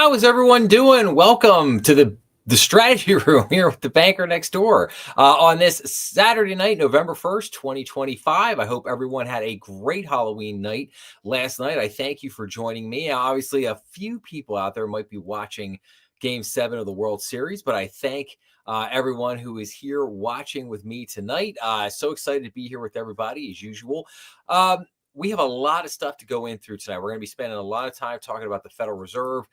How is everyone doing? Welcome to the strategy room here with the banker next door on this Saturday night, November 1st, 2025. I hope everyone had a great Halloween night last night. I thank you for joining me. Obviously, a few people out there might be watching Game 7 of the World Series, but I thank everyone who is here watching with me tonight. So excited to be here with everybody as usual. We have a lot of stuff to go in through tonight. We're going to be spending a lot of time talking about the Federal Reserve,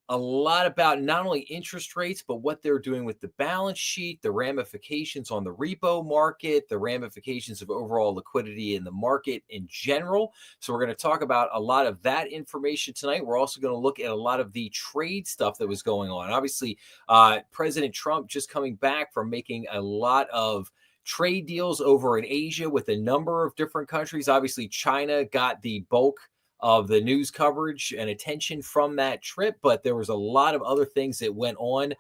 a lot about not only interest rates, but what they're doing with the balance sheet, the ramifications on the repo market, the ramifications of overall liquidity in the market in general. So we're going to talk about a lot of that information tonight. We're also going to look at a lot of the trade stuff that was going on. Obviously, President Trump just coming back from making a lot of trade deals over in Asia with a number of different countries. Obviously, China got the bulk of the news coverage and attention from that trip, but there was a lot of other things that went on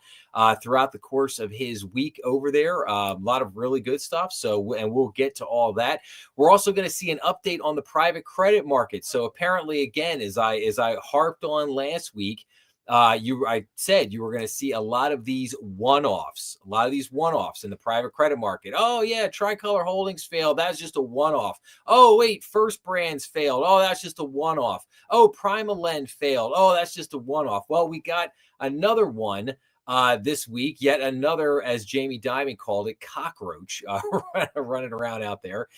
throughout the course of his week over there. A lot of really good stuff. And we'll get to all that. We're also going to see an update on the private credit market. So apparently, again, as I harped on last week, I said you were going to see a lot of these one-offs in the private credit market. Oh yeah, Tricolor Holdings failed. That's just a one-off. Oh wait, First Brands failed. Oh, that's just a one-off. Oh, PrimaLend failed. Oh, that's just a one-off. Well, we got another one this week, yet another, as Jamie Dimon called it, cockroach running around out there.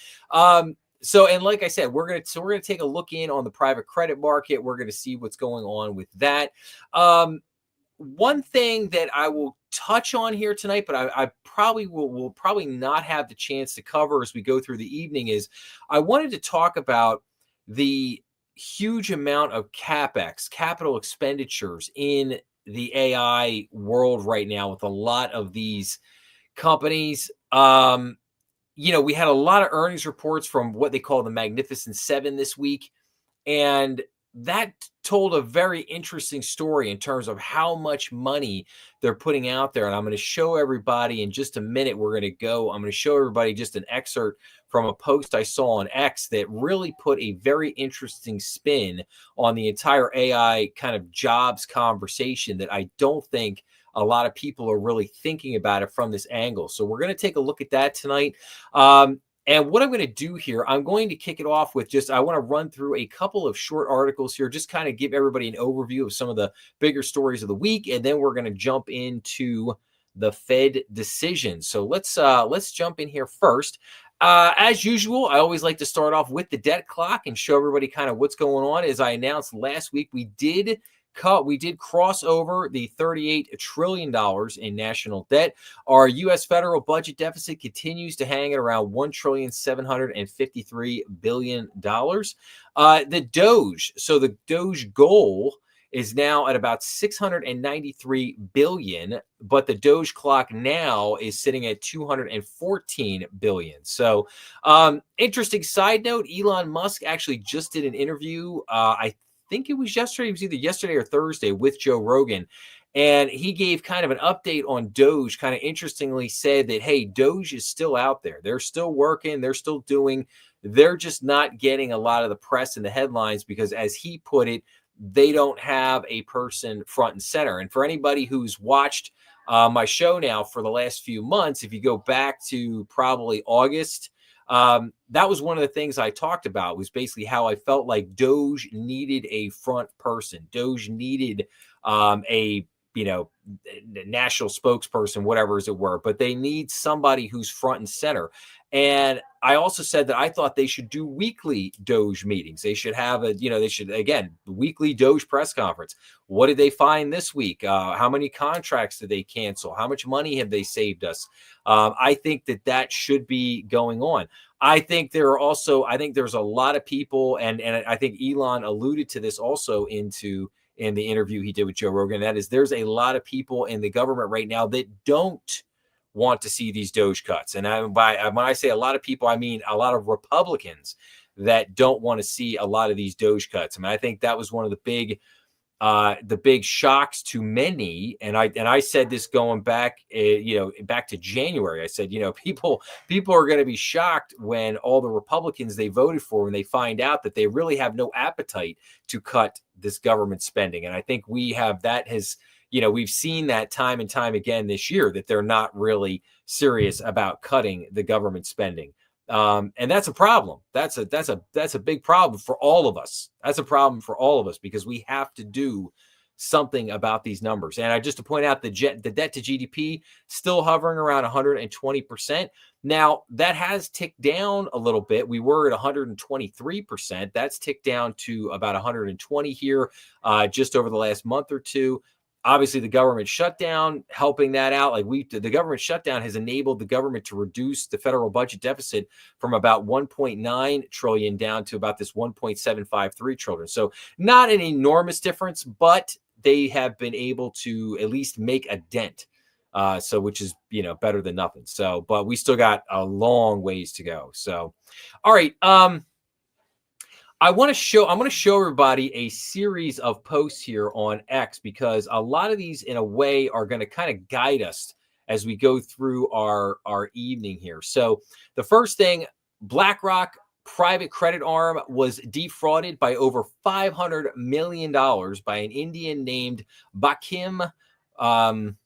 And like I said, we're gonna take a look in on the private credit market. We're gonna see what's going on with that. One thing that I will touch on here tonight, but I probably will probably not have the chance to cover as we go through the evening, is I wanted to talk about the huge amount of CapEx, capital expenditures in the AI world right now with a lot of these companies. We had a lot of earnings reports from what they call the Magnificent Seven this week. And that told a very interesting story in terms of how much money they're putting out there. And I'm going to show everybody in just a minute. I'm going to show everybody just an excerpt from a post I saw on X that really put a very interesting spin on the entire AI kind of jobs conversation that I don't think a lot of people are really thinking about it from this angle. So we're going to take a look at that tonight. And what I'm going to do here, I'm going to kick it off with I want to run through a couple of short articles here, just kind of give everybody an overview of some of the bigger stories of the week. And then we're going to jump into the Fed decision. So let's jump in here first. As usual, I always like to start off with the debt clock and show everybody kind of what's going on. As I announced last week, we did cross over the $38 trillion in national debt. Our U.S. federal budget deficit continues to hang at around $1,753 billion. The Doge goal is now at about 693 billion, but the Doge clock now is sitting at 214 billion. So, interesting side note, Elon Musk actually just did an interview. I think it was yesterday. It was either yesterday or Thursday with Joe Rogan. And he gave kind of an update on Doge, kind of interestingly said that, hey, Doge is still out there. They're still working. They're still doing. They're just not getting a lot of the press and the headlines because, as he put it, they don't have a person front and center. And for anybody who's watched my show now for the last few months, if you go back to probably August, that was one of the things I talked about, was basically how I felt like Doge needed a front person. Doge needed a national spokesperson, whatever as it were, but they need somebody who's front and center. And I also said that I thought they should do weekly Doge meetings. They should have weekly Doge press conference. What did they find this week? How many contracts did they cancel? How much money have they saved us? I think that should be going on. I think there's a lot of people, and I think Elon alluded to this also in the interview he did with Joe Rogan. That is, there's a lot of people in the government right now that don't want to see these Doge cuts. And when I say a lot of people, I mean a lot of Republicans that don't want to see a lot of these Doge cuts. I mean, I think that was one of the big the big shocks to many, and I said this going back, back to January. I said, people are going to be shocked when all the Republicans they voted for, when they find out that they really have no appetite to cut this government spending. And I think we've seen that time and time again this year, that they're not really serious about cutting the government spending. And that's a problem. That's a big problem for all of us. That's a problem for all of us, because we have to do something about these numbers. And just to point out, the debt to GDP still hovering around 120%. Now that has ticked down a little bit. We were at 123%. That's ticked down to about 120 here, just over the last month or two. Obviously, the government shutdown helping that out. The government shutdown has enabled the government to reduce the federal budget deficit from about 1.9 trillion down to about this 1.753 trillion. So not an enormous difference, but they have been able to at least make a dent. Which is, better than nothing. So, but we still got a long ways to go. So, all right. I'm going to show everybody a series of posts here on X, because a lot of these, in a way, are going to kind of guide us as we go through our evening here. So the first thing, BlackRock private credit arm was defrauded by over $500 million by an Indian named Bakim Brahmahat,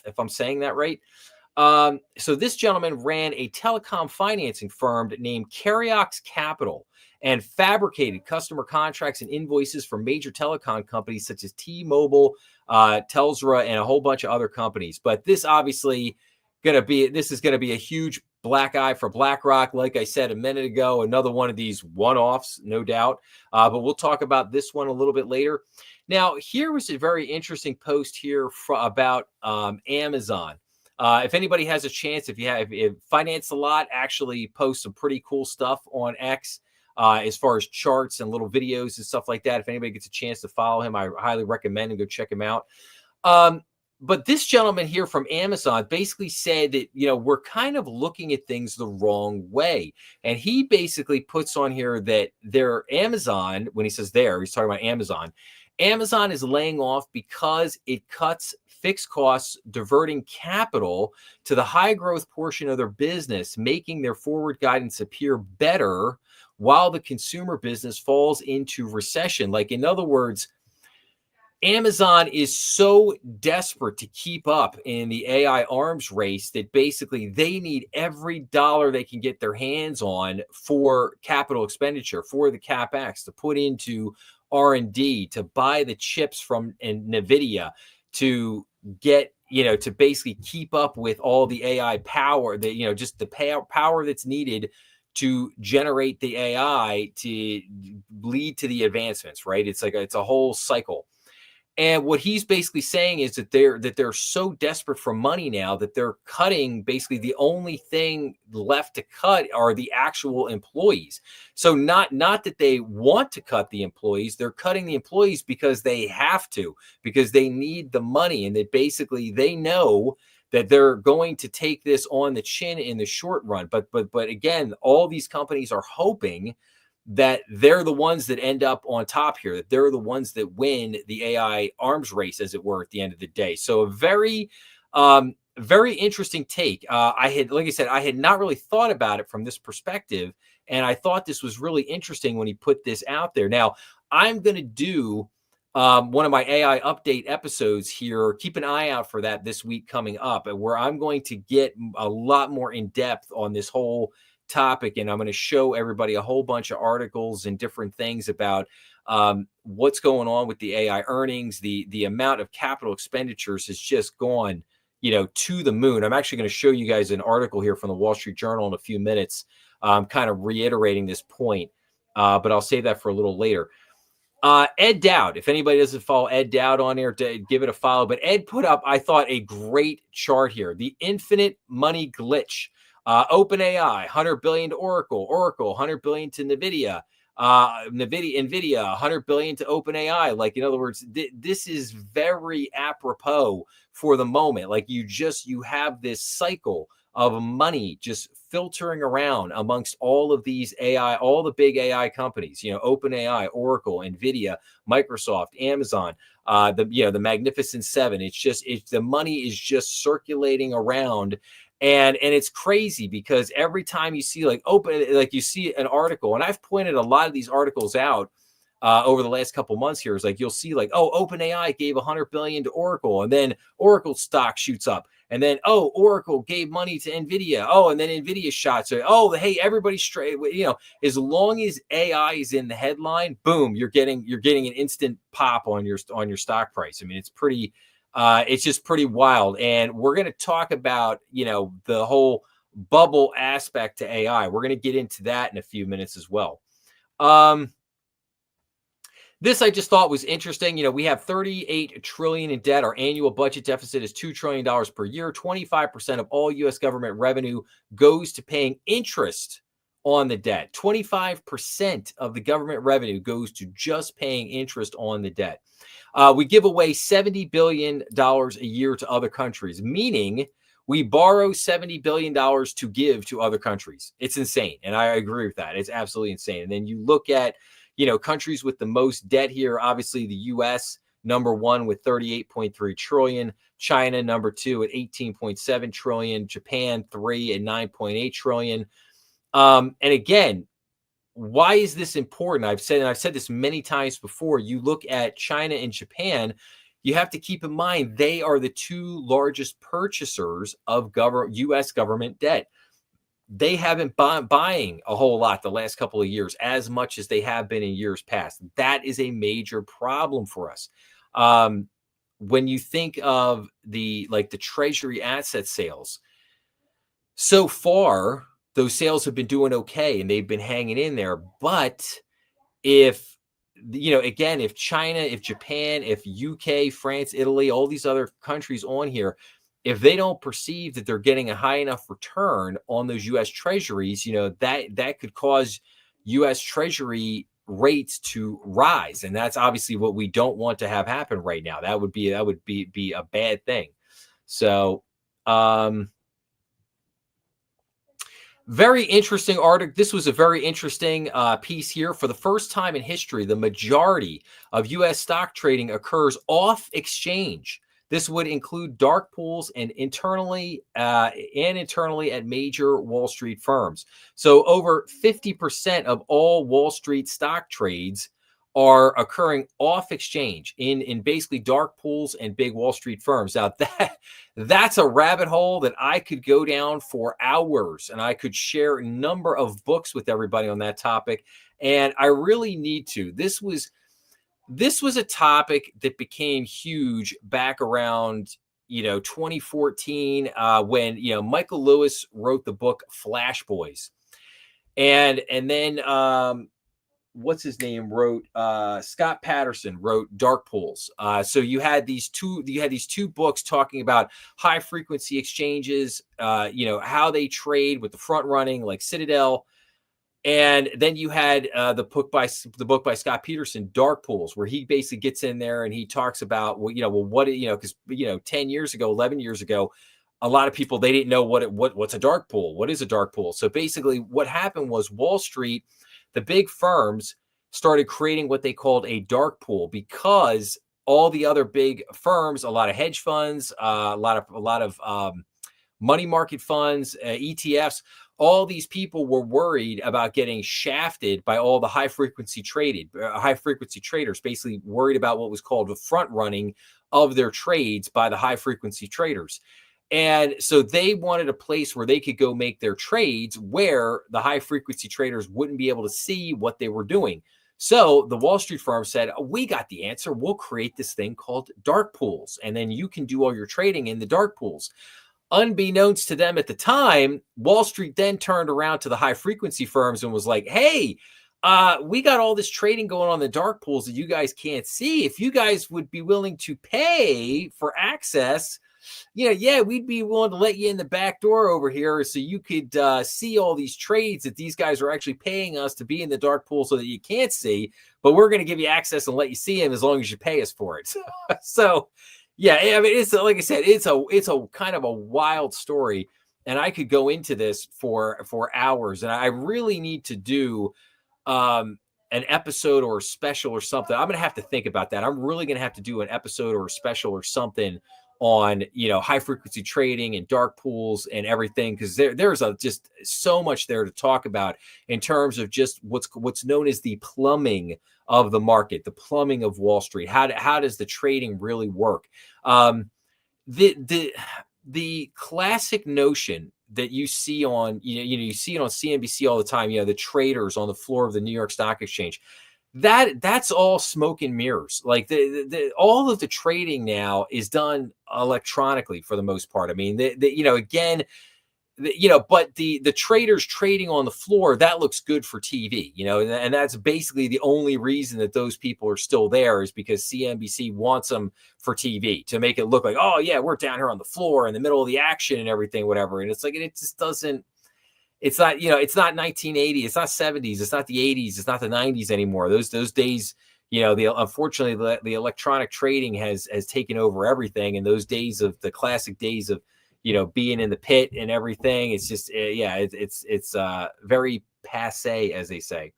if I'm saying that right. So this gentleman ran a telecom financing firm named Carriox Capital and fabricated customer contracts and invoices for major telecom companies such as T-Mobile, Telstra, and a whole bunch of other companies. But this obviously this is going to be a huge black eye for BlackRock. Like I said a minute ago, another one of these one-offs, no doubt. But we'll talk about this one a little bit later. Now, here was a very interesting post here about Amazon. If anybody has a chance, if Finance a Lot actually posts some pretty cool stuff on X, as far as charts and little videos and stuff like that. If anybody gets a chance to follow him, I highly recommend and go check him out. But this gentleman here from Amazon basically said that, we're kind of looking at things the wrong way. And he basically puts on here that Amazon, when he says he's talking about Amazon. Amazon is laying off because it cuts fixed costs, diverting capital to the high growth portion of their business, making their forward guidance appear better while the consumer business falls into recession. Like, in other words, Amazon is so desperate to keep up in the AI arms race that basically they need every dollar they can get their hands on for capital expenditure, for the CapEx, to put into R&D, to buy the chips from NVIDIA, to get, to basically keep up with all the AI power, that, just the power that's needed to generate the AI to lead to the advancements, right? It's a whole cycle. And what he's basically saying is that they're so desperate for money now that they're cutting. Basically, the only thing left to cut are the actual employees. So not that they want to cut the employees, they're cutting the employees because they have to, because they need the money, and that basically they know that they're going to take this on the chin in the short run. But again, all these companies are hoping that they're the ones that end up on top here, that they're the ones that win the AI arms race, as it were, at the end of the day. So a very, very interesting take. Like I said, I had not really thought about it from this perspective, and I thought this was really interesting when he put this out there. Now, I'm going to do one of my AI update episodes here. Keep an eye out for that this week coming up, where I'm going to get a lot more in depth on this whole topic, and I'm going to show everybody a whole bunch of articles and different things about what's going on with the AI earnings. The amount of capital expenditures has just gone, to the moon. I'm actually going to show you guys an article here from the Wall Street Journal in a few minutes, kind of reiterating this point, but I'll save that for a little later. Ed Dowd, if anybody doesn't follow Ed Dowd on there, give it a follow. But Ed put up, I thought, a great chart here. The infinite money glitch. OpenAI, $100 billion to Oracle, 100 billion to NVIDIA, NVIDIA, 100 billion to OpenAI. Like, in other words, this is very apropos for the moment. Like, you have this cycle of money just filtering around amongst all of these AI, all the big AI companies, OpenAI, Oracle, Nvidia, Microsoft, Amazon, the Magnificent Seven. It's the money is just circulating around. And it's crazy because every time you see you see an article, and I've pointed a lot of these articles out over the last couple months here, is like you'll see OpenAI gave 100 billion to Oracle, and then Oracle stock shoots up, and then Oracle gave money to Nvidia, and then Nvidia shot. So hey, everybody's straight. As long as AI is in the headline, boom, you're getting an instant pop on your stock price. I mean, it's just pretty wild. And we're going to talk about the whole bubble aspect to AI. We're going to get into that in a few minutes as well. This I just thought was interesting. We have 38 trillion in debt. Our annual budget deficit is $2 trillion per year. 25% of all U.S. government revenue goes to paying interest on the debt. 25% of the government revenue goes to just paying interest on the debt. We give away $70 billion a year to other countries, meaning we borrow $70 billion to give to other countries. It's insane. And I agree with that. It's absolutely insane. And then you look at countries with the most debt here, obviously the U.S., number one with 38.3 trillion, China, number two at 18.7 trillion, Japan, three at 9.8 trillion. And again, why is this important? I've said this many times before. You look at China and Japan, you have to keep in mind they are the two largest purchasers of U.S. government debt. They haven't been buying a whole lot the last couple of years, as much as they have been in years past. That is a major problem for us. When you think of the treasury asset sales, so far, those sales have been doing okay and they've been hanging in there. But if China, if Japan, if UK, France, Italy, all these other countries on here, if they don't perceive that they're getting a high enough return on those U.S. treasuries, that could cause U.S. treasury rates to rise. And that's obviously what we don't want to have happen right now. That would be a bad thing. So, very interesting article. This was a very interesting piece here. For the first time in history, the majority of U.S. stock trading occurs off exchange. This would include dark pools and internally at major Wall Street firms. So over 50% of all Wall Street stock trades are occurring off exchange in basically dark pools and big Wall Street firms. Now that's a rabbit hole that I could go down for hours, and I could share a number of books with everybody on that topic. And I really need to. This was a topic that became huge back around 2014 when Michael Lewis wrote the book Flash Boys, and then what's his name wrote Scott Patterson wrote Dark Pools. So you had these two books talking about high frequency exchanges, how they trade with the front running like Citadel. And then you had the book by Scott Peterson, Dark Pools, where he basically gets in there and he talks about, because 10 years ago, 11 years ago, a lot of people, they didn't know what's a dark pool. What is a dark pool? So basically what happened was Wall Street, the big firms started creating what they called a dark pool, because all the other big firms, a lot of hedge funds, a lot of money market funds, ETFs, all these people were worried about getting shafted by all the high frequency traders, basically worried about what was called the front running of their trades by the high frequency traders. And so they wanted a place where they could go make their trades where the high frequency traders wouldn't be able to see what they were doing. So the Wall Street firm said, we got the answer. We'll create this thing called dark pools, and then you can do all your trading in the dark pools. Unbeknownst to them at the time, Wall Street then turned around to the high frequency firms and was like, hey, we got all this trading going on in the dark pools that you guys can't see. If you guys would be willing to pay for access, we'd be willing to let you in the back door over here so you could see all these trades that these guys are actually paying us to be in the dark pool so that you can't see, but we're going to give you access and let you see them as long as you pay us for it. So yeah, I mean, it's like I said, it's a kind of a wild story. and I could go into this for hours, and I really need to do an episode or a special or something. I'm gonna have to think about that. I'm really gonna have to do an episode or a special or something on, high frequency trading and dark pools and everything, because there's just so much there to talk about in terms of just what's known as the plumbing of the market, the plumbing of Wall Street. How does the trading really work? The classic notion that you see on, you see it on CNBC all the time, the traders on the floor of the New York Stock Exchange, that's all smoke and mirrors. Like all of the trading now is done electronically for the most part. I mean, again, but the traders trading on the floor, that looks good for TV, and that's basically the only reason that those people are still there, is because CNBC wants them for TV to make it look like, oh yeah, we're down here on the floor in the middle of the action and everything, whatever. And it's like, it just doesn't, it's not, it's not 1980, it's not 70s, it's not the 80s, it's not the 90s anymore. Those days, unfortunately, the electronic trading has taken over everything. And those days of the classic days of, being in the pit and everything, it's just, it's very passe, as they say.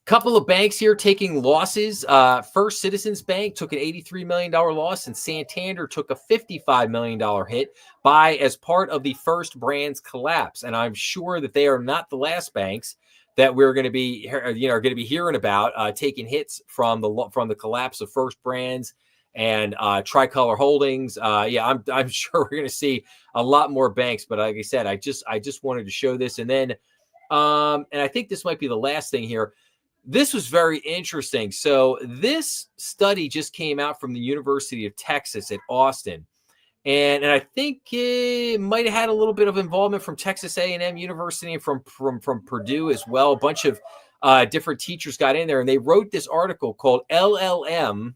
Couple of banks here taking losses. First Citizens Bank took an $83 million loss, and Santander took a $55 million hit as part of the First Brands collapse. And I'm sure that they are not the last banks that we're going to be, are going to be hearing about taking hits from the collapse of First Brands and Tricolor Holdings. I'm sure we're going to see a lot more banks. But like I said, I just wanted to show this, and then and I think this might be the last thing here. This was very interesting. So this study just came out from the University of Texas at Austin. And I think it might have had a little bit of involvement from Texas A&M University and from Purdue as well. A bunch of different teachers got in there, and they wrote this article called LLM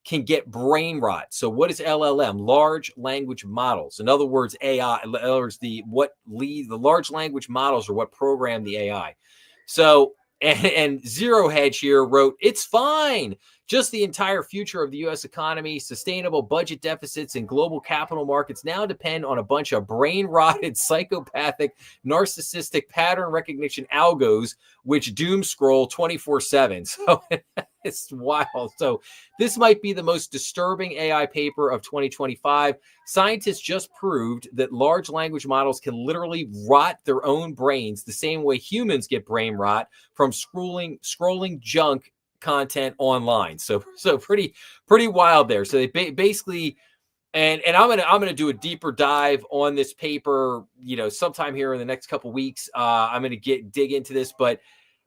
Can Get Brain Rot. So what is LLM? Large language models. In other words, AI. In other words, the large language models are what program the AI. So and Zero Hedge here wrote, it's fine. Just the entire future of the U.S. economy, sustainable budget deficits, and global capital markets now depend on a bunch of brain-rotted, psychopathic, narcissistic pattern recognition algos, which doom scroll 24/7. So it's wild. So this might be the most disturbing AI paper of 2025. Scientists just proved that large language models can literally rot their own brains the same way humans get brain rot from scrolling junk content online. So pretty wild there. So they basically, and I'm gonna do a deeper dive on this paper, sometime here in the next couple weeks. I'm gonna dig into this, but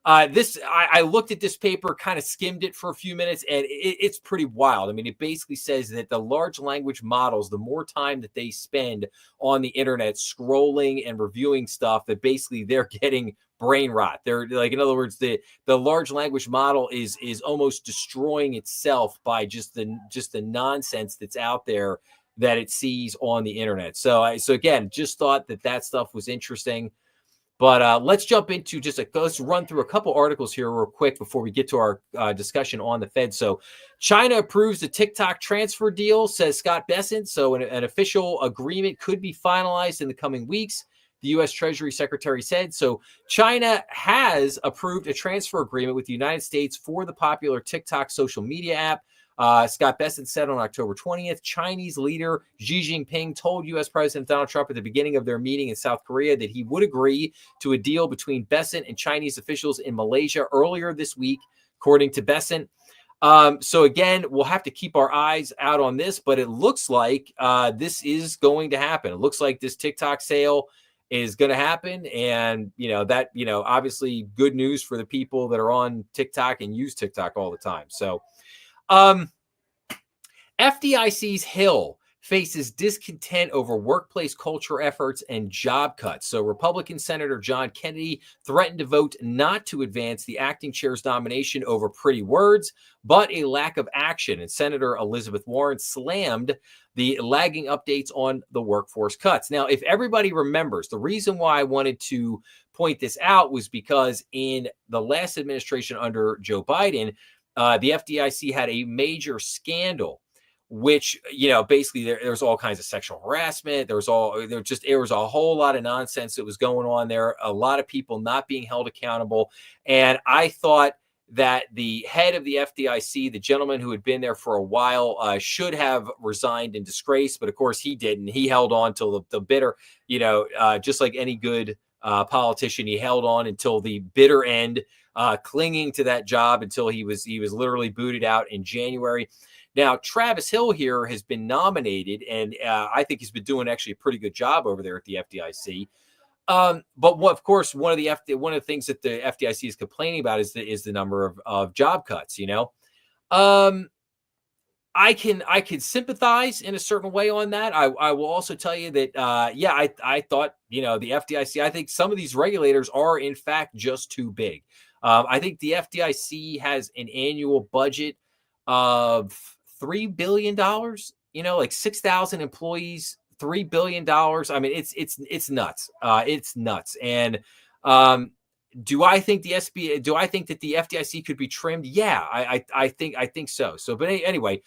I looked at this paper, kind of skimmed it for a few minutes, and it's pretty wild. I mean, it basically says that the large language models, the more time that they spend on the internet scrolling and reviewing stuff, that basically they're getting brain rot. They're like, in other words, the large language model is almost destroying itself by just the nonsense that's out there that it sees on the internet. So again, just thought that stuff was interesting. But let's jump into let's run through a couple articles here real quick before we get to our discussion on the Fed. So China approves the TikTok transfer deal, says Scott Bessent. So an official agreement could be finalized in the coming weeks, the U.S. Treasury Secretary said. So China has approved a transfer agreement with the United States for the popular TikTok social media app. Scott Bessent said on October 20th, Chinese leader Xi Jinping told U.S. President Donald Trump at the beginning of their meeting in South Korea that he would agree to a deal between Bessent and Chinese officials in Malaysia earlier this week, according to Bessent. So again, we'll have to keep our eyes out on this, but it looks like this is going to happen. It looks like this TikTok sale is going to happen. And, obviously good news for the people that are on TikTok and use TikTok all the time. So, FDIC's Hill faces discontent over workplace culture efforts and job cuts. So Republican Senator John Kennedy threatened to vote not to advance the acting chair's nomination over pretty words, but a lack of action. And Senator Elizabeth Warren slammed the lagging updates on the workforce cuts. Now, if everybody remembers, the reason why I wanted to point this out was because in the last administration under Joe Biden, the FDIC had a major scandal which, basically there was all kinds of sexual harassment. There was a whole lot of nonsense that was going on there. A lot of people not being held accountable. And I thought that the head of the FDIC, the gentleman who had been there for a while, should have resigned in disgrace. But of course he didn't. He held on till the bitter, just like any good politician, he held on until the bitter end, clinging to that job until he was literally booted out in January. Now, Travis Hill here has been nominated, and I think he's been doing actually a pretty good job over there at the FDIC. But of course, one of the things that the FDIC is complaining about is the number of job cuts. I can sympathize in a certain way on that. I will also tell you that, I thought, the FDIC, I think some of these regulators are in fact just too big. I think the FDIC has an annual budget of $3 billion, like 6,000 employees, $3 billion. I mean, it's nuts. It's nuts. And, do I think that the FDIC could be trimmed? Yeah, I think so. So, but anyway,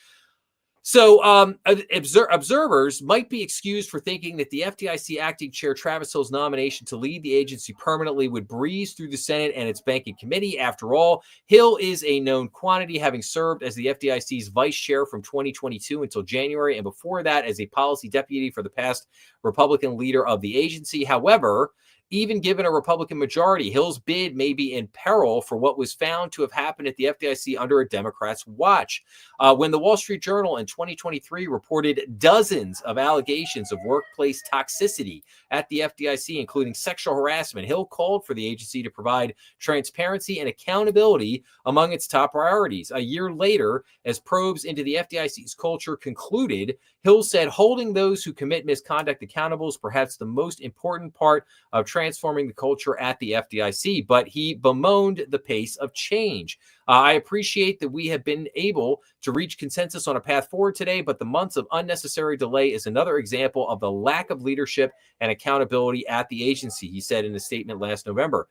so observers might be excused for thinking that the FDIC acting chair Travis Hill's nomination to lead the agency permanently would breeze through the Senate and its banking committee. After all, Hill is a known quantity, having served as the FDIC's vice chair from 2022 until January, and before that as a policy deputy for the past Republican leader of the agency. However, even given a Republican majority, Hill's bid may be in peril for what was found to have happened at the FDIC under a Democrat's watch. When the Wall Street Journal in 2023 reported dozens of allegations of workplace toxicity at the FDIC, including sexual harassment, Hill called for the agency to provide transparency and accountability among its top priorities. A year later, as probes into the FDIC's culture concluded, Hill said holding those who commit misconduct accountable is perhaps the most important part of transforming the culture at the FDIC, but he bemoaned the pace of change. I appreciate that we have been able to reach consensus on a path forward today, but the months of unnecessary delay is another example of the lack of leadership and accountability at the agency, he said in a statement last November.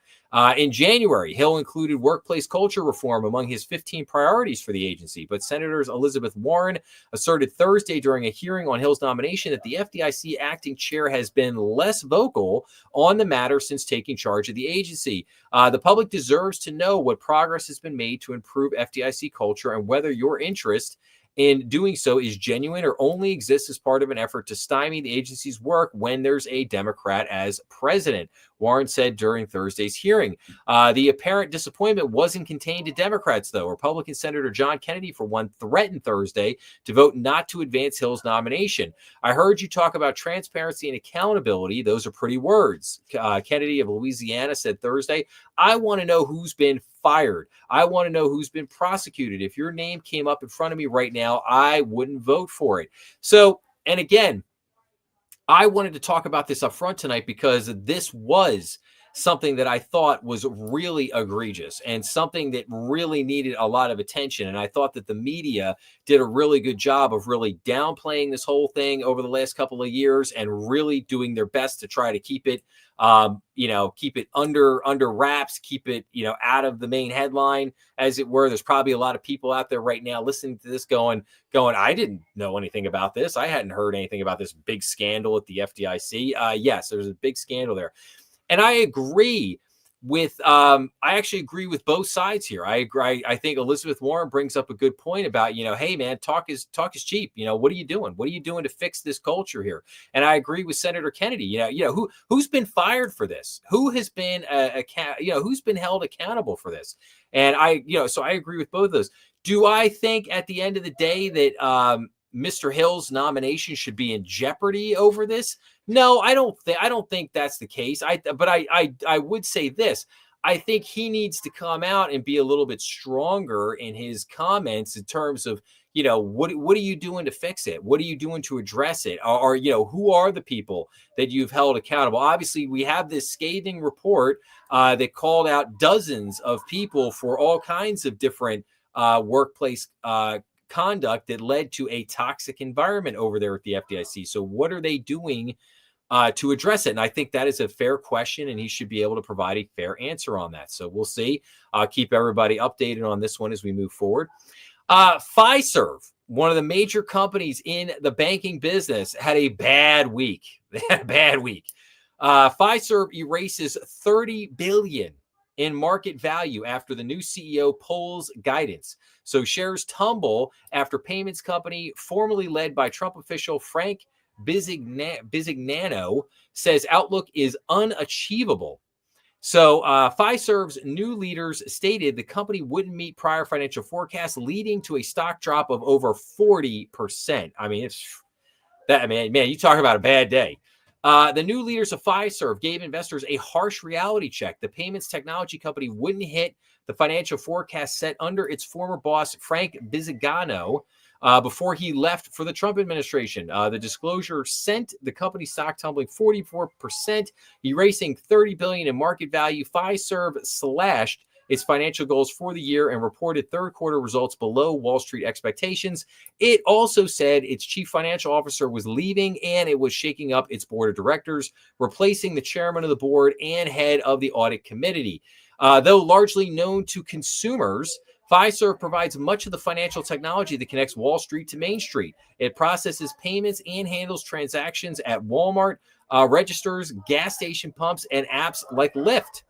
In January, Hill included workplace culture reform among his 15 priorities for the agency, but Senators Elizabeth Warren asserted Thursday during a hearing on Hill's nomination that the FDIC acting chair has been less vocal on the matter since taking charge of the agency. The public deserves to know what progress has been made to improve FDIC culture and whether your interest in doing so is genuine or only exists as part of an effort to stymie the agency's work when there's a Democrat as president, Warren said during Thursday's hearing. The apparent disappointment wasn't contained to Democrats, though. Republican Senator John Kennedy, for one, threatened Thursday to vote not to advance Hill's nomination. I heard you talk about transparency and accountability. Those are pretty words. Kennedy of Louisiana said Thursday, I want to know who's been fired. I want to know who's been prosecuted. If your name came up in front of me right now, I wouldn't vote for it. So, and again, I wanted to talk about this up front tonight because this was something that I thought was really egregious and something that really needed a lot of attention. And I thought that the media did a really good job of really downplaying this whole thing over the last couple of years and really doing their best to try to keep it, keep it under wraps, keep it, out of the main headline, as it were. There's probably a lot of people out there right now listening to this going, I didn't know anything about this. I hadn't heard anything about this big scandal at the FDIC. Yes, there's a big scandal there. And I agree with, I actually agree with both sides here. I agree. I think Elizabeth Warren brings up a good point about, hey man, talk is cheap. What are you doing? What are you doing to fix this culture here? And I agree with Senator Kennedy. Who's been fired for this? Who has been, who's been held accountable for this? And so I agree with both of those. Do I think at the end of the day that, Mr. Hill's nomination should be in jeopardy over this? No, I don't think that's the case. But I would say this. I think he needs to come out and be a little bit stronger in his comments in terms of, what are you doing to fix it? What are you doing to address it? Or who are the people that you've held accountable? Obviously, we have this scathing report that called out dozens of people for all kinds of different workplace conduct that led to a toxic environment over there at the FDIC. So what are they doing to address it? And I think that is a fair question, and he should be able to provide a fair answer on that. So we'll see. Keep everybody updated on this one as we move forward. Fiserv, one of the major companies in the banking business, had a bad week. They had a bad week. Fiserv erases $30 billion in market value after the new CEO pulls guidance. So shares tumble after payments company formerly led by Trump official Frank Bisignano says outlook is unachievable. So Fiserv's new leaders stated the company wouldn't meet prior financial forecasts, leading to a stock drop of over 40%. I mean, it's that, man, you talk about a bad day. The new leaders of Fiserv gave investors a harsh reality check. The payments technology company wouldn't hit the financial forecast set under its former boss, Frank Bisignano, before he left for the Trump administration. The disclosure sent the company stock tumbling 44%, erasing $30 billion in market value. Fiserv slashed its financial goals for the year and reported third quarter results below Wall Street expectations. It also said its chief financial officer was leaving and it was shaking up its board of directors, replacing the chairman of the board and head of the audit committee. Though largely known to consumers, Fiserv provides much of the financial technology that connects Wall Street to Main Street. It processes payments and handles transactions at Walmart, registers, gas station pumps, and apps like Lyft.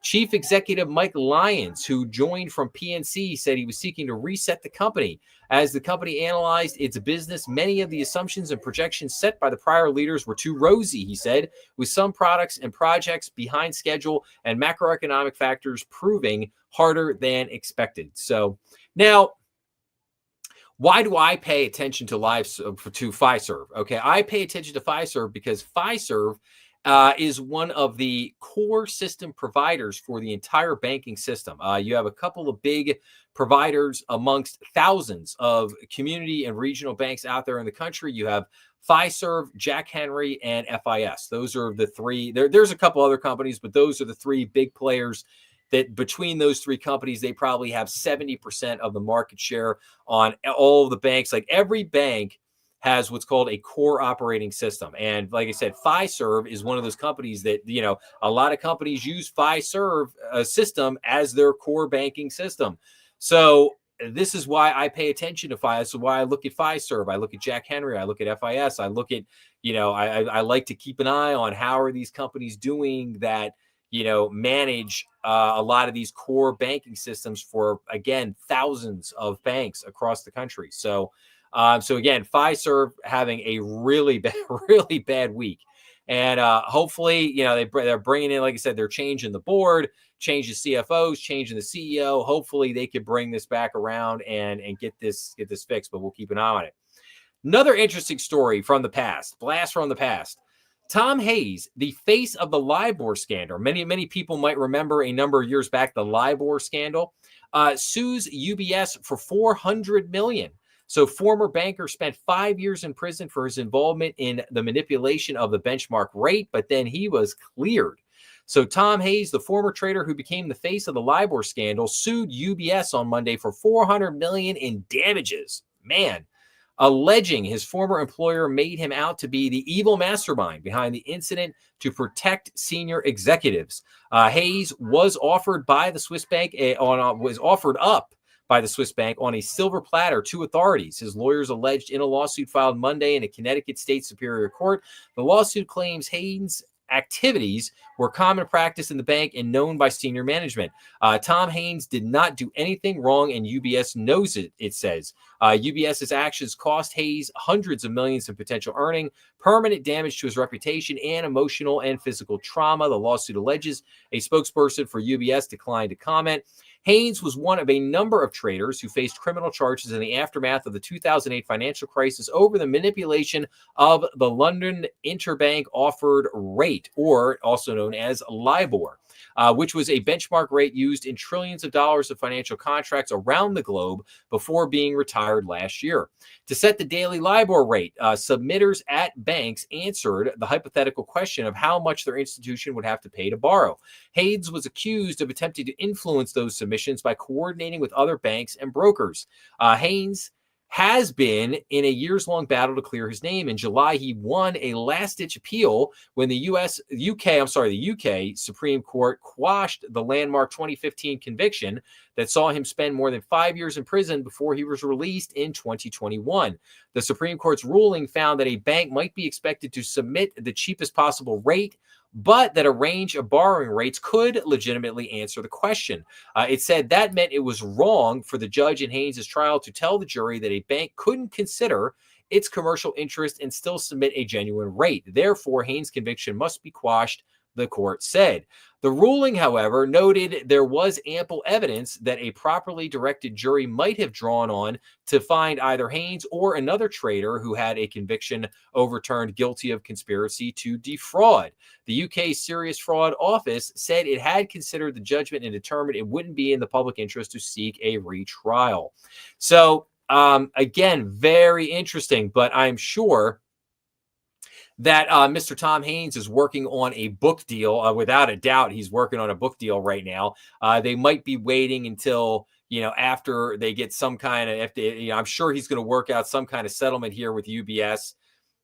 Chief Executive Mike Lyons, who joined from PNC, said he was seeking to reset the company. As the company analyzed its business, many of the assumptions and projections set by the prior leaders were too rosy, he said, with some products and projects behind schedule and macroeconomic factors proving harder than expected. So now, why do I pay attention to Fiserv? Okay, I pay attention to Fiserv because Fiserv is one of the core system providers for the entire banking system. You have a couple of big providers amongst thousands of community and regional banks out there in the country. You have Fiserv, Jack Henry, and FIS. Those are the three. There's a couple other companies, but those are the three big players that between those three companies, they probably have 70% of the market share on all of the banks. Like every bank has what's called a core operating system. And like I said, Fiserv is one of those companies that, a lot of companies use Fiserv system as their core banking system. So this is why I pay attention to Fiserv. So why I look at Fiserv, I look at Jack Henry, I look at FIS, I look at, I like to keep an eye on how are these companies doing that, manage a lot of these core banking systems for, again, thousands of banks across the country. So again, Fiserv having a really bad week. And hopefully, they're bringing in, like I said, they're changing the board, changing CFOs, changing the CEO. Hopefully they could bring this back around and get this fixed, but we'll keep an eye on it. Another interesting story from the past, blast from the past. Tom Hayes, the face of the LIBOR scandal. Many people might remember a number of years back, the LIBOR scandal, sues UBS for $400 million. So former banker spent 5 years in prison for his involvement in the manipulation of the benchmark rate, but then he was cleared. So Tom Hayes, the former trader who became the face of the LIBOR scandal, sued UBS on Monday for $400 million in damages. Man, alleging his former employer made him out to be the evil mastermind behind the incident to protect senior executives. Hayes was offered by the Swiss bank was offered up by the Swiss bank on a silver platter to authorities. His lawyers alleged in a lawsuit filed Monday in a Connecticut State Superior Court. The lawsuit claims Hayes' activities were common practice in the bank and known by senior management. Tom Hayes did not do anything wrong, and UBS knows it, it says. UBS's actions cost Hayes hundreds of millions in potential earning, permanent damage to his reputation, and emotional and physical trauma, the lawsuit alleges. A spokesperson for UBS declined to comment. Hayes was one of a number of traders who faced criminal charges in the aftermath of the 2008 financial crisis over the manipulation of the London Interbank Offered Rate, or also known as LIBOR, which was a benchmark rate used in trillions of dollars of financial contracts around the globe before being retired last year. To set the daily LIBOR rate, submitters at banks answered the hypothetical question of how much their institution would have to pay to borrow. Hayes was accused of attempting to influence those submissions by coordinating with other banks and brokers. Hayes has been in a years-long battle to clear his name. In July, he won a last-ditch appeal when the UK Supreme Court quashed the landmark 2015 conviction that saw him spend more than 5 years in prison before he was released in 2021. The Supreme Court's ruling found that a bank might be expected to submit the cheapest possible rate, but that a range of borrowing rates could legitimately answer the question. It said that meant it was wrong for the judge in Haynes' trial to tell the jury that a bank couldn't consider its commercial interest and still submit a genuine rate. Therefore, Haynes' conviction must be quashed, the court said. The ruling, however, noted there was ample evidence that a properly directed jury might have drawn on to find either Haynes or another trader who had a conviction overturned guilty of conspiracy to defraud. The UK's Serious Fraud Office said it had considered the judgment and determined it wouldn't be in the public interest to seek a retrial. So, again, very interesting, but I'm sure that Mr. Tom Haynes is working on a book deal. Without a doubt, he's working on a book deal right now. They might be waiting until, after they get some kind of, I'm sure he's going to work out some kind of settlement here with UBS.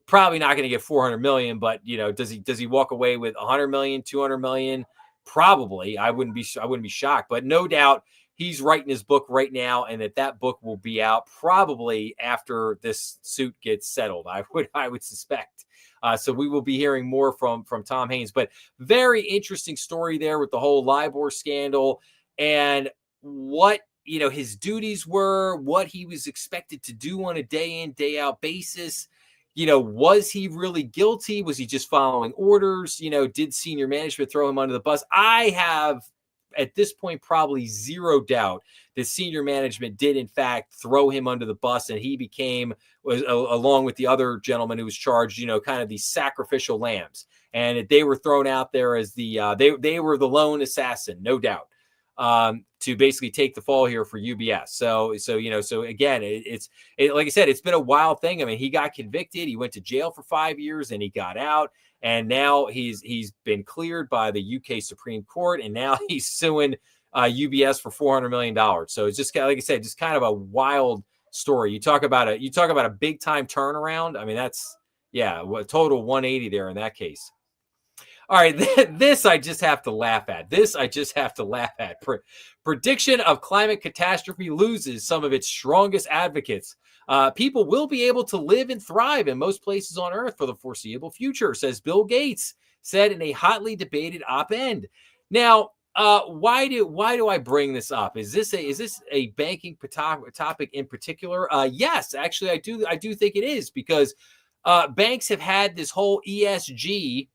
Probably not going to get 400 million, but does he walk away with 100 million, 200 million? Probably. I wouldn't be shocked, but no doubt he's writing his book right now, and that book will be out probably after this suit gets settled. I would suspect. So we will be hearing more from Tom Haynes, but very interesting story there with the whole LIBOR scandal and what his duties were, what he was expected to do on a day in, day out basis. Was he really guilty? Was he just following orders? Did senior management throw him under the bus? I have, at this point, probably zero doubt that senior management did, in fact, throw him under the bus, and he became, along with the other gentleman who was charged, kind of these sacrificial lambs. And they were thrown out there as they were the lone assassin, no doubt, to basically take the fall here for UBS. So again, it's like I said, it's been a wild thing. I mean, he got convicted, he went to jail for 5 years, and he got out. And now he's been cleared by the UK Supreme Court, and now he's suing UBS for $400 million. So it's just, like I said, just kind of a wild story. You talk about a big time turnaround. I mean, that's a total 180 there in that case. All right, this I just have to laugh at. Prediction of climate catastrophe loses some of its strongest advocates. People will be able to live and thrive in most places on Earth for the foreseeable future, says Bill Gates, said in a hotly debated op-ed. Now, why do I bring this up? Is this a banking topic in particular? Yes, actually, I do think it is, because banks have had this whole ESG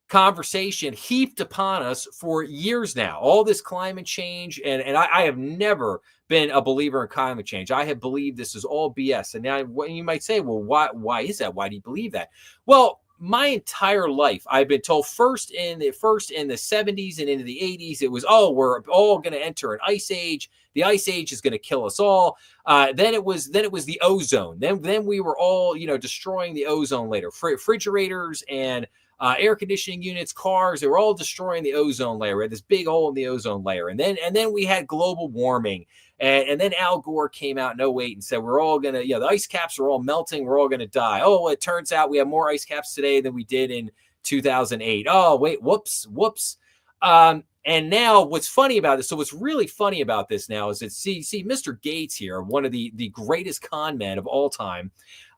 conversation heaped upon us for years now. All this climate change, and I have never been a believer in climate change. I have believed this is all BS. And now you might say, well, why is that? Why do you believe that? Well, my entire life, I've been told first in the 70s and into the 80s, it was, we're all going to enter an ice age. The ice age is going to kill us all. Then it was the ozone. Then we were all, destroying the ozone later. Refrigerators and air conditioning units, cars, they were all destroying the ozone layer. We had this big hole in the ozone layer. And then we had global warming. And then Al Gore came out in 2008 and said, we're all going to, the ice caps are all melting. We're all going to die. Oh, it turns out we have more ice caps today than we did in 2008. Oh, wait, whoops. And now what's funny about this, so what's really funny about this now is that, see Mr. Gates here, one of the greatest con men of all time,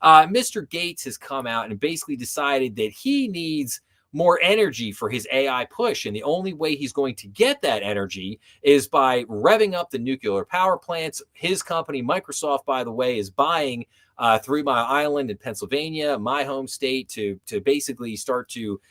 Mr. Gates has come out and basically decided that he needs more energy for his AI push. And the only way he's going to get that energy is by revving up the nuclear power plants. His company, Microsoft, by the way, is buying 3 Mile Island in Pennsylvania, my home state, to basically start to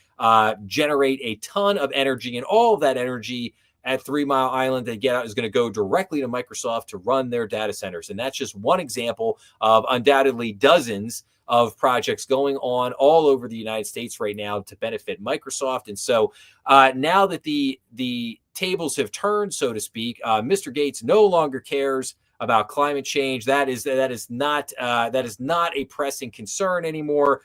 generate a ton of energy. And all of that energy at 3 Mile Island they get out is going to go directly to Microsoft to run their data centers. And that's just one example of undoubtedly dozens of projects going on all over the United States right now to benefit Microsoft. And so now that the tables have turned, so to speak, Mr. Gates no longer cares about climate change. That is not a pressing concern anymore.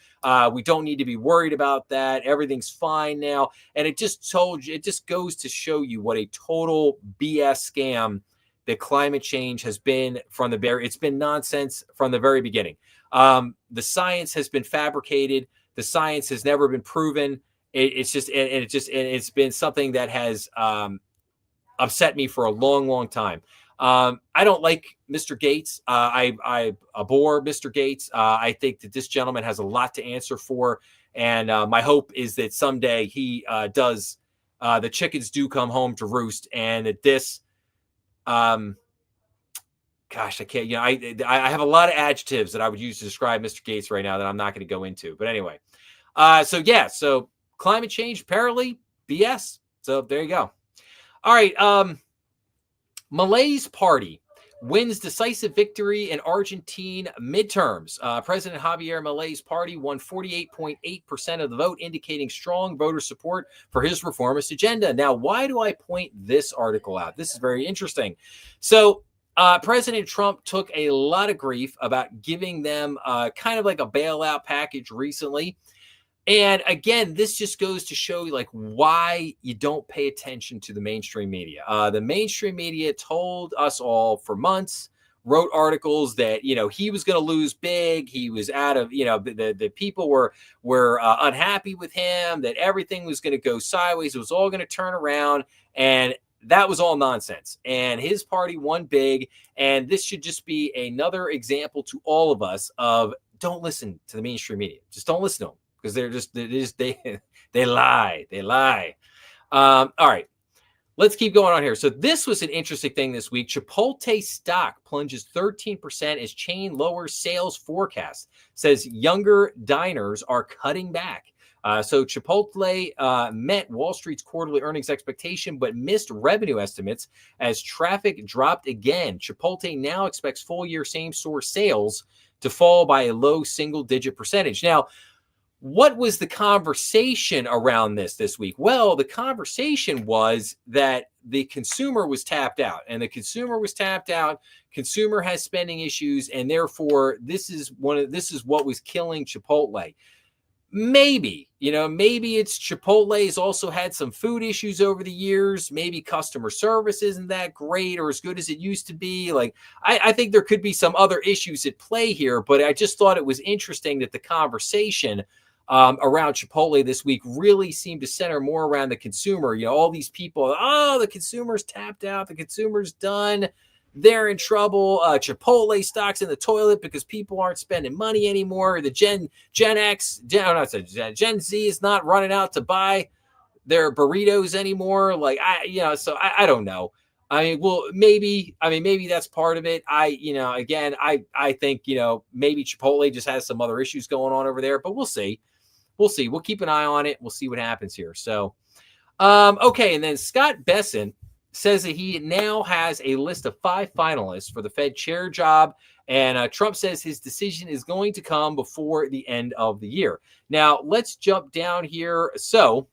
We don't need to be worried about that. Everything's fine now. And it just goes to show you what a total BS scam that climate change has been it's been nonsense from the very beginning. The science has been fabricated. The science has never been proven. It's been something that has upset me for a long, long time. I don't like Mr. Gates. I abhor Mr. Gates. I think that this gentleman has a lot to answer for. And my hope is that someday he does, the chickens do come home to roost, and that this, gosh, I can't, I have a lot of adjectives that I would use to describe Mr. Gates right now that I'm not going to go into. But anyway, so climate change, apparently BS. So there you go. All right. Malaise party wins decisive victory in Argentine midterms. President Javier Milei's party won 48.8% of the vote, indicating strong voter support for his reformist agenda. Now, why do I point this article out? This is very interesting. So, President Trump took a lot of grief about giving them kind of like a bailout package recently. And again, this just goes to show you like why you don't pay attention to the mainstream media. The mainstream media told us all for months, wrote articles that, he was going to lose big. He was out of, the people were unhappy with him, that everything was going to go sideways. It was all going to turn around. And that was all nonsense. And his party won big. And this should just be another example to all of us of don't listen to the mainstream media. Just don't listen to them. Because they lie. All right, let's keep going on here. So this was an interesting thing this week. Chipotle stock plunges 13% as chain lowers sales forecast. Says younger diners are cutting back. So Chipotle met Wall Street's quarterly earnings expectation, but missed revenue estimates as traffic dropped again. Chipotle now expects full year same-store sales to fall by a low single-digit percentage. Now, what was the conversation around this week? Well, the conversation was that the consumer was tapped out, and the consumer was tapped out. Consumer has spending issues, and therefore this is what was killing Chipotle. Maybe it's Chipotle's also had some food issues over the years. Maybe customer service isn't that great or as good as it used to be. Like, I think there could be some other issues at play here, but I just thought it was interesting that the conversation around Chipotle this week really seemed to center more around the consumer. All these people, the consumer's tapped out, the consumer's done, they're in trouble. Chipotle stock's in the toilet because people aren't spending money anymore. The Gen Z is not running out to buy their burritos anymore. Like I don't know. I mean, maybe that's part of it. I think, maybe Chipotle just has some other issues going on over there, but we'll see. We'll keep an eye on it. We'll see what happens here. So, okay. And then Scott Bessent says that he now has a list of 5 finalists for the Fed chair job. And Trump says his decision is going to come before the end of the year. Now, let's jump down here. So,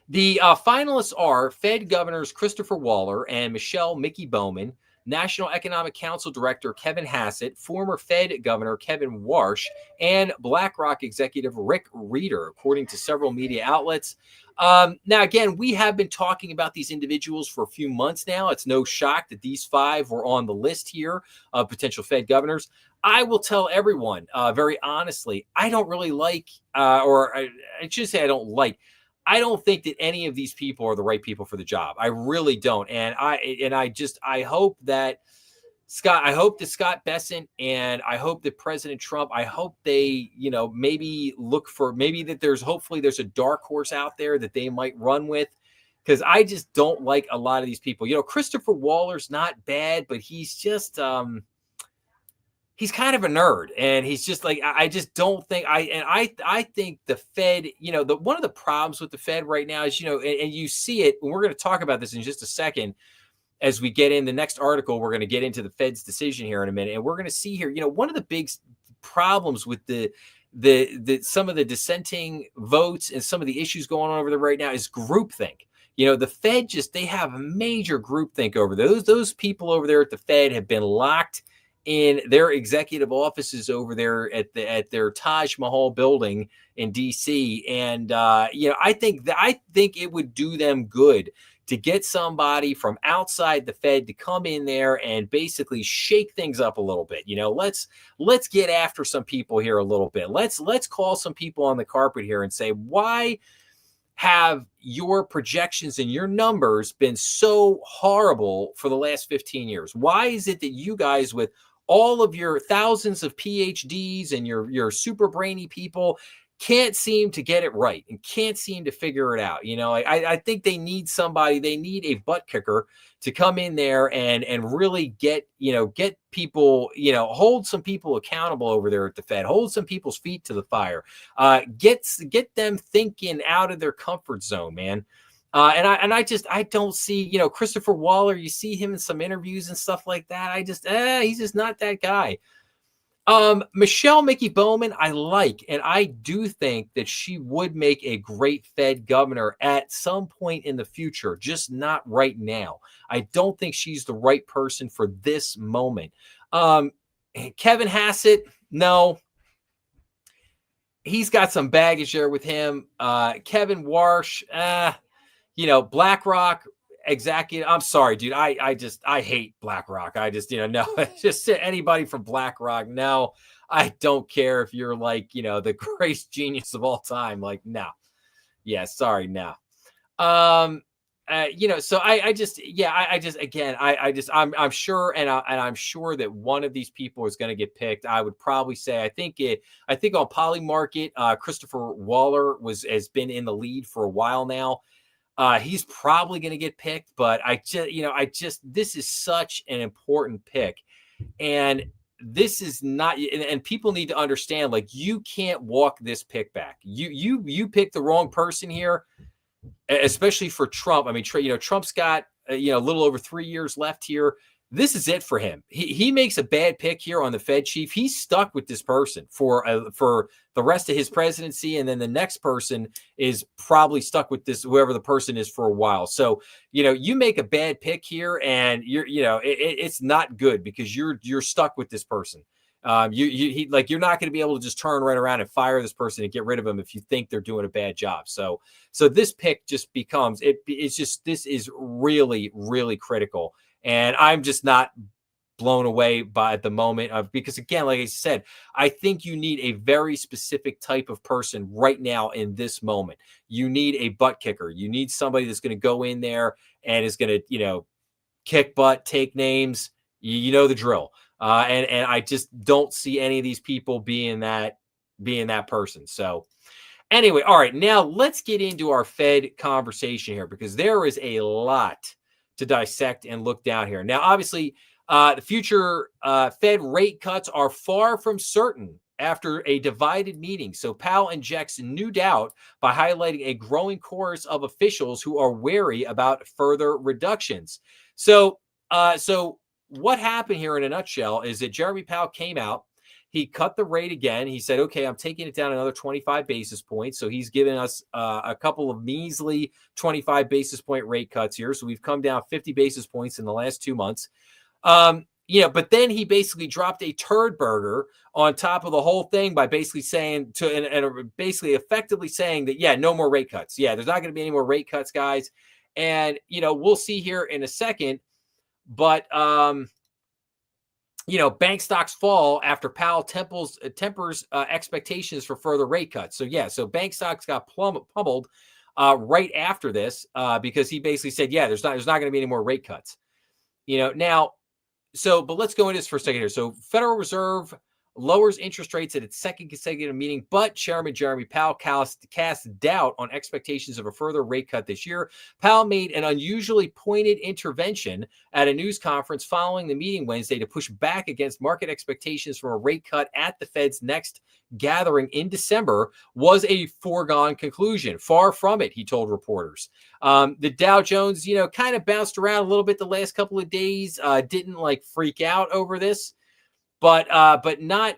the finalists are Fed Governors Christopher Waller and Michelle Mickey Bowman, National Economic Council Director Kevin Hassett, former Fed Governor Kevin Warsh, and BlackRock executive Rick Reeder, according to several media outlets. Now, again, we have been talking about these individuals for a few months now. It's no shock that these 5 were on the list here of potential Fed governors. I will tell everyone very honestly, I don't really like, or I should say I don't like, I don't think that any of these people are the right people for the job. I really don't. And I hope that Scott Bessent and I hope that President Trump, I hope they, maybe hopefully there's a dark horse out there that they might run with, because I just don't like a lot of these people. Christopher Waller's not bad, but he's just, he's kind of a nerd, and he's just like, I just don't think I think the Fed, one of the problems with the Fed right now is, and you see it, and we're going to talk about this in just a second, as we get in the next article, we're going to get into the Fed's decision here in a minute. And we're going to see here, one of the big problems with the some of the dissenting votes and some of the issues going on over there right now is groupthink. The Fed they have a major groupthink over those people over there at the Fed have been locked in their executive offices over there at their Taj Mahal building in DC. And, I think it would do them good to get somebody from outside the Fed to come in there and basically shake things up a little bit. Let's get after some people here a little bit. Let's call some people on the carpet here and say, why have your projections and your numbers been so horrible for the last 15 years? Why is it that you guys, with all of your thousands of PhDs and your super brainy people, can't seem to get it right and can't seem to figure it out? I think they need somebody, they need a butt kicker to come in there and really get people, hold some people accountable over there at the Fed, hold some people's feet to the fire, get them thinking out of their comfort zone, man. I don't see, Christopher Waller, you see him in some interviews and stuff like that. He's just not that guy. Michelle Mickey Bowman, I like, and I do think that she would make a great Fed governor at some point in the future, just not right now. I don't think she's the right person for this moment. Kevin Hassett, no. He's got some baggage there with him. Kevin Warsh, BlackRock executive. I'm sorry, dude. I hate BlackRock. No, just anybody from BlackRock. No, I don't care if you're like, the greatest genius of all time. Like, no. Yeah, sorry, no. So I'm sure, and I'm sure that one of these people is going to get picked. I would probably say, I think on Polymarket, Christopher Waller has been in the lead for a while now. He's probably going to get picked, but this is such an important pick, and this is not, and people need to understand, like, you can't walk this pick back. You picked the wrong person here, especially for Trump. I mean, Trump's got a little over 3 years left here. This is it for him. He makes a bad pick here on the Fed chief. He's stuck with this person for the rest of his presidency, and then the next person is probably stuck with whoever the person is for a while. So you make a bad pick here, and it's not good because you're stuck with this person. You're not going to be able to just turn right around and fire this person and get rid of them if you think they're doing a bad job. So this pick just becomes this is really, really critical. And I'm just not blown away by the moment because, again, like I said, I think you need a very specific type of person right now in this moment. You need a butt kicker. You need somebody that's going to go in there and is going to, kick butt, take names. You know the drill. And I just don't see any of these people being that person. So anyway, all right, now let's get into our Fed conversation here, because there is a lot to dissect and look down here. Now, obviously, the future Fed rate cuts are far from certain after a divided meeting. So Powell injects new doubt by highlighting a growing chorus of officials who are wary about further reductions. So what happened here in a nutshell is that Jeremy Powell came out. He cut the rate again. He said, okay, I'm taking it down another 25 basis points. So he's given us a couple of measly 25 basis point rate cuts here. So we've come down 50 basis points in the last 2 months. But then he basically dropped a turd burger on top of the whole thing by basically saying basically effectively saying that, yeah, no more rate cuts. Yeah, there's not going to be any more rate cuts, guys. And, we'll see here in a second. But, bank stocks fall after Powell tempers expectations for further rate cuts. So bank stocks got pummeled right after this because he basically said, yeah, there's not going to be any more rate cuts. Now, but let's go into this for a second here. So Federal Reserve lowers interest rates at its second consecutive meeting, but Chairman Jeremy Powell cast doubt on expectations of a further rate cut this year. Powell made an unusually pointed intervention at a news conference following the meeting Wednesday to push back against market expectations for a rate cut at the Fed's next gathering in December was a foregone conclusion. Far from it, he told reporters. The Dow Jones, kind of bounced around a little bit the last couple of days, didn't freak out over this. But not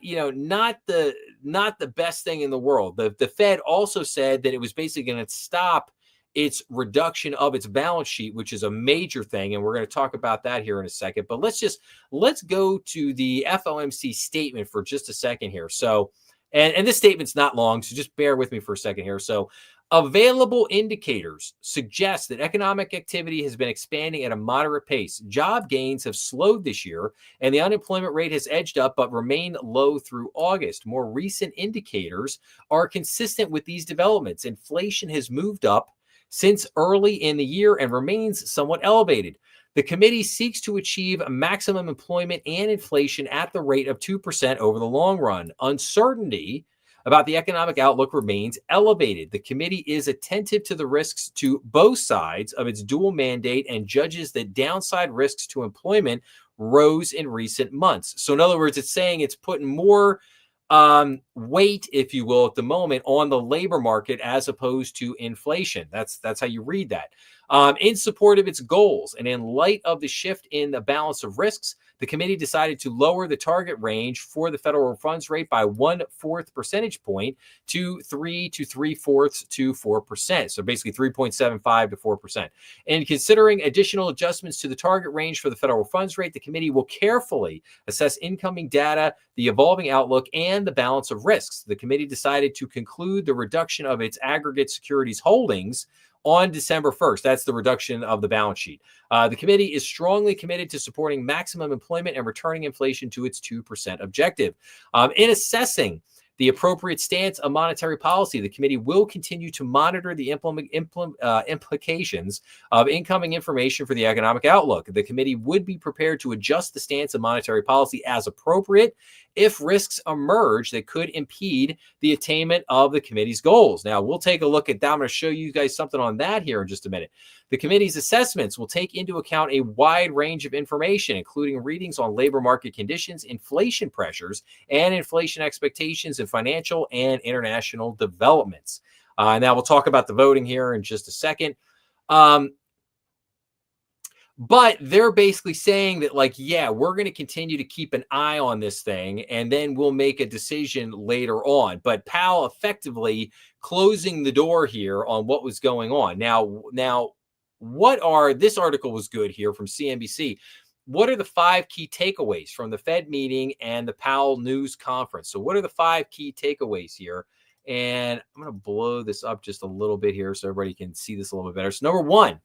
the best thing in the world. The Fed also said that it was basically going to stop its reduction of its balance sheet, which is a major thing, and we're going to talk about that here in a second. But let's go to the FOMC statement for just a second here. So, and this statement's not long, so just bear with me for a second here. So, Available indicators suggest that economic activity has been expanding at a moderate pace. Job gains have slowed this year, and the unemployment rate has edged up but remained low through August. More recent indicators are consistent with these developments. Inflation has moved up since early in the year and remains somewhat elevated. The committee seeks to achieve maximum employment and inflation at the rate of 2% over the long run. Uncertainty about the economic outlook remains elevated. The committee is attentive to the risks to both sides of its dual mandate and judges that downside risks to employment rose in recent months. So, in other words, it's saying it's putting more weight, if you will, at the moment on the labor market as opposed to inflation. That's how you read that. In support of its goals and in light of the shift in the balance of risks, the committee decided to lower the target range for the federal funds rate by 1/4 percentage point to 3 to 3/4 to 4%. So basically 3.75 to 4%. And considering additional adjustments to the target range for the federal funds rate, the committee will carefully assess incoming data, the evolving outlook, and the balance of risks. The committee decided to conclude the reduction of its aggregate securities holdings on December 1st. That's the reduction of the balance sheet. The committee is strongly committed to supporting maximum employment and returning inflation to its 2% objective. In assessing the appropriate stance of monetary policy, the committee will continue to monitor the implications of incoming information for the economic outlook. The committee would be prepared to adjust the stance of monetary policy as appropriate if risks emerge that could impede the attainment of the committee's goals. Now, we'll take a look at that. I'm going to show you guys something on that here in just a minute. The committee's assessments will take into account a wide range of information, including readings on labor market conditions, inflation pressures, and inflation expectations in financial and international developments. Now, we'll talk about the voting here in just a second. But they're basically saying that, like, yeah, we're going to continue to keep an eye on this thing, and then we'll make a decision later on. But Powell effectively closing the door here on what was going on. Now, this article was good here from CNBC. What are the 5 key takeaways from the Fed meeting and the Powell news conference? So what are the 5 key takeaways here? And I'm going to blow this up just a little bit here so everybody can see this a little bit better. So number 1,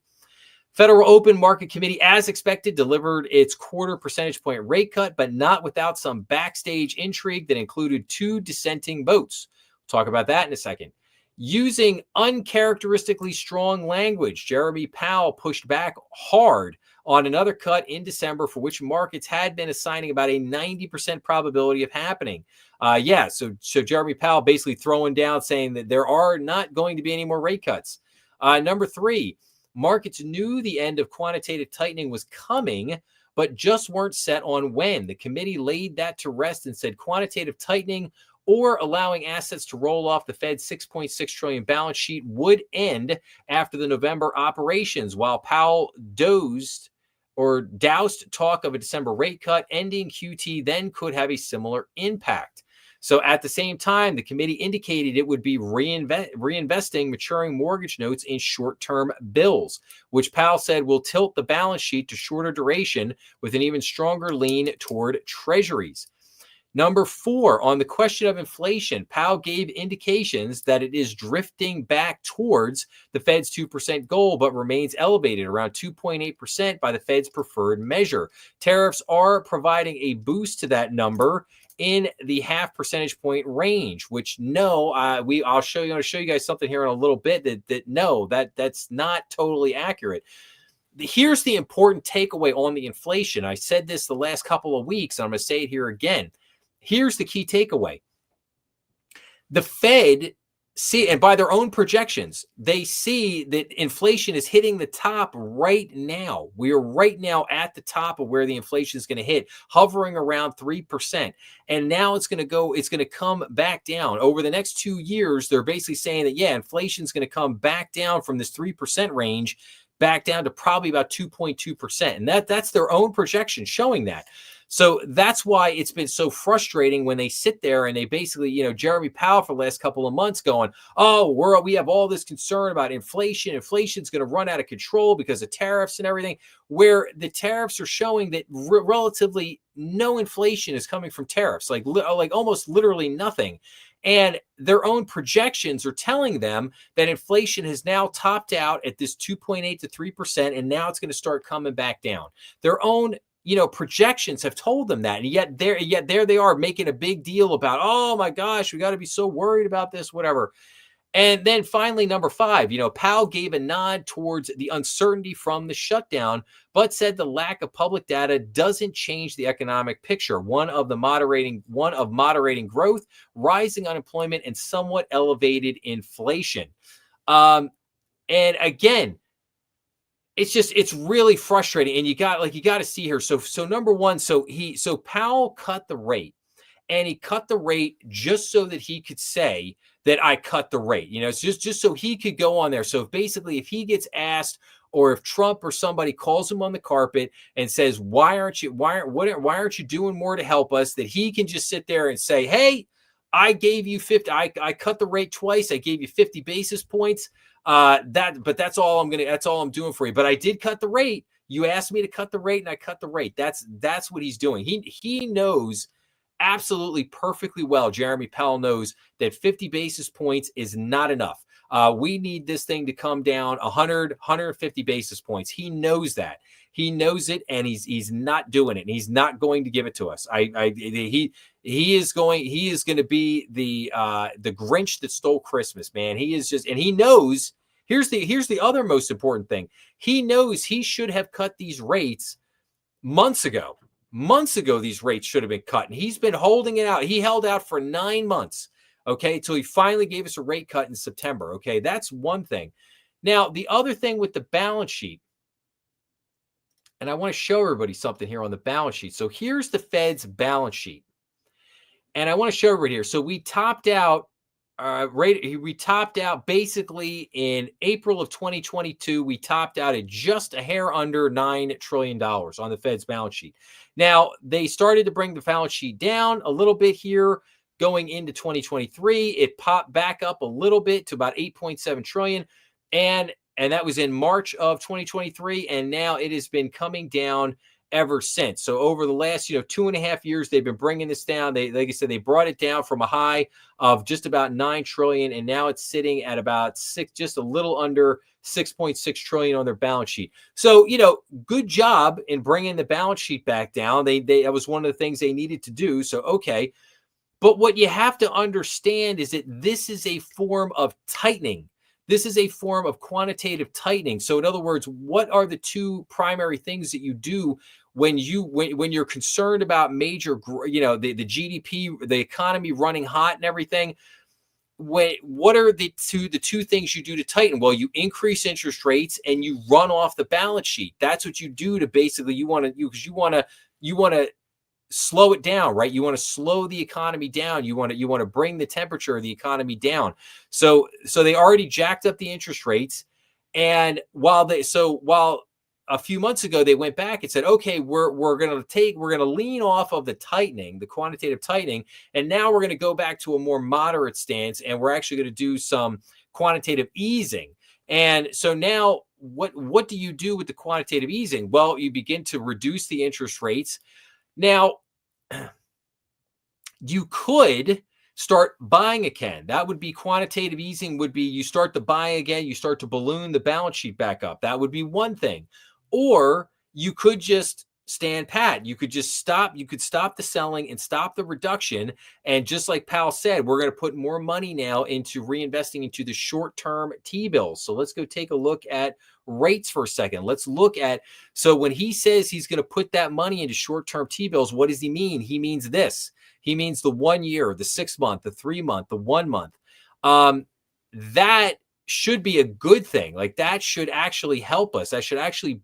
Federal Open Market Committee, as expected, delivered its 1/4 percentage point rate cut, but not without some backstage intrigue that included 2 dissenting votes. We'll talk about that in a second. Using uncharacteristically strong language, Jeremy Powell pushed back hard on another cut in December for which markets had been assigning about a 90% probability of happening. So Jeremy Powell basically throwing down, saying that there are not going to be any more rate cuts. Number 3, markets knew the end of quantitative tightening was coming, but just weren't set on when. The committee laid that to rest and said quantitative tightening or allowing assets to roll off the Fed's $6.6 trillion balance sheet would end after the November operations, while Powell doused talk of a December rate cut. Ending QT then could have a similar impact. So at the same time, the committee indicated it would be reinvesting maturing mortgage notes in short-term bills, which Powell said will tilt the balance sheet to shorter duration with an even stronger lean toward treasuries. Number 4, on the question of inflation, Powell gave indications that it is drifting back towards the Fed's 2% goal, but remains elevated around 2.8% by the Fed's preferred measure. Tariffs are providing a boost to that number in the 0.5 percentage point range, which I'll show you guys something here in a little bit that's not totally accurate. Here's the important takeaway on the inflation. I said this the last couple of weeks, and I'm going to say it here again. Here's the key takeaway. The Fed and by their own projections, they see that inflation is hitting the top right now. We are right now at the top of where the inflation is going to hit, hovering around 3%. And now it's going to come back down. Over the next 2 years, they're basically saying that, inflation is going to come back down from this 3% range back down to probably about 2.2%. And that's their own projection showing that. So that's why it's been so frustrating when they sit there and they basically, Jeremy Powell for the last couple of months going, we have all this concern about inflation. Inflation's going to run out of control because of tariffs and everything, where the tariffs are showing that relatively no inflation is coming from tariffs, like almost literally nothing. And their own projections are telling them that inflation has now topped out at this 2.8 to 3%, and now it's going to start coming back down. Their own projections have told them that, and yet there they are making a big deal about, oh my gosh, we got to be so worried about this, whatever. And then finally, number 5, Powell gave a nod towards the uncertainty from the shutdown, but said the lack of public data doesn't change the economic picture. One of moderating growth, rising unemployment, and somewhat elevated inflation. And again, it's really frustrating. And you got to see here. So number one, so Powell cut the rate. And he cut the rate just so that he could say that I cut the rate. It's just so he could go on there. So if he gets asked, or if Trump or somebody calls him on the carpet and says, why aren't you doing more to help us, that he can just sit there and say, hey, I gave you 50. I cut the rate twice. I gave you 50 basis points. But that's all I'm doing for you. But I did cut the rate. You asked me to cut the rate, and I cut the rate. That's what he's doing. He knows absolutely perfectly well. Jeremy Powell knows that 50 basis points is not enough. We need this thing to come down 150 basis points. He knows that. He knows it, and he's not doing it. And he's not going to give it to us. He is going to be the Grinch that stole Christmas, man. He is just, and he knows. Here's the other most important thing. He knows he should have cut these rates months ago. Months ago, these rates should have been cut, and he's been holding it out. He held out for 9 months, okay, until he finally gave us a rate cut in September, okay? That's one thing. Now, the other thing with the balance sheet, and I want to show everybody something here on the balance sheet. So here's the Fed's balance sheet, and I want to show everybody here. So we topped out basically in April of 2022. We topped out at just a hair under $9 trillion on the Fed's balance sheet. Now, they started to bring the balance sheet down a little bit here going into 2023. It popped back up a little bit to about 8.7 trillion. And that was in March of 2023. And now it has been coming down ever since. So over the last, 2.5 years, they've been bringing this down. Like I said, they brought it down from a high of just about 9 trillion. And now it's sitting at about just a little under 6.6 trillion on their balance sheet. So, good job in bringing the balance sheet back down. That was one of the things they needed to do. So, okay. But what you have to understand is that this is a form of tightening. This is a form of quantitative tightening. So in other words, what are the two primary things that you do when you're concerned about major, the GDP, the economy running hot and everything? What are the two things you do to tighten? Well, you increase interest rates and you run off the balance sheet. That's what you do to basically you want to slow it down, right? You want to slow the economy down. You want to bring the temperature of the economy down. So they already jacked up the interest rates, and while a few months ago they went back and said, okay, we're going to lean off of the tightening, the quantitative tightening, and now we're going to go back to a more moderate stance, and we're actually going to do some quantitative easing. And so now what do you do with the quantitative easing? Well, you begin to reduce the interest rates. Now, you could start buying again. That would be quantitative easing, would be you start to buy again, you start to balloon the balance sheet back up. That would be one thing. Or you could just stand pat. You could stop the selling and stop the reduction. And just like Powell said, we're going to put more money now into reinvesting into the short-term T-bills. So let's go take a look at rates for a second. Let's look at, so when he says he's going to put that money into short-term T-bills, what does he mean? He means this. He means the 1 year, the 6 month, the 3 month, the 1 month. That should be a good thing. Like that should actually help us. That should actually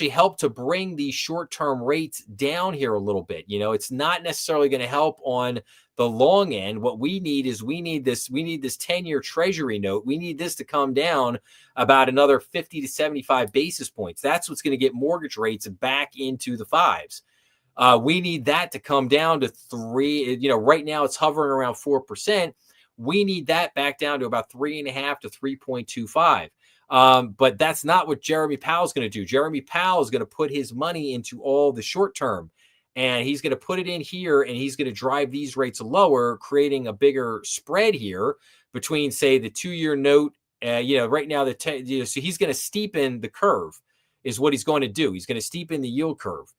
help to bring the short-term rates down here a little bit. It's not necessarily going to help on the long end. What we need is we need this 10-year treasury note. We need this to come down about another 50 to 75 basis points. That's what's going to get mortgage rates back into the 5s. We need that to come down to 3. Right now it's hovering around 4%. We need that back down to about 3.5 to 3.25. But that's not what Jeremy Powell's going to do. Jeremy Powell is going to put his money into all the short term. and he's going to put it in here, and he's going to drive these rates lower, creating a bigger spread here between, say, the 2-year note. Right now, so he's going to steepen the curve, is what he's going to do. He's going to steepen the yield curve,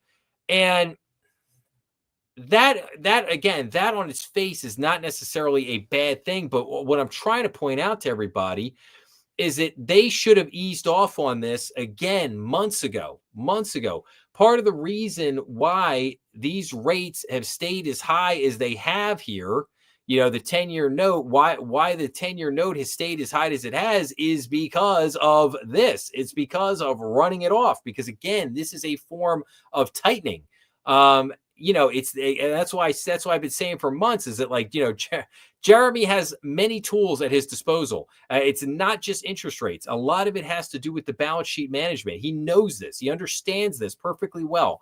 and that again, that on its face is not necessarily a bad thing. But what I'm trying to point out to everybody is that they should have eased off on this again months ago. Part of the reason why these rates have stayed as high as they have here, the 10-year note, why the 10-year note has stayed as high as it has, is because of this. It's because of running it off, because again, this is a form of tightening. And that's why I've been saying for months, is that Jeremy has many tools at his disposal. It's not just interest rates. A lot of it has to do with the balance sheet management. He knows this. He understands this perfectly well.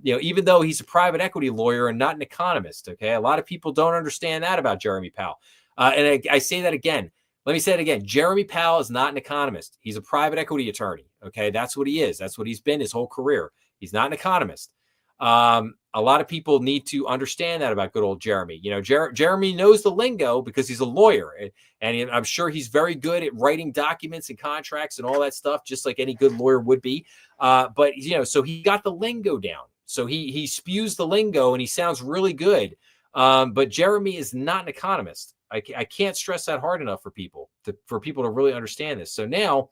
Even though he's a private equity lawyer and not an economist. Okay, a lot of people don't understand that about Jeremy Powell. And I say that again. Let me say it again. Jeremy Powell is not an economist. He's a private equity attorney. Okay, that's what he is. That's what he's been his whole career. He's not an economist. A lot of people need to understand that about good old Jeremy. Jeremy knows the lingo because he's a lawyer, and I'm sure he's very good at writing documents and contracts and all that stuff, just like any good lawyer would be. But so he got the lingo down. So he spews the lingo and he sounds really good. But Jeremy is not an economist. I can't stress that hard enough for people to really understand this. So now.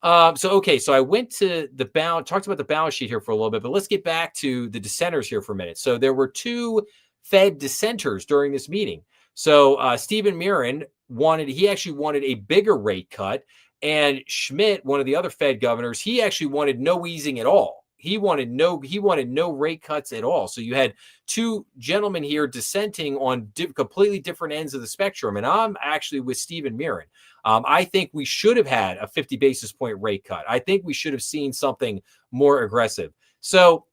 So I went to talked about the balance sheet here for a little bit, but let's get back to the dissenters here for a minute. So there were two Fed dissenters during this meeting. So Stephen Miran actually wanted a bigger rate cut, and Schmidt, one of the other Fed governors, he actually wanted no easing at all. He wanted no rate cuts at all. So you had two gentlemen here dissenting on completely different ends of the spectrum, and I'm actually with Stephen Miran. I think we should have had a 50 basis point rate cut. I think we should have seen something more aggressive. So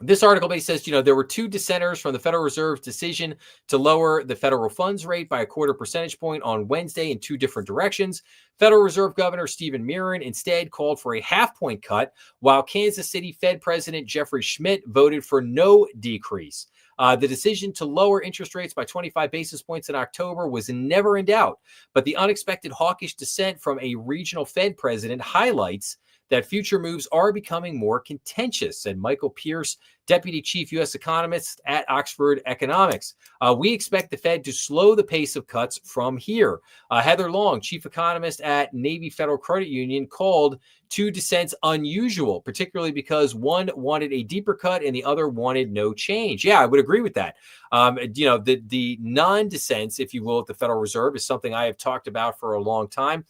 this article basically says, there were two dissenters from the Federal Reserve's decision to lower the federal funds rate by 1/4 percentage point on Wednesday in two different directions. Federal Reserve Governor Stephen Miran instead called for a 0.5 point cut, while Kansas City Fed President Jeffrey Schmidt voted for no decrease. The decision to lower interest rates by 25 basis points in October was never in doubt, but the unexpected hawkish dissent from a regional Fed president highlights that future moves are becoming more contentious, said Michael Pierce, Deputy Chief U.S. Economist at Oxford Economics. We expect the Fed to slow the pace of cuts from here. Heather Long, Chief Economist at Navy Federal Credit Union, called two dissents unusual, particularly because one wanted a deeper cut and the other wanted no change. Yeah, I would agree with that. The non-dissents, if you will, at the Federal Reserve is something I have talked about for a long time.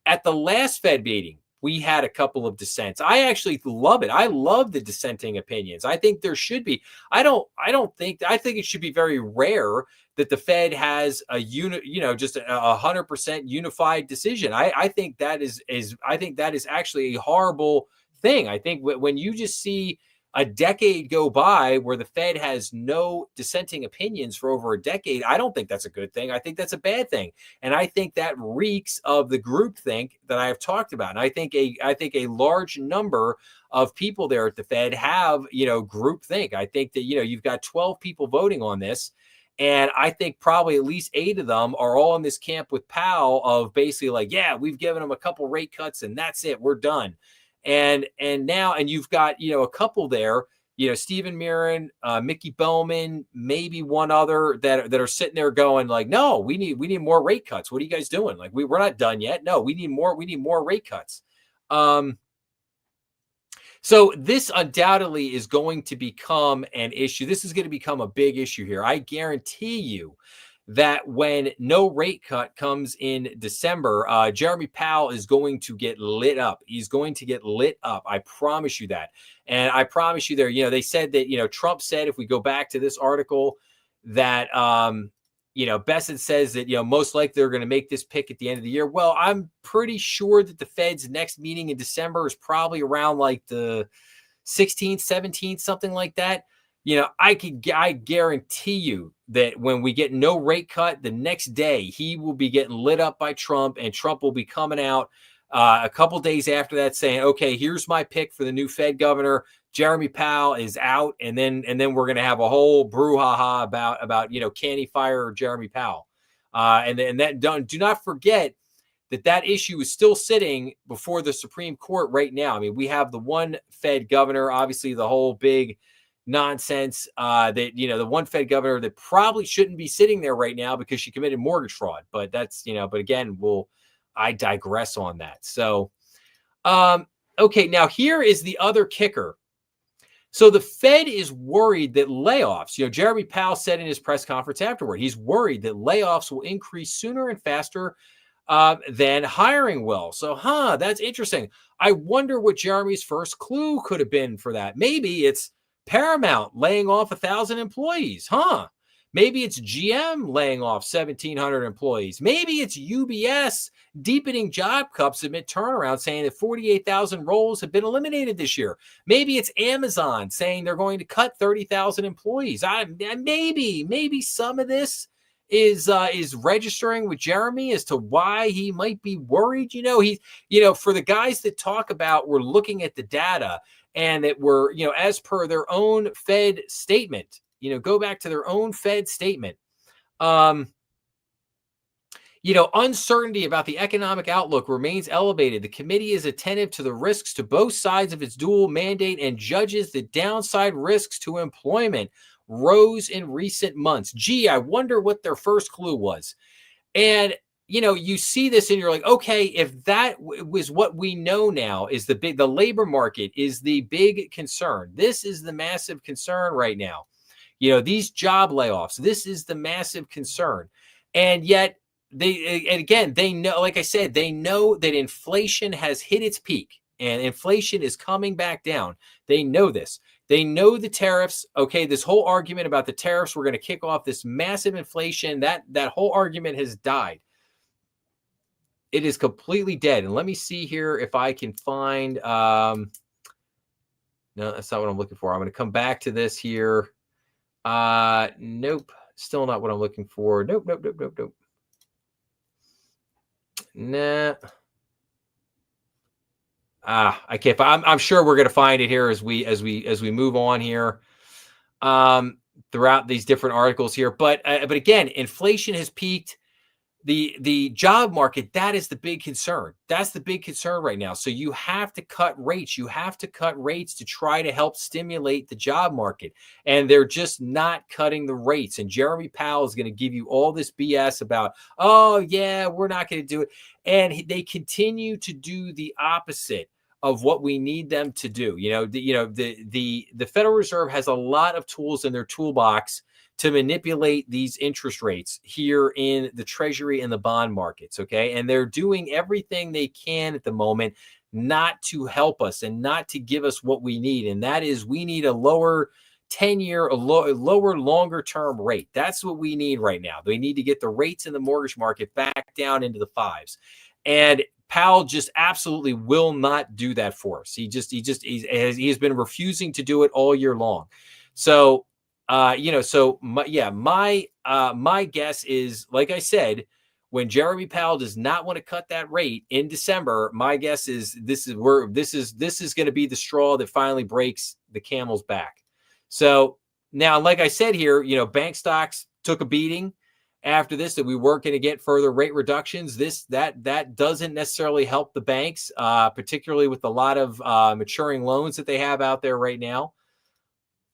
At the last Fed meeting, we had a couple of dissents. I actually love it. I love the dissenting opinions. I think there should be. I think it should be very rare that the Fed has just a 100% unified decision. I think that is actually a horrible thing. I think when you just see a decade go by where the Fed has no dissenting opinions for over a decade, I don't think that's a good thing. I think that's a bad thing. And I think that reeks of the groupthink that I have talked about. And I think a large number of people there at the Fed have, groupthink. I think that, you've got 12 people voting on this. And I think probably at least 8 of them are all in this camp with Powell of basically like, yeah, we've given them a couple rate cuts and that's it. We're done. And you've got, a couple there, Stephen Miran, Mickey Bowman, maybe one other that are sitting there going like, no, we need more rate cuts. What are you guys doing? Like, we're not done yet. No, we need more rate cuts. So this undoubtedly is going to become an issue. This is going to become a big issue here. I guarantee you that when no rate cut comes in December, Jeremy Powell is going to get lit up. He's going to get lit up. I promise you that. And I promise you there, they said that, Trump said, if we go back to this article, that, Bessent says that, most likely they're going to make this pick at the end of the year. Well, I'm pretty sure that the Fed's next meeting in December is probably around like the 16th, 17th, something like that. I guarantee you that when we get no rate cut, the next day he will be getting lit up by Trump, and Trump will be coming out a couple days after that saying, okay, here's my pick for the new Fed governor. Jeremy Powell is out, and then we're going to have a whole brouhaha about can he fire Jeremy Powell? And that do not forget that issue is still sitting before the Supreme Court right now. I mean, we have the one Fed governor, obviously the whole big nonsense that the one Fed governor that probably shouldn't be sitting there right now because she committed mortgage fraud. But that's but again, I digress on that. So, okay, now here is the other kicker. So the Fed is worried that layoffs, Jeremy Powell said in his press conference afterward, he's worried that layoffs will increase sooner and faster than hiring will. So, that's interesting. I wonder what Jeremy's first clue could have been for that. Maybe it's Paramount laying off 1,000 employees. Maybe it's GM laying off 1,700 employees. Maybe it's UBS deepening job cuts amid turnaround, saying that 48,000 roles have been eliminated this year. Maybe it's Amazon saying they're going to cut 30,000 employees. Maybe some of this is registering with Jeremy as to why he might be worried. For the guys that talk about we're looking at the data and that we're, as per their own Fed statement, go back to their own Fed statement. Uncertainty about the economic outlook remains elevated. The committee is attentive to the risks to both sides of its dual mandate and judges the downside risks to employment rose in recent months. Gee, I wonder what their first clue was. And, you see this and you're like, okay, if that was what we know now is the labor market is the big concern. This is the massive concern right now. These job layoffs, this is the massive concern. And yet they know, like I said, they know that inflation has hit its peak and inflation is coming back down. They know this. They know the tariffs. Okay, this whole argument about the tariffs, we're going to kick off this massive inflation. That whole argument has died. It is completely dead. And let me see here if I can find. No, that's not what I'm looking for. I'm going to come back to this here. Nope. Still not what I'm looking for. Nope. Nah. I can't. I'm sure we're going to find it here as we move on here, throughout these different articles here. But again, inflation has peaked. The job market, that is the big concern. That's the big concern right now. So you have to cut rates. You have to cut rates to try to help stimulate the job market. And they're just not cutting the rates. And Jeremy Powell is going to give you all this BS about, oh, yeah, we're not going to do it. And they continue to do the opposite of what we need them to do. The Federal Reserve has a lot of tools in their toolbox to manipulate these interest rates here in the Treasury and the bond markets, okay? And they're doing everything they can at the moment not to help us and not to give us what we need. And that is we need a lower 10-year, lower longer-term rate. That's what we need right now. They need to get the rates in the mortgage market back down into the fives. And Powell just absolutely will not do that for us. He has been refusing to do it all year long. So, my guess is, like I said, when Jeremy Powell does not want to cut that rate in December, my guess is this is going to be the straw that finally breaks the camel's back. So now, like I said here, bank stocks took a beating after this, that we weren't going to get further rate reductions. That doesn't necessarily help the banks, particularly with a lot of maturing loans that they have out there right now.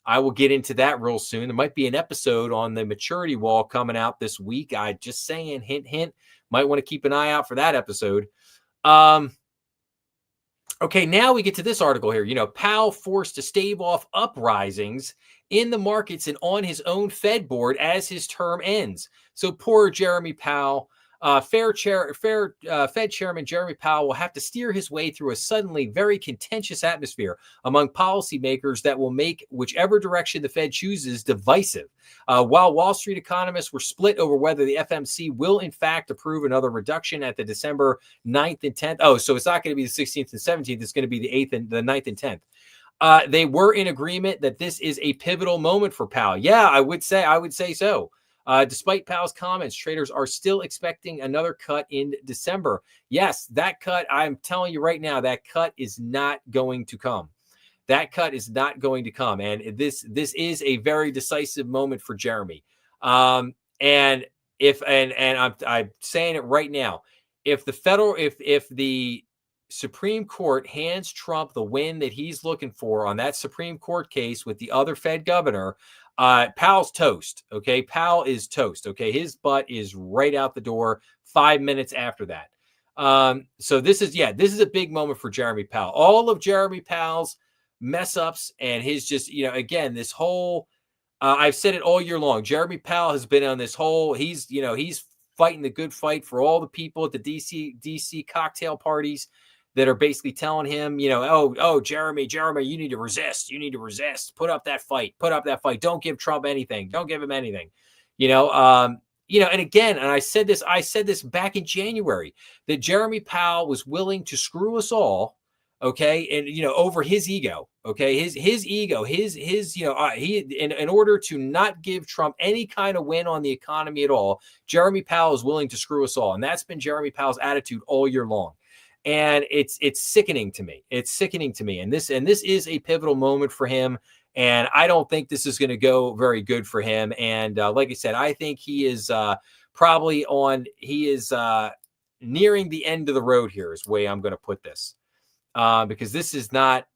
I will get into that real soon. There might be an episode on the maturity wall coming out this week. I just saying, hint, hint, might want to keep an eye out for that episode. Okay, now we get to this article here. Powell forced to stave off uprisings in the markets and on his own Fed board as his term ends. So poor Jeremy Powell. Fed Chairman Jeremy Powell will have to steer his way through a suddenly very contentious atmosphere among policymakers that will make whichever direction the Fed chooses divisive. While Wall Street economists were split over whether the FMC will in fact approve another reduction at the December 9th and 10th. Oh, so it's not going to be the 16th and 17th. It's going to be the 8th and the 9th and 10th. They were in agreement that this is a pivotal moment for Powell. Yeah, I would say so. Despite Powell's comments, traders are still expecting another cut in December. Yes, that cut, I'm telling you right now, that cut is not going to come. That cut is not going to come. And this is a very decisive moment for Jeremy. And I'm saying it right now. If the Supreme Court hands Trump the win that he's looking for on that Supreme Court case with the other Fed governor, Powell's toast. Okay. Powell is toast. Okay. His butt is right out the door 5 minutes after that. So this is a big moment for Jeremy Powell. All of Jeremy Powell's mess ups and his just, again, this whole, I've said it all year long. Jeremy Powell has been on this whole, he's fighting the good fight for all the people at the DC cocktail parties that are basically telling him, Jeremy, you need to resist. You need to resist. Put up that fight. Don't give Trump anything. Don't give him anything. And again, and I said this back in January, that Jeremy Powell was willing to screw us all, okay, and over his ego, okay, his ego, he in order to not give Trump any kind of win on the economy at all, Jeremy Powell is willing to screw us all, and that's been Jeremy Powell's attitude all year long. And it's sickening to me. It's sickening to me. And this is a pivotal moment for him. And I don't think this is going to go very good for him. And like I said, I think he is nearing the end of the road here is the way I'm going to put this. Because this is not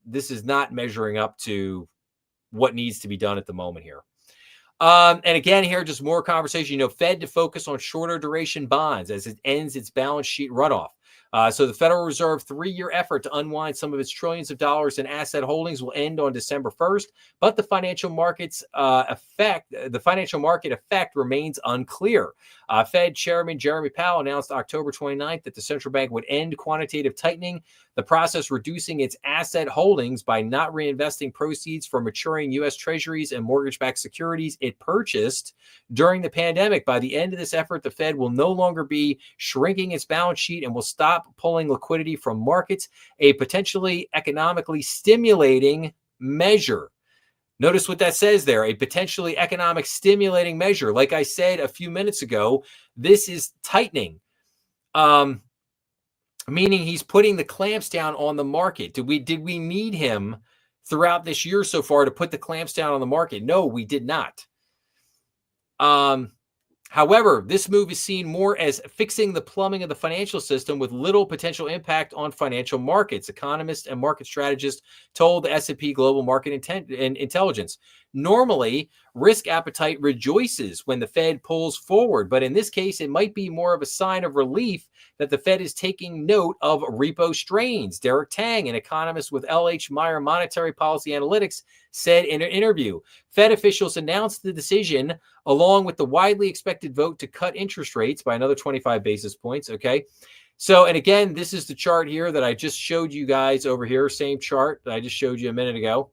measuring up to what needs to be done at the moment here. And again, here, just more conversation, Fed to focus on shorter duration bonds as it ends its balance sheet runoff. So the Federal Reserve 3-year effort to unwind some of its trillions of dollars in asset holdings will end on December 1st, but the financial market effect remains unclear. Fed Chairman Jeremy Powell announced October 29th that the central bank would end quantitative tightening, the process reducing its asset holdings by not reinvesting proceeds from maturing U.S. Treasuries and mortgage-backed securities it purchased during the pandemic. By the end of this effort, the Fed will no longer be shrinking its balance sheet and will stop pulling liquidity from markets, a potentially economically stimulating measure. Notice what that says there, a potentially economic stimulating measure. Like I said a few minutes ago, this is tightening, meaning he's putting the clamps down on the market. Did we need him throughout this year so far to put the clamps down on the market? No, we did not. However, this move is seen more as fixing the plumbing of the financial system with little potential impact on financial markets, economists and market strategists told the S&P Global Market Intelligence. Normally, risk appetite rejoices when the Fed pulls forward, but in this case, it might be more of a sign of relief that the Fed is taking note of repo strains. Derek Tang, an economist with LH Meyer Monetary Policy Analytics, said in an interview, Fed officials announced the decision along with the widely expected vote to cut interest rates by another 25 basis points. Okay. So, and again, this is the chart here that I just showed you guys over here. Same chart that I just showed you a minute ago.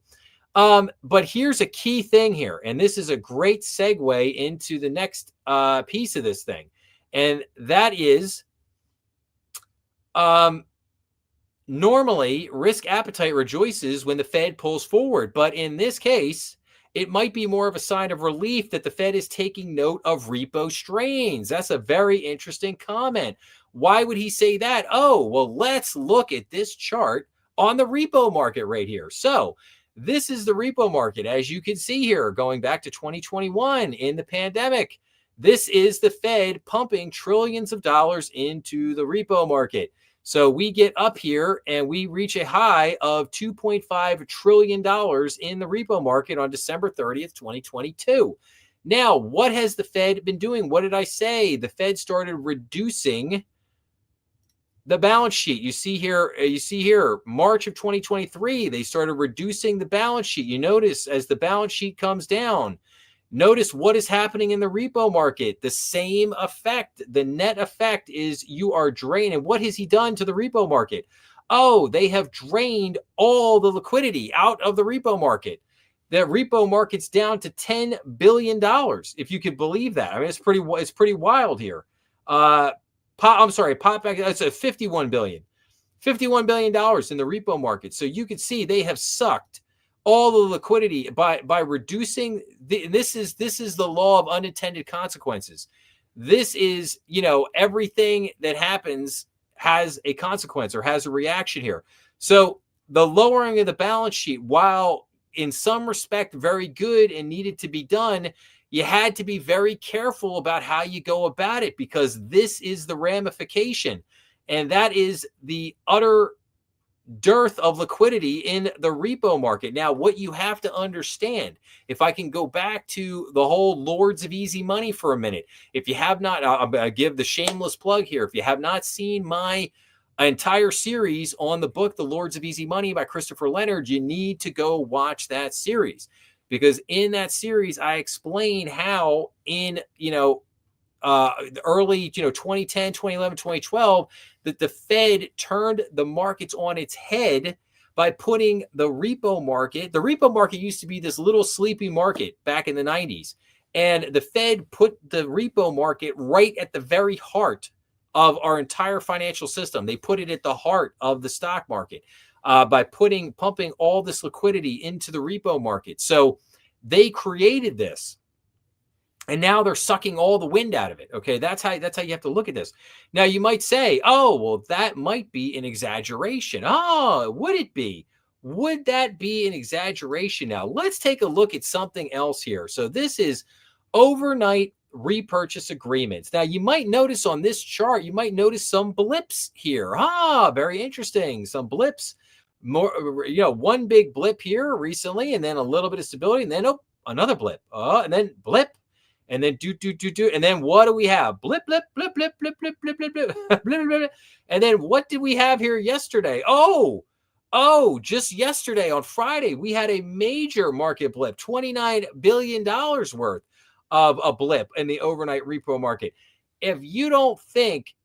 But here's a key thing here, and this is a great segue into the next piece of this thing. And that is, normally risk appetite rejoices when the Fed pulls forward, but in this case, it might be more of a sign of relief that the Fed is taking note of repo strains. That's a very interesting comment. Why would he say that? Oh, well, let's look at this chart on the repo market right here. So this is the repo market, as you can see here, going back to 2021 in the pandemic. This is the Fed pumping trillions of dollars into the repo market. So we get up here and we reach a high of $2.5 trillion in the repo market on December 30th, 2022. Now, what has the Fed been doing? What did I say? The Fed started reducing the balance sheet. You see here, March of 2023, they started reducing the balance sheet. You notice as the balance sheet comes down, notice what is happening in the repo market. The same effect. The net effect is you are draining. What has he done to the repo market? Oh, they have drained all the liquidity out of the repo market. The repo market's down to $10 billion, if you could believe that. I mean, it's pretty wild here. Pop back. It's a $51 billion in the repo market. So you can see they have sucked all the liquidity by reducing this is the law of unintended consequences. This is, everything that happens has a consequence or has a reaction here. So the lowering of the balance sheet, while in some respect very good and needed to be done, you had to be very careful about how you go about it, because this is the ramification, and that is the utter dearth of liquidity in the repo market. Now, what you have to understand, if I can go back to the whole Lords of Easy Money for a minute, if you have not, I'll give the shameless plug here. If you have not seen my entire series on the book, The Lords of Easy Money by Christopher Leonard, you need to go watch that series, because in that series, I explain how in, the early, 2010, 2011, 2012, that the Fed turned the markets on its head by putting the repo market. The repo market used to be this little sleepy market back in the 90s. And the Fed put the repo market right at the very heart of our entire financial system. They put it at the heart of the stock market by pumping all this liquidity into the repo market. So they created this. And now they're sucking all the wind out of it. Okay, that's how you have to look at this. Now you might say, "Oh, well, that might be an exaggeration." Oh, would it be? Would that be an exaggeration? Now let's take a look at something else here. So this is overnight repurchase agreements. Now you might notice on this chart, you might notice some blips here. Very interesting. Some blips. More, one big blip here recently, and then a little bit of stability, and then another blip. And then blip. And then do. And then what do we have? Blip, blip, blip, blip, blip, blip, blip, blip, blip, blip, blip, blip. And then what did we have here yesterday? Oh, just yesterday on Friday, we had a major market blip, $29 billion worth of a blip in the overnight repo market. If you don't think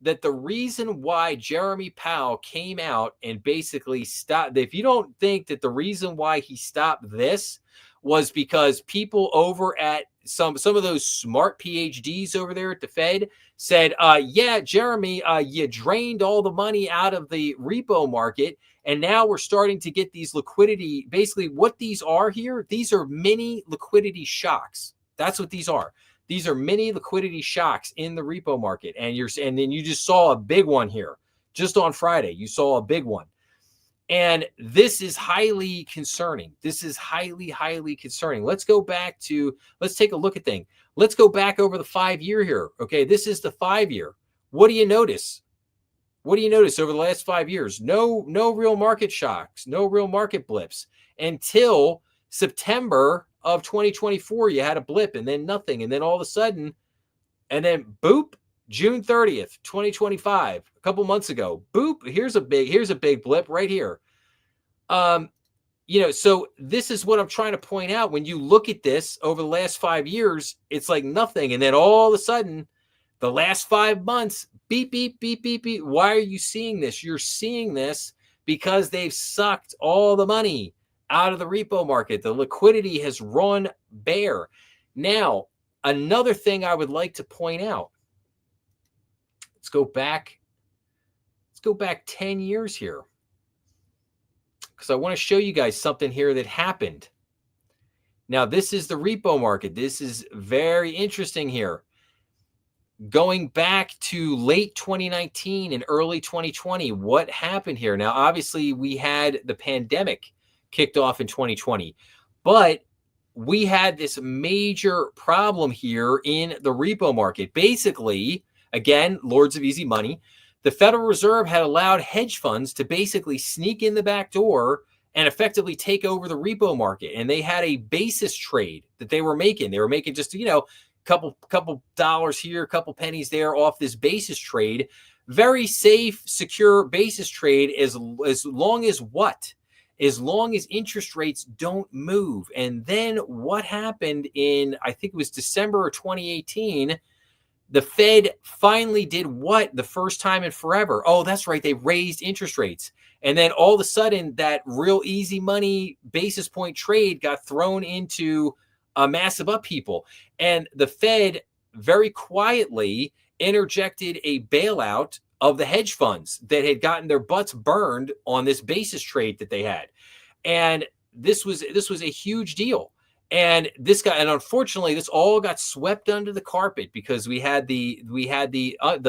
that the reason why Jeremy Powell came out and basically stopped, if you don't think that the reason why he stopped this was because people over at some of those smart PhDs over there at the Fed said, yeah, Jeremy, you drained all the money out of the repo market, and now we're starting to get these liquidity. Basically, what these are here, these are mini liquidity shocks. That's what these are. These are mini liquidity shocks in the repo market. And then you just saw a big one here. Just on Friday, you saw a big one. And this is highly concerning. This is highly, highly concerning. Let's take a look at things. Let's go back over the 5-year here. Okay, this is the 5-year. What do you notice? What do you notice over the last 5 years? No real market shocks, no real market blips until September of 2024. You had a blip and then nothing. And then all of a sudden, and then boop, June 30th, 2025, a couple months ago, boop, here's a big blip right here. So this is what I'm trying to point out. When you look at this over the last 5 years, it's like nothing. And then all of a sudden, the last 5 months, beep, beep, beep, beep, beep. Why are you seeing this? You're seeing this because they've sucked all the money out of the repo market. The liquidity has run bare. Now, another thing I would like to point out. Let's go back 10 years here, because I want to show you guys something here that happened. Now, this is the repo market. This is very interesting here. Going back to late 2019 and early 2020, what happened here? Now, obviously, we had the pandemic kicked off in 2020, but we had this major problem here in the repo market. Basically, again, Lords of Easy Money, the Federal Reserve had allowed hedge funds to basically sneak in the back door and effectively take over the repo market. And they had a basis trade that they were making. They were making just, couple dollars here, a couple pennies there off this basis trade. Very safe, secure basis trade as long as what? As long as interest rates don't move. And then what happened in, I think it was December of 2018, the Fed finally did what? The first time in forever. Oh, that's right. They raised interest rates. And then all of a sudden, that real easy money basis point trade got thrown into a massive upheaval. And the Fed very quietly interjected a bailout of the hedge funds that had gotten their butts burned on this basis trade that they had. And this was a huge deal. And this guy, and unfortunately, this all got swept under the carpet because we had the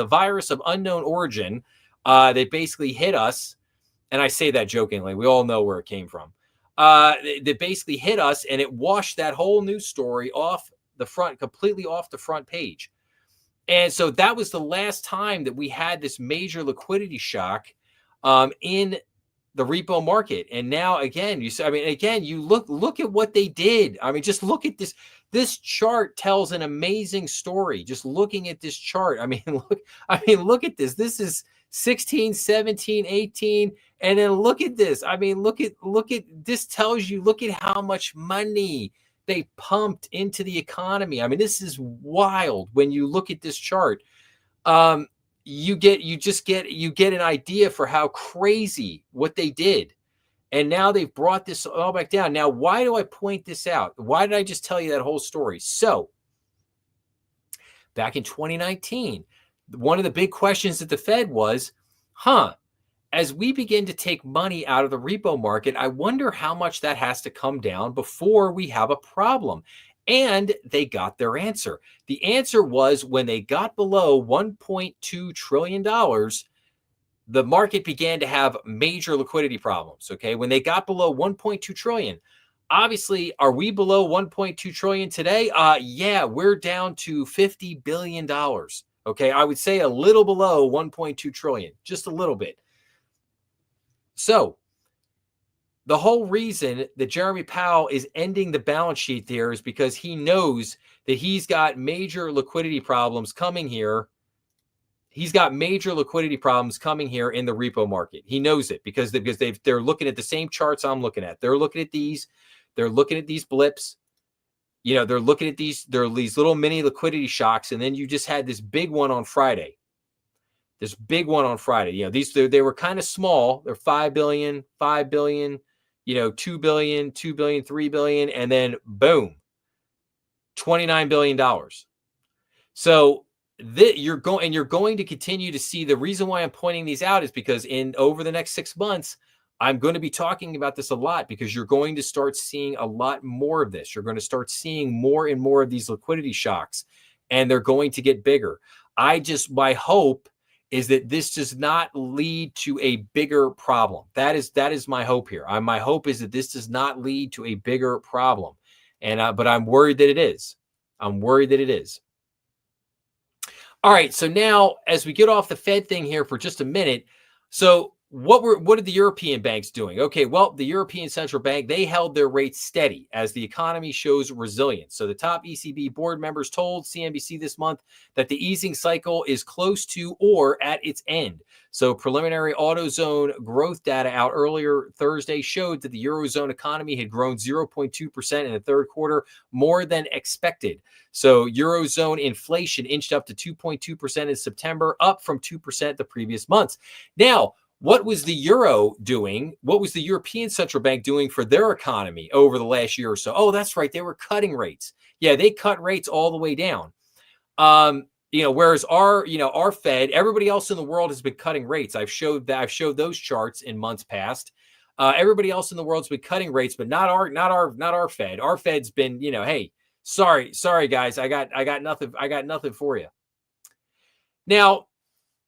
virus of unknown origin that basically hit us. And I say that jokingly. We all know where it came from. That basically hit us, and it washed that whole news story off the front, completely off the front page. And so that was the last time that we had this major liquidity shock in the repo market. And now again, you look at what they did. I mean, just look at this. This chart tells an amazing story. Just looking at this chart. Look at this. This is 16, 17, 18. And then look at this. Look at this tells you, look at how much money they pumped into the economy. This is wild when you look at this chart. You get an idea for how crazy what they did. And now they've brought this all back down. Now, why do I point this out? Why did I just tell you that whole story? So back in 2019, one of the big questions at the Fed was, as we begin to take money out of the repo market, I wonder how much that has to come down before we have a problem. And they got their answer. The answer was when they got below $1.2 trillion, the market began to have major liquidity problems. Okay. When they got below 1.2 trillion, obviously, are we below 1.2 trillion today? Yeah, we're down to $50 billion. Okay. I would say a little below 1.2 trillion, just a little bit. So the whole reason that Jeremy Powell is ending the balance sheet there is because he knows that he's got major liquidity problems coming here. He's got major liquidity problems coming here in the repo market. He knows it because they're looking at the same charts I'm looking at. They're looking at these. They're looking at these blips. They're looking at these. There are these little mini liquidity shocks, and then you just had this big one on Friday. This big one on Friday. They were kind of small. They're 5 billion, 5 billion, 2 billion, 2 billion, 3 billion, and then boom, $29 billion. So you're going to continue to see. The reason why I'm pointing these out is because over the next 6 months, I'm going to be talking about this a lot because you're going to start seeing a lot more of this. You're going to start seeing more and more of these liquidity shocks, and they're going to get bigger. My hope is that this does not lead to a bigger problem. That is my hope here. My hope is that this does not lead to a bigger problem. But I'm worried that it is. I'm worried that it is. All right. So now, as we get off the Fed thing here for just a minute, so what are the European banks doing? Okay, well, the European Central Bank, they held their rates steady as the economy shows resilience. So the top ECB board members told CNBC this month that the easing cycle is close to or at its end. So preliminary AutoZone growth data out earlier Thursday showed that the Eurozone economy had grown 0.2% in the third quarter, more than expected. So Eurozone inflation inched up to 2.2% in September, up from 2% the previous months. Now, what was the euro doing? What was the European Central Bank doing for their economy over the last year or so? Oh, that's right. They were cutting rates. Yeah, they cut rates all the way down. Whereas our Fed, everybody else in the world has been cutting rates. I've showed those charts in months past. Everybody else in the world's been cutting rates, but not our Fed. Our Fed's been, hey, sorry guys, I got nothing for you. Now,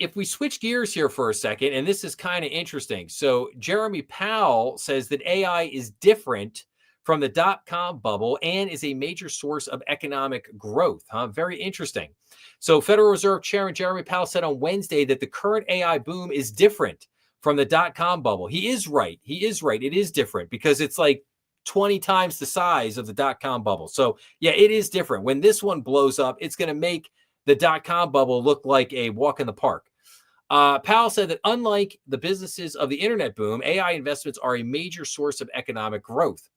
if we switch gears here for a second, and this is kind of interesting. So Jeremy Powell says that AI is different from the dot-com bubble and is a major source of economic growth. Very interesting. So Federal Reserve Chairman Jeremy Powell said on Wednesday that the current AI boom is different from the dot-com bubble. He is right. It is different because it's like 20 times the size of the dot-com bubble. So yeah, it is different. When this one blows up, it's going to make the dot-com bubble look like a walk in the park. Powell said that unlike the businesses of the internet boom, AI investments are a major source of economic growth.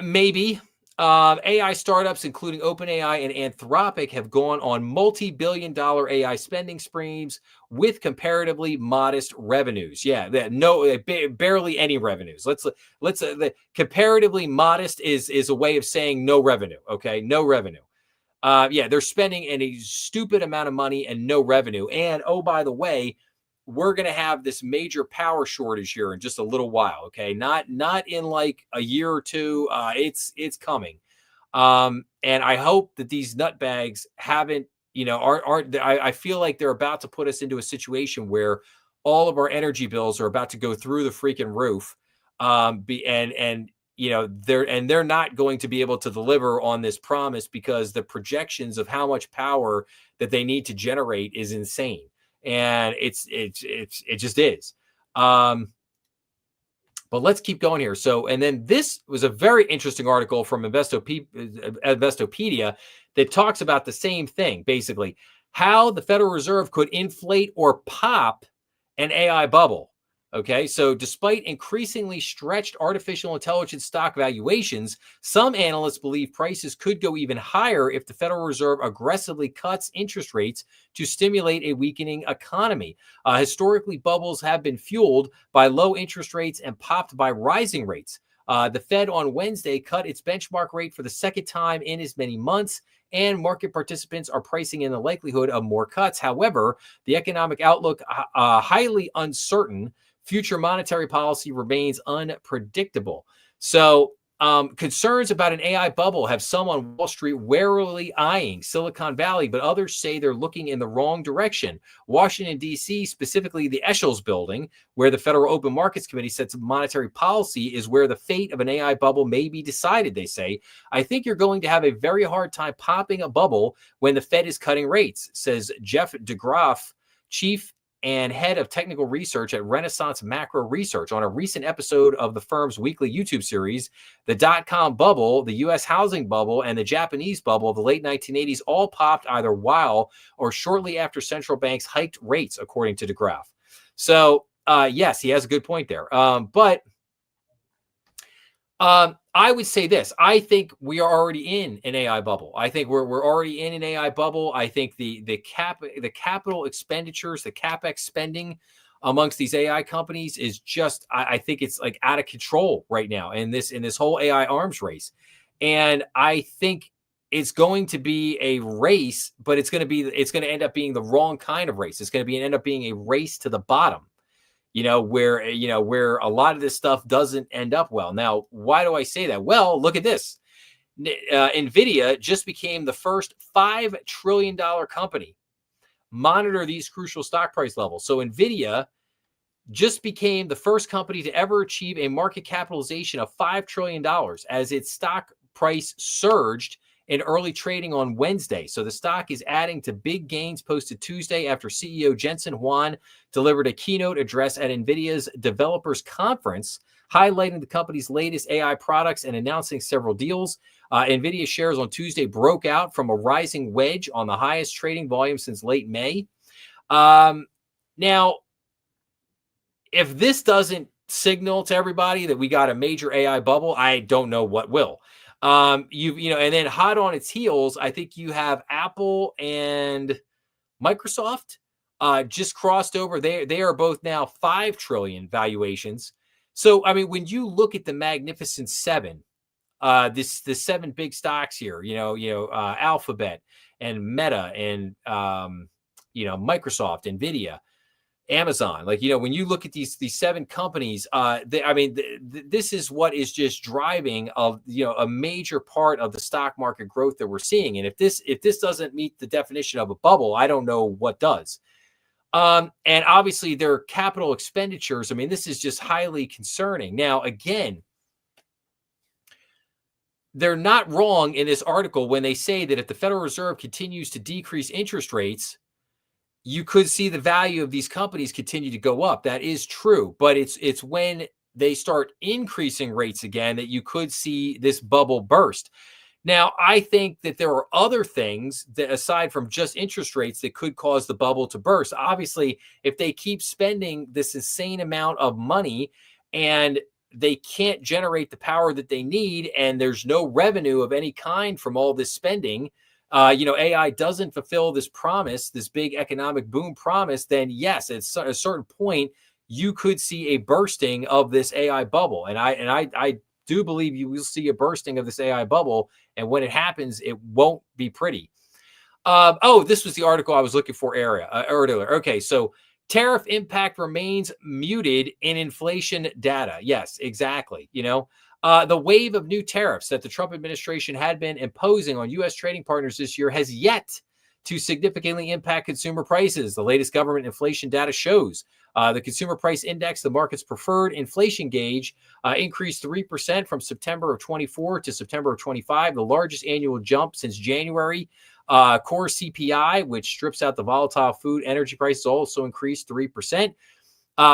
Maybe. AI startups, including OpenAI and Anthropic, have gone on multi-billion-dollar AI spending sprees with comparatively modest revenues. Yeah, barely any revenues. Let's comparatively modest is a way of saying no revenue. Okay, no revenue. They're spending a stupid amount of money and no revenue. And oh, by the way, we're going to have this major power shortage here in just a little while. Okay, not in like a year or two. It's coming. And I hope that these nutbags haven't, aren't. I feel like they're about to put us into a situation where all of our energy bills are about to go through the freaking roof. They're not going to be able to deliver on this promise because the projections of how much power that they need to generate is insane, and it just is. But let's keep going here. So, and then this was a very interesting article from Investopedia that talks about the same thing, basically, how the Federal Reserve could inflate or pop an AI bubble. Okay, so despite increasingly stretched artificial intelligence stock valuations, some analysts believe prices could go even higher if the Federal Reserve aggressively cuts interest rates to stimulate a weakening economy. Historically, bubbles have been fueled by low interest rates and popped by rising rates. The Fed on Wednesday cut its benchmark rate for the second time in as many months, and market participants are pricing in the likelihood of more cuts. However, the economic outlook highly uncertain. Future monetary policy remains unpredictable. So, concerns about an AI bubble have some on Wall Street warily eyeing Silicon Valley, but others say they're looking in the wrong direction. Washington, D.C., specifically the Eschels building, where the Federal Open Markets Committee sets monetary policy, is where the fate of an AI bubble may be decided, they say. I think you're going to have a very hard time popping a bubble when the Fed is cutting rates, says Jeff DeGraff, chief and head of technical research at Renaissance Macro Research, on a recent episode of the firm's weekly YouTube series. The dot-com bubble, the U.S. housing bubble, and the Japanese bubble of the late 1980s all popped either while or shortly after central banks hiked rates, according to DeGraff. So, yes, he has a good point there. I would say this. I think we are already in an AI bubble. I think we're already in an AI bubble. I think the capital expenditures, the CapEx spending amongst these AI companies is just, I think it's like out of control right now in this whole AI arms race. And I think it's going to be a race, but it's going to end up being the wrong kind of race. It's going to end up being a race to the bottom. Where a lot of this stuff doesn't end up well. Now, why do I say that? Well, look at this. NVIDIA just became the first $5 trillion company. Monitor these crucial stock price levels. So NVIDIA just became the first company to ever achieve a market capitalization of $5 trillion as its stock price surged in early trading on Wednesday. So the stock is adding to big gains posted Tuesday after CEO Jensen Huang delivered a keynote address at NVIDIA's Developers Conference, highlighting the company's latest AI products and announcing several deals. NVIDIA shares on Tuesday broke out from a rising wedge on the highest trading volume since late May. Now, if this doesn't signal to everybody that we got a major AI bubble, I don't know what will. And then hot on its heels, I think you have Apple and Microsoft just crossed over. They are both now 5 trillion valuations. So, I mean, when you look at the Magnificent Seven, the seven big stocks here, Alphabet and Meta and, Microsoft, NVIDIA, Amazon, when you look at these seven companies, this is what is just driving a major part of the stock market growth that we're seeing. And if this doesn't meet the definition of a bubble, I don't know what does. And obviously their capital expenditures, this is just highly concerning. Now, again, they're not wrong in this article when they say that if the Federal Reserve continues to decrease interest rates, you could see the value of these companies continue to go up. That is true, but it's when they start increasing rates again that you could see this bubble burst. Now, I think that there are other things that, aside from just interest rates, that could cause the bubble to burst. Obviously, if they keep spending this insane amount of money and they can't generate the power that they need, and there's no revenue of any kind from all this spending, AI doesn't fulfill this promise, this big economic boom promise, then yes, at a certain point, you could see a bursting of this AI bubble. And I do believe you will see a bursting of this AI bubble. And when it happens, it won't be pretty. This was the article I was looking for earlier. Okay, so Tariff impact remains muted in inflation data. Yes, exactly. The wave of new tariffs that the Trump administration had been imposing on U.S. trading partners this year has yet to significantly impact consumer prices. The latest government inflation data shows the consumer price index, the market's preferred inflation gauge, increased 3% from September of 24 to September of 25, the largest annual jump since January. Core CPI, which strips out the volatile food energy prices, also increased 3%.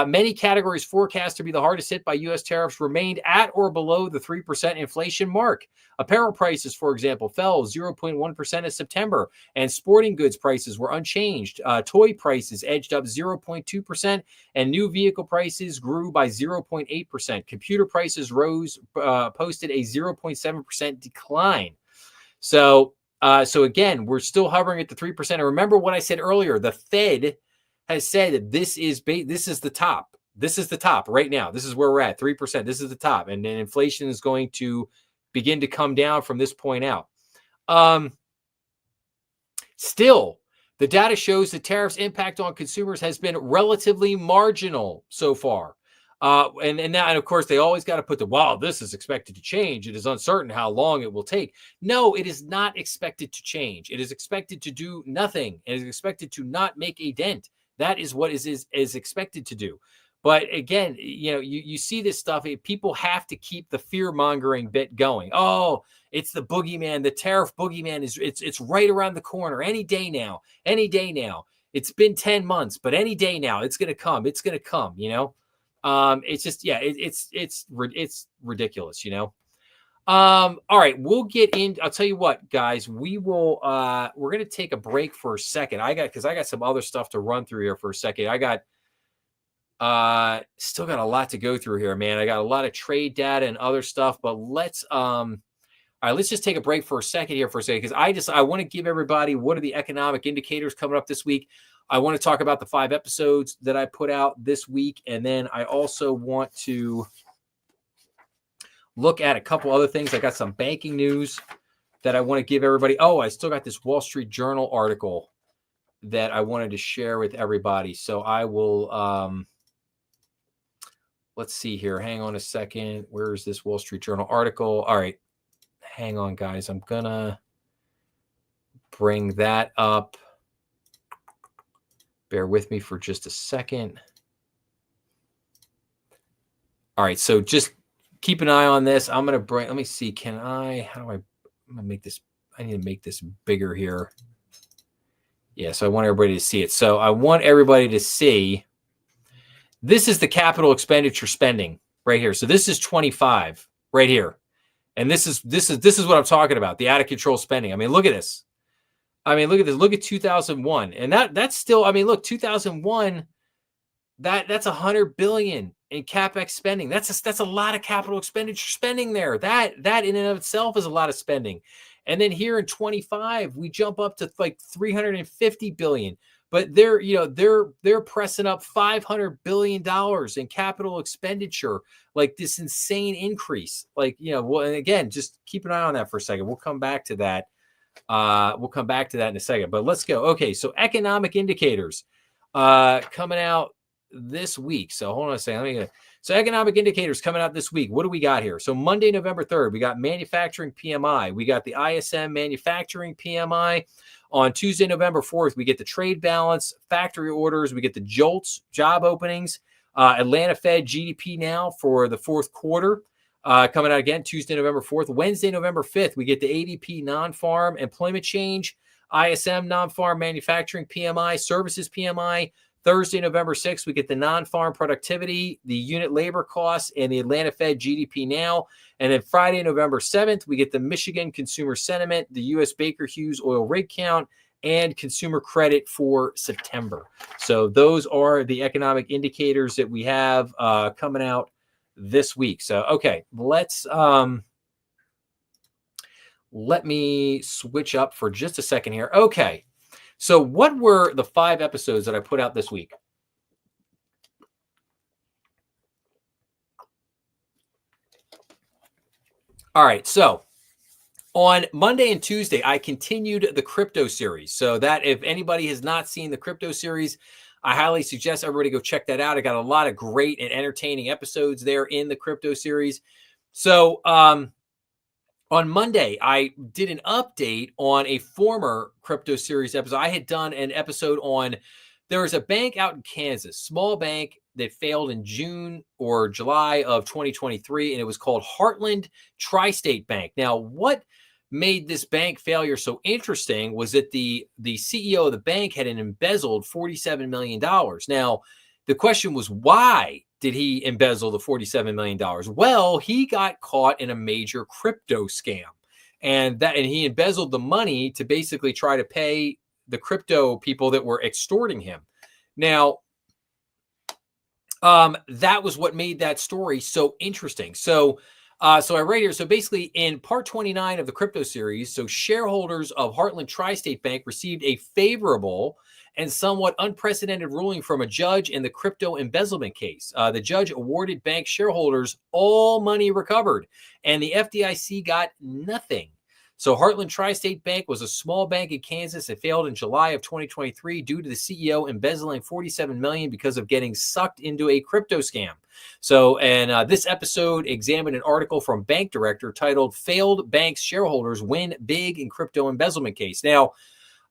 Many categories forecast to be the hardest hit by U.S. tariffs remained at or below the 3% inflation mark. Apparel prices, for example, fell 0.1% in September, and sporting goods prices were unchanged. Toy prices edged up 0.2%, and new vehicle prices grew by 0.8%. Computer prices posted a 0.7% decline. So again, we're still hovering at the 3%. And remember what I said earlier, the Fed has said that this is the top. This is the top right now. This is where we're at, 3%. This is the top. And then inflation is going to begin to come down from this point out. Still, the data shows that tariffs' impact on consumers has been relatively marginal so far. And of course, they always got to put this is expected to change. It is uncertain how long it will take. No, it is not expected to change. It is expected to do nothing. It is expected to not make a dent. That is what is expected to do. But again, you see this stuff. People have to keep the fear-mongering bit going. Oh, it's the boogeyman. The tariff boogeyman it's right around the corner. Any day now. It's been 10 months, but any day now, it's going to come. It's going to come, it's just, it's ridiculous, all right, we'll get in. I'll tell you what, guys, we're going to take a break for a second. I got some other stuff to run through here for a second. I got, still got a lot to go through here, man. I got a lot of trade data and other stuff, but let's just take a break for a second here because I want to give everybody what are the economic indicators coming up this week. I want to talk about the 5 episodes that I put out this week. And then I also want to look at a couple other things. I got some banking news that I want to give everybody. Oh, I still got this Wall Street Journal article that I wanted to share with everybody. So I will, let's see here. Hang on a second. Where is this Wall Street Journal article? All right. Hang on, guys. I'm going to bring that up. Bear with me for just a second. All right. So just keep an eye on this. I'm going to let me see. I'm going to make this, I need to make this bigger here. Yeah. So I want everybody to see it. So I want everybody to see, this is the capital expenditure spending right here. So this is 25 right here. And this is what I'm talking about. The out of control spending. I mean, look at this. Look at this. Look at 2001. And that's still, look, 2001, that's $100 billion in CapEx spending. That's a lot of capital expenditure spending there. That in and of itself is a lot of spending. And then here in 25, we jump up to like 350 billion. But they're pressing up $500 billion in capital expenditure, like this insane increase. And again, just keep an eye on that for a second. We'll come back to that. We'll come back to that in a second, but let's go. Okay. So economic indicators, coming out this week. So hold on a second. So economic indicators coming out this week. What do we got here? So Monday, November 3rd, we got manufacturing PMI. We got the ISM manufacturing PMI. On Tuesday, November 4th, we get the trade balance, factory orders. We get the JOLTS, job openings, Atlanta Fed GDP now for the fourth quarter. Coming out again, Tuesday, November 4th. Wednesday, November 5th, we get the ADP non-farm employment change, ISM non-farm manufacturing PMI, services PMI. Thursday, November 6th, we get the non-farm productivity, the unit labor costs, and the Atlanta Fed GDP now. And then Friday, November 7th, we get the Michigan consumer sentiment, the U.S. Baker Hughes oil rig count, and consumer credit for September. So those are the economic indicators that we have coming out this week. So, okay, let me switch up for just a second here. Okay. So what were the 5 episodes that I put out this week? All right. So on Monday and Tuesday, I continued the crypto series. So that if anybody has not seen the crypto series, I highly suggest everybody go check that out. I got a lot of great and entertaining episodes there in the crypto series. So on Monday, I did an update on a former crypto series episode. I had done an episode on, there was a bank out in Kansas, small bank that failed in June or July of 2023, and it was called Heartland Tri-State Bank. Now, what made this bank failure so interesting was that the CEO of the bank had embezzled $47 million. Now, the question was, why did he embezzle the $47 million? Well, he got caught in a major crypto scam. And he embezzled the money to basically try to pay the crypto people that were extorting him. Now, that was what made that story so interesting. So I write here. So basically, in part 29 of the crypto series, so shareholders of Heartland Tri-State Bank received a favorable and somewhat unprecedented ruling from a judge in the crypto embezzlement case. The judge awarded bank shareholders all money recovered, and the FDIC got nothing. So Heartland Tri-State Bank was a small bank in Kansas. It failed in July of 2023 due to the CEO embezzling $47 million because of getting sucked into a crypto scam. So, and this episode examined an article from Bank Director titled "Failed Banks Shareholders Win Big in Crypto Embezzlement Case." Now,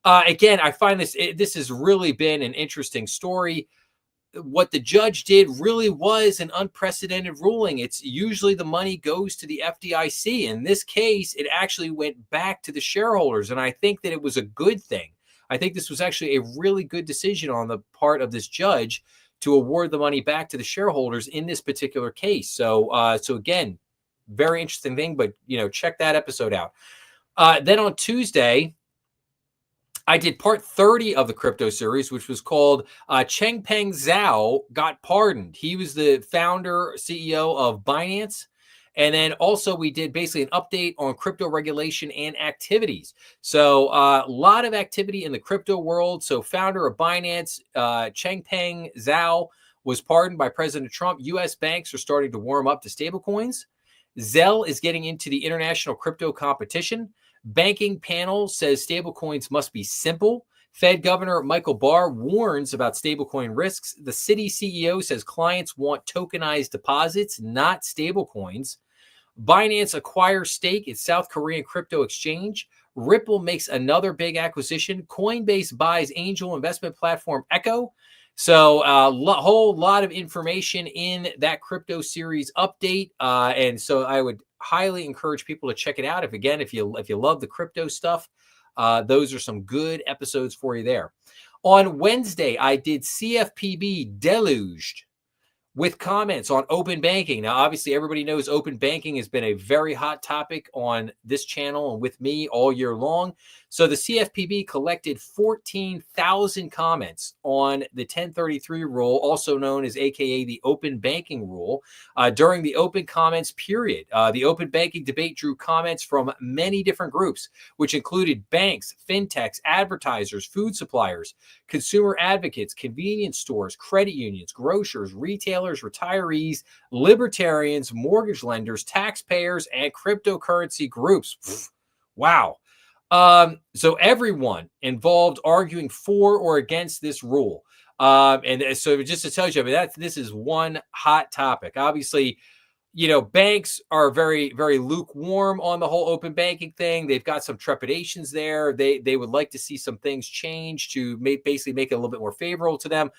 again, I find this has really been an interesting story. What the judge did really was an unprecedented ruling. It's usually the money goes to the FDIC. In this case, it actually went back to the shareholders. And I think that it was a good thing. I think this was actually a really good decision on the part of this judge to award the money back to the shareholders in this particular case. So again, very interesting thing, but check that episode out. Then on Tuesday, I did part 30 of the crypto series, which was called Changpeng Zhao Got Pardoned. He was the founder, CEO of Binance. And then also we did basically an update on crypto regulation and activities. So a lot of activity in the crypto world. So founder of Binance, Changpeng Zhao, was pardoned by President Trump. U.S. banks are starting to warm up to stablecoins. Zelle is getting into the international crypto competition. Banking panel says stablecoins must be simple. Fed Governor Michael Barr warns about stablecoin risks. The city CEO says clients want tokenized deposits, not stablecoins. Binance acquires stake in South Korean crypto exchange. Ripple makes another big acquisition. Coinbase buys angel investment platform Echo. So a whole lot of information in that crypto series update. And so I would highly encourage people to check it out. If you love the crypto stuff, those are some good episodes for you there. On Wednesday, I did CFPB Deluged with comments on open banking. Now, obviously, everybody knows open banking has been a very hot topic on this channel and with me all year long. So the CFPB collected 14,000 comments on the 1033 rule, also known as AKA the open banking rule, during the open comments period. The open banking debate drew comments from many different groups, which included banks, fintechs, advertisers, food suppliers, consumer advocates, convenience stores, credit unions, grocers, retailers, retirees, libertarians, mortgage lenders, taxpayers, and cryptocurrency groups. Wow. So everyone involved arguing for or against this rule. And so just to tell you, this is one hot topic. Obviously, banks are very, very lukewarm on the whole open banking thing. They've got some trepidations there. They would like to see some things change to basically make it a little bit more favorable to them.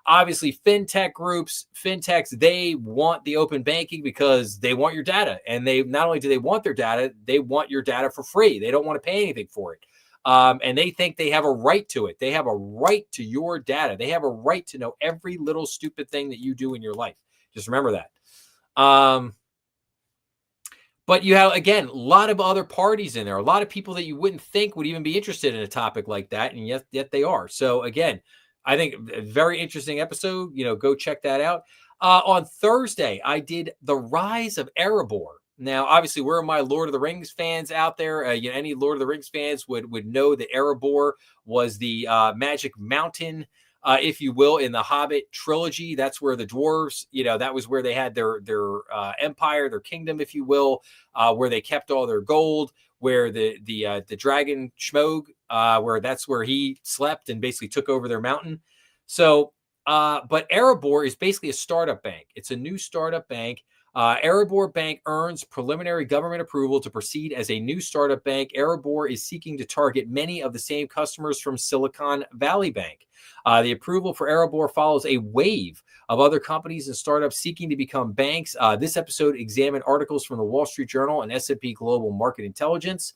Obviously, fintechs, they want the open banking because they want your data. And they not only do they want their data, they want your data for free. They don't want to pay anything for it. And they think they have a right to it. They have a right to your data. They have a right to know every little stupid thing that you do in your life. Just remember that. But you have, again, a lot of other parties in there, a lot of people that you wouldn't think would even be interested in a topic like that. And yet they are. So again, I think a very interesting episode. Go check that out. On Thursday, I did The Rise of Erebor. Now, obviously, where are my Lord of the Rings fans out there? Any Lord of the Rings fans would know that Erebor was the magic mountain, if you will, in the Hobbit trilogy. That's where the dwarves, that was where they had their empire, their kingdom, if you will, where they kept all their gold, where the dragon Schmoeg, where that's where he slept and basically took over their mountain. So But Erebor is basically a startup bank. It's a new startup bank. Erebor Bank earns preliminary government approval to proceed as a new startup bank. Erebor is seeking to target many of the same customers from Silicon Valley Bank. The approval for Erebor follows a wave of other companies and startups seeking to become banks. This episode examined articles from the Wall Street Journal and S&P Global Market Intelligence.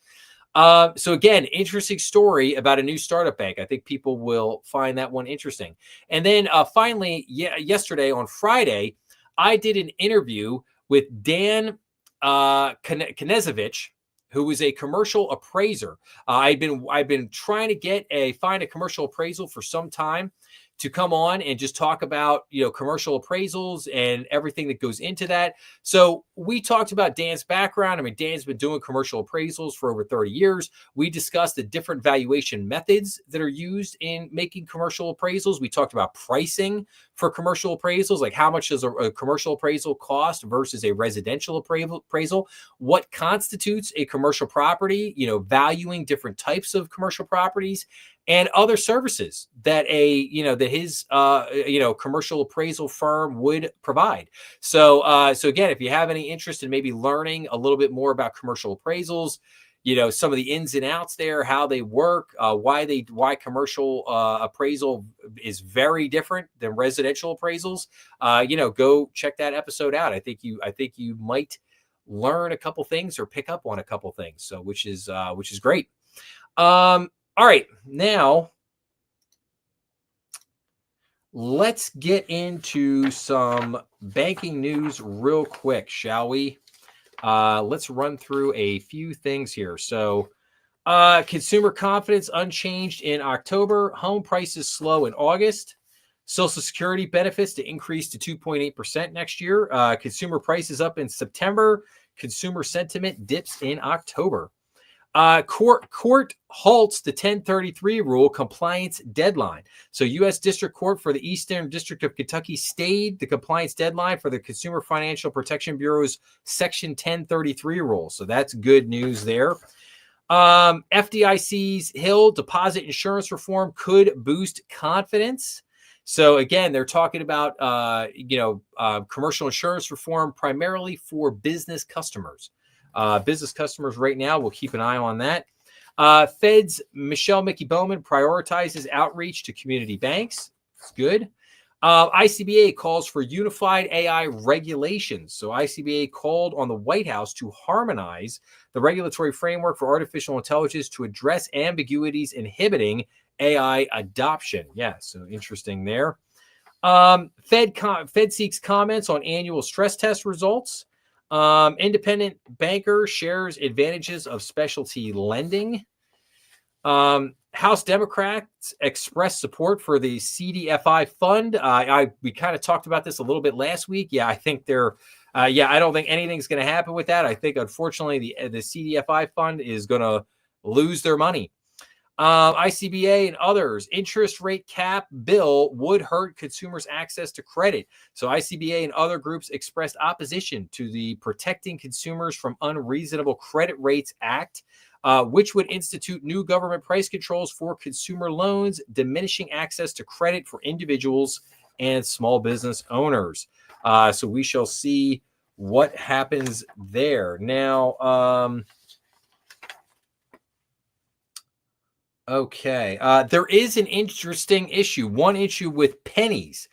So again, interesting story about a new startup bank. I think people will find that one interesting. And then finally, yesterday on Friday, I did an interview with Dan Knezevich, who is a commercial appraiser. I've been trying to find a commercial appraisal for some time to come on and just talk about, commercial appraisals and everything that goes into that. So we talked about Dan's background. I mean, Dan's been doing commercial appraisals for over 30 years. We discussed the different valuation methods that are used in making commercial appraisals. We talked about pricing for commercial appraisals, like how much does a commercial appraisal cost versus a residential appraisal? What constitutes a commercial property, valuing different types of commercial properties, and other services that his commercial appraisal firm would provide. So again, if you have any interest in maybe learning a little bit more about commercial appraisals, some of the ins and outs there, how they work, why commercial appraisal is very different than residential appraisals, go check that episode out. I think you might learn a couple things or pick up on a couple things. So which is great. All right, now let's get into some banking news real quick, shall we? Let's run through a few things here. So, consumer confidence unchanged in October. Home prices slow in August. Social Security benefits to increase to 2.8% next year. Consumer prices up in September. Consumer sentiment dips in October. Court halts the 1033 rule compliance deadline. So U.S. District Court for the Eastern District of Kentucky stayed the compliance deadline for the Consumer Financial Protection Bureau's Section 1033 rule. So that's good news there. FDIC's Hill deposit insurance reform could boost confidence. So again, they're talking about commercial insurance reform primarily for business customers. Business customers right now, we'll keep an eye on that. Fed's Michelle Mickey Bowman prioritizes outreach to community banks. It's good. ICBA calls for unified AI regulations. So ICBA called on the White House to harmonize the regulatory framework for artificial intelligence to address ambiguities inhibiting AI adoption. Yeah, so interesting there. Fed seeks comments on annual stress test results. Independent banker shares advantages of specialty lending. House Democrats express support for the CDFI fund. We kind of talked about this a little bit last week. Yeah, I think I don't think anything's going to happen with that. I think, unfortunately, the CDFI fund is going to lose their money. ICBA and others, interest rate cap bill would hurt consumers' access to credit. So ICBA and other groups expressed opposition to the Protecting Consumers from Unreasonable Credit Rates Act, which would institute new government price controls for consumer loans, diminishing access to credit for individuals and small business owners. So we shall see what happens there. Now, okay. There is an interesting issue. One issue with pennies.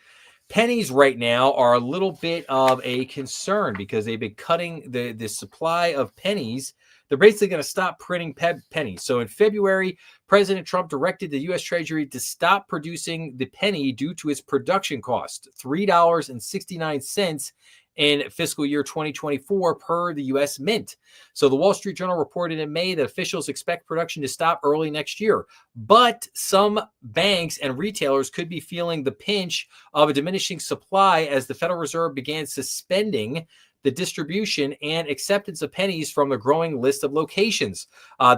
Pennies right now are a little bit of a concern because they've been cutting the supply of pennies. They're basically going to stop printing pennies. So in February, President Trump directed the U.S. Treasury to stop producing the penny due to its production cost, $3.69 in fiscal year 2024 per the U.S. Mint. So the Wall Street Journal reported in May that officials expect production to stop early next year. But some banks and retailers could be feeling the pinch of a diminishing supply as the Federal Reserve began suspending the distribution and acceptance of pennies from the growing list of locations.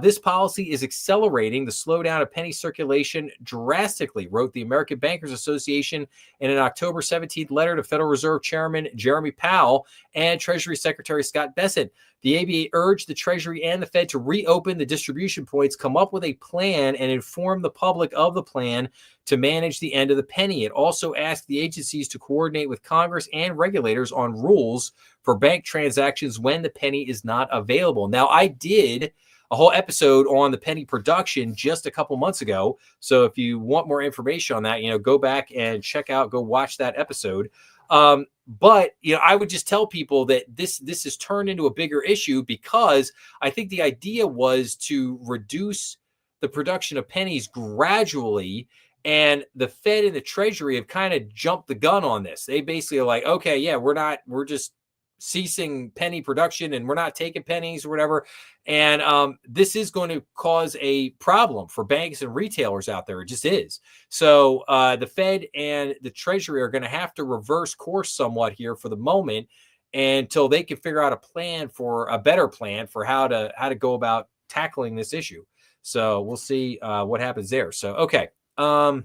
This policy is accelerating the slowdown of penny circulation drastically, wrote the American Bankers Association in an October 17th letter to Federal Reserve Chairman Jeremy Powell and Treasury Secretary Scott Bessent. The ABA urged the Treasury and the Fed to reopen the distribution points, come up with a plan, and inform the public of the plan to manage the end of the penny. It also asked the agencies to coordinate with Congress and regulators on rules for bank transactions when the penny is not available. Now, I did a whole episode on the penny production just a couple months ago. So if you want more information on that, go back and go watch that episode. But I would just tell people that this has turned into a bigger issue, because I think the idea was to reduce the production of pennies gradually, and the Fed and the Treasury have kind of jumped the gun on this. They basically are like, okay, yeah, we're just ceasing penny production and we're not taking pennies or whatever. And this is going to cause a problem for banks and retailers out there. It just is. So the Fed and the Treasury are going to have to reverse course somewhat here for the moment, until they can figure out a better plan for how to go about tackling this issue. So we'll see what happens there. So, okay. All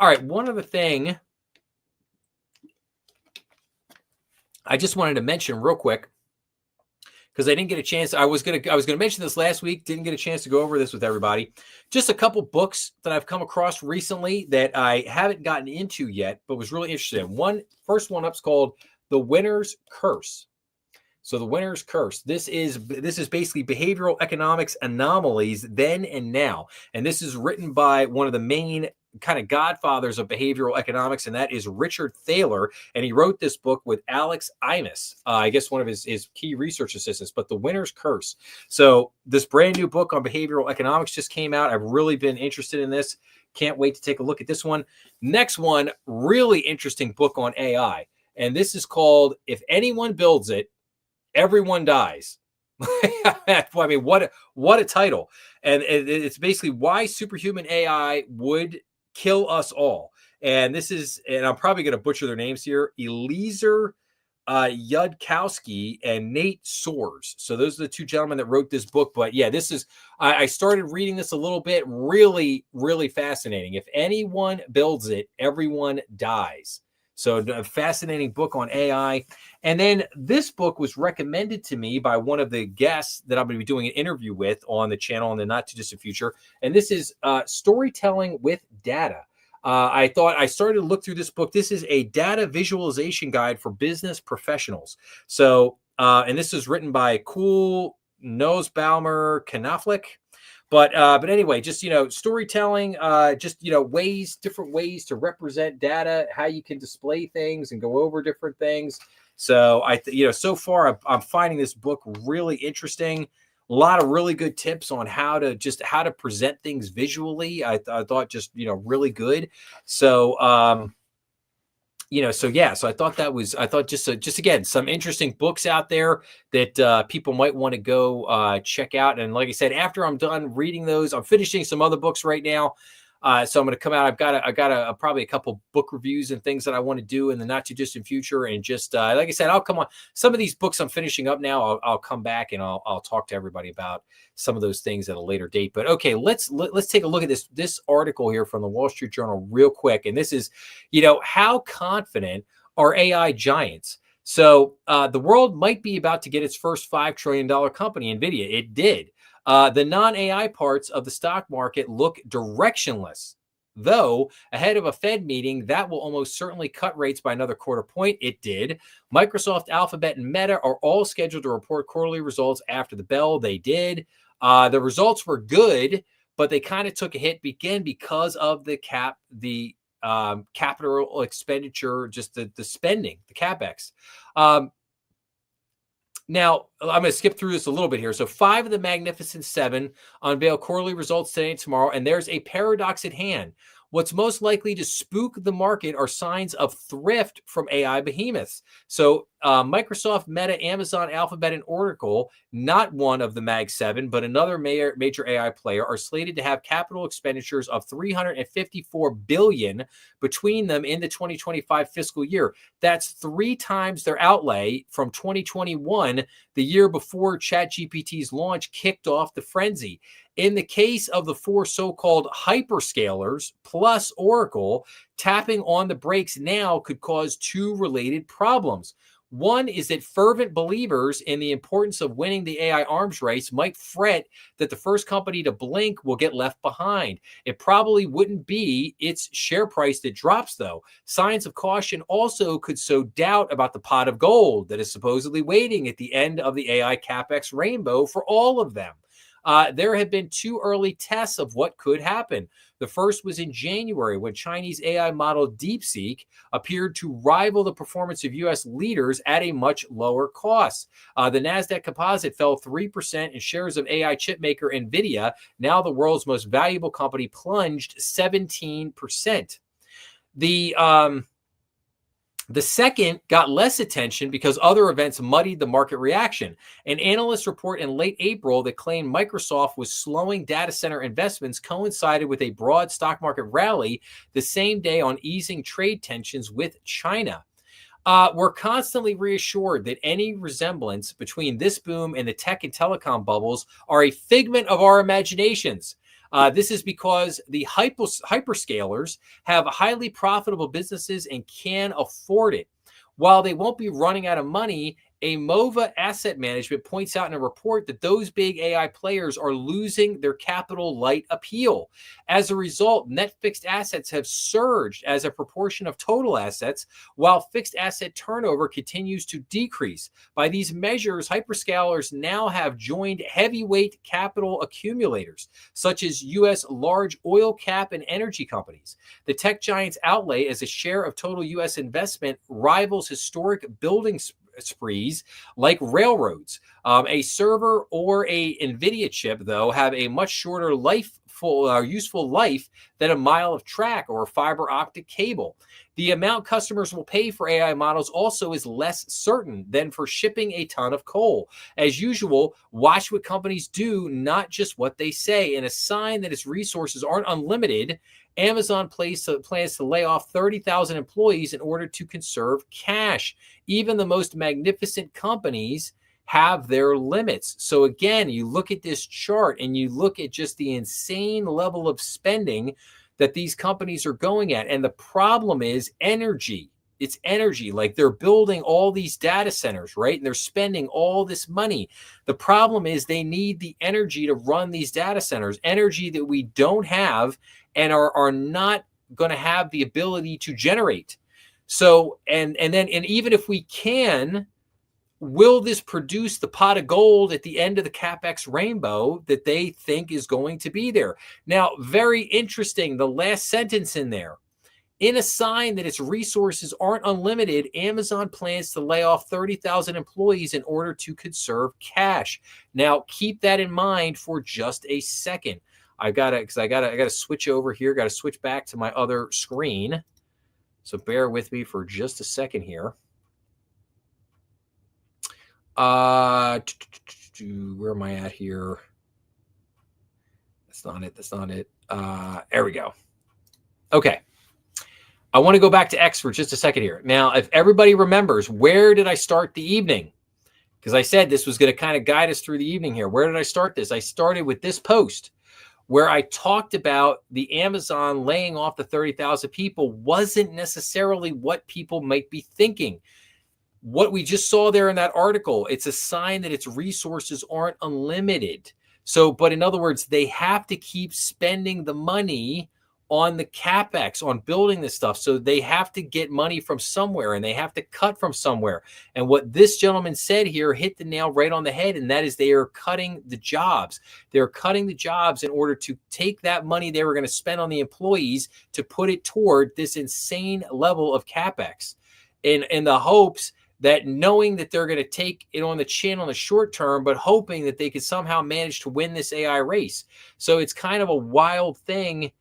right. One other thing I just wanted to mention real quick, because I didn't get a chance. I was gonna mention this last week. Didn't get a chance to go over this with everybody. Just a couple books that I've come across recently that I haven't gotten into yet, but was really interested in. First one up is called The Winner's Curse. So The Winner's Curse. This is basically behavioral economics anomalies then and now. And this is written by one of the main kind of godfathers of behavioral economics, and that is Richard Thaler. And he wrote this book with Alex Imus, I guess one of his key research assistants. But The Winner's Curse. So this brand new book on behavioral economics just came out. I've really been interested in this. Can't wait to take a look at this one. Next one, really interesting book on AI. And this is called If Anyone Builds It, Everyone Dies. I mean, what a title. And it's basically why superhuman AI would kill us all. And this is, and I'm probably going to butcher their names here, Eliezer Yudkowsky and Nate Soares. So those are the two gentlemen that wrote this book. But yeah, I started reading this a little bit. Really, really fascinating. If anyone builds it, everyone dies. So a fascinating book on AI. And then this book was recommended to me by one of the guests that I'm going to be doing an interview with on the channel in the not too distant future. And this is Storytelling with Data. I started to look through this book. This is a data visualization guide for business professionals. So, and this is written by Cool Nosbaumer Knaflick. But anyway, just, storytelling, different ways to represent data, how you can display things and go over different things. So so far I'm finding this book really interesting. A lot of really good tips on how to present things visually. I thought just, really good. So, so I thought just again, some interesting books out there that people might want to go check out. And like I said, after I'm done reading those, I'm finishing some other books right now. So I'm going to come out. I've got probably a couple book reviews and things that I want to do in the not too distant future. And just like I said, I'll come on some of these books I'm finishing up now. I'll come back and I'll talk to everybody about some of those things at a later date. But okay, let's take a look at this article here from the Wall Street Journal real quick. And this is, how confident are AI giants? So the world might be about to get its first $5 trillion company, NVIDIA. It did. The non-AI parts of the stock market look directionless, though ahead of a Fed meeting that will almost certainly cut rates by another quarter point. It did. Microsoft, Alphabet, and Meta are all scheduled to report quarterly results after the bell. They did. The results were good, but they kind of took a hit again because of the capital expenditure, just the spending, the CapEx. Now, I'm going to skip through this a little bit here. So 5 of the Magnificent 7 unveil quarterly results today and tomorrow, and there's a paradox at hand. What's most likely to spook the market are signs of thrift from AI behemoths. So Microsoft, Meta, Amazon, Alphabet, and Oracle, not one of the Mag 7, but another major AI player, are slated to have capital expenditures of $354 billion between them in the 2025 fiscal year. That's 3 times their outlay from 2021, the year before ChatGPT's launch kicked off the frenzy. In the case of the 4 so-called hyperscalers plus Oracle, tapping on the brakes now could cause 2 related problems. One is that fervent believers in the importance of winning the AI arms race might fret that the first company to blink will get left behind. It probably wouldn't be its share price that drops, though. Signs of caution also could sow doubt about the pot of gold that is supposedly waiting at the end of the AI capex rainbow for all of them. There have been two early tests of what could happen. The first was in January when Chinese AI model DeepSeek appeared to rival the performance of U.S. leaders at a much lower cost. The NASDAQ composite fell 3% and shares of AI chipmaker NVIDIA, now the world's most valuable company, plunged 17%. The second got less attention because other events muddied the market reaction. An analyst report in late April that claimed Microsoft was slowing data center investments coincided with a broad stock market rally the same day on easing trade tensions with China. We're constantly reassured that any resemblance between this boom and the tech and telecom bubbles are a figment of our imaginations. This is because the hyperscalers have highly profitable businesses and can afford it. While they won't be running out of money, Amova Asset Management points out in a report that those big AI players are losing their capital light appeal. As a result, net fixed assets have surged as a proportion of total assets, while fixed asset turnover continues to decrease. By these measures, hyperscalers now have joined heavyweight capital accumulators, such as U.S. large oil cap and energy companies. The tech giants' outlay as a share of total U.S. investment rivals historic building sprees like railroads. A server or a NVIDIA chip, though, have a much shorter useful life than a mile of track or fiber optic cable. The amount customers will pay for AI models also is less certain than for shipping a ton of coal. As usual, watch what companies do, not just what they say. And a sign that its resources aren't unlimited, Amazon plans to lay off 30,000 employees in order to conserve cash. Even the most magnificent companies have their limits. So again, you look at this chart and you look at just the insane level of spending that these companies are going at. And the problem is energy. It's energy. Like they're building all these data centers, right? And they're spending all this money. The problem is they need the energy to run these data centers, energy that we don't have and are not going to have the ability to generate. So, and even if we can, will this produce the pot of gold at the end of the capex rainbow that they think is going to be there? Now, very interesting, the last sentence in there. In a sign that its resources aren't unlimited, Amazon plans to lay off 30,000 employees in order to conserve cash. Now, keep that in mind for just a second. I gotta switch over here. Got to switch back to my other screen. So bear with me for just a second here. Where am I at here? That's not it. There we go. Okay. I want to go back to X for just a second here. Now, if everybody remembers, where did I start the evening? Because I said this was going to kind of guide us through the evening here. Where did I start this? I started with this post where I talked about the Amazon laying off the 30,000 people wasn't necessarily what people might be thinking. What we just saw there in that article, it's a sign that its resources aren't unlimited. So, but in other words, they have to keep spending the money on the capex, on building this stuff. So they have to get money from somewhere and they have to cut from somewhere. And what this gentleman said here hit the nail right on the head. And that is they are cutting the jobs. They're cutting the jobs in order to take that money they were going to spend on the employees to put it toward this insane level of capex in the hopes that knowing that they're going to take it on the chin on the short term, but hoping that they could somehow manage to win this AI race. So it's kind of a wild thing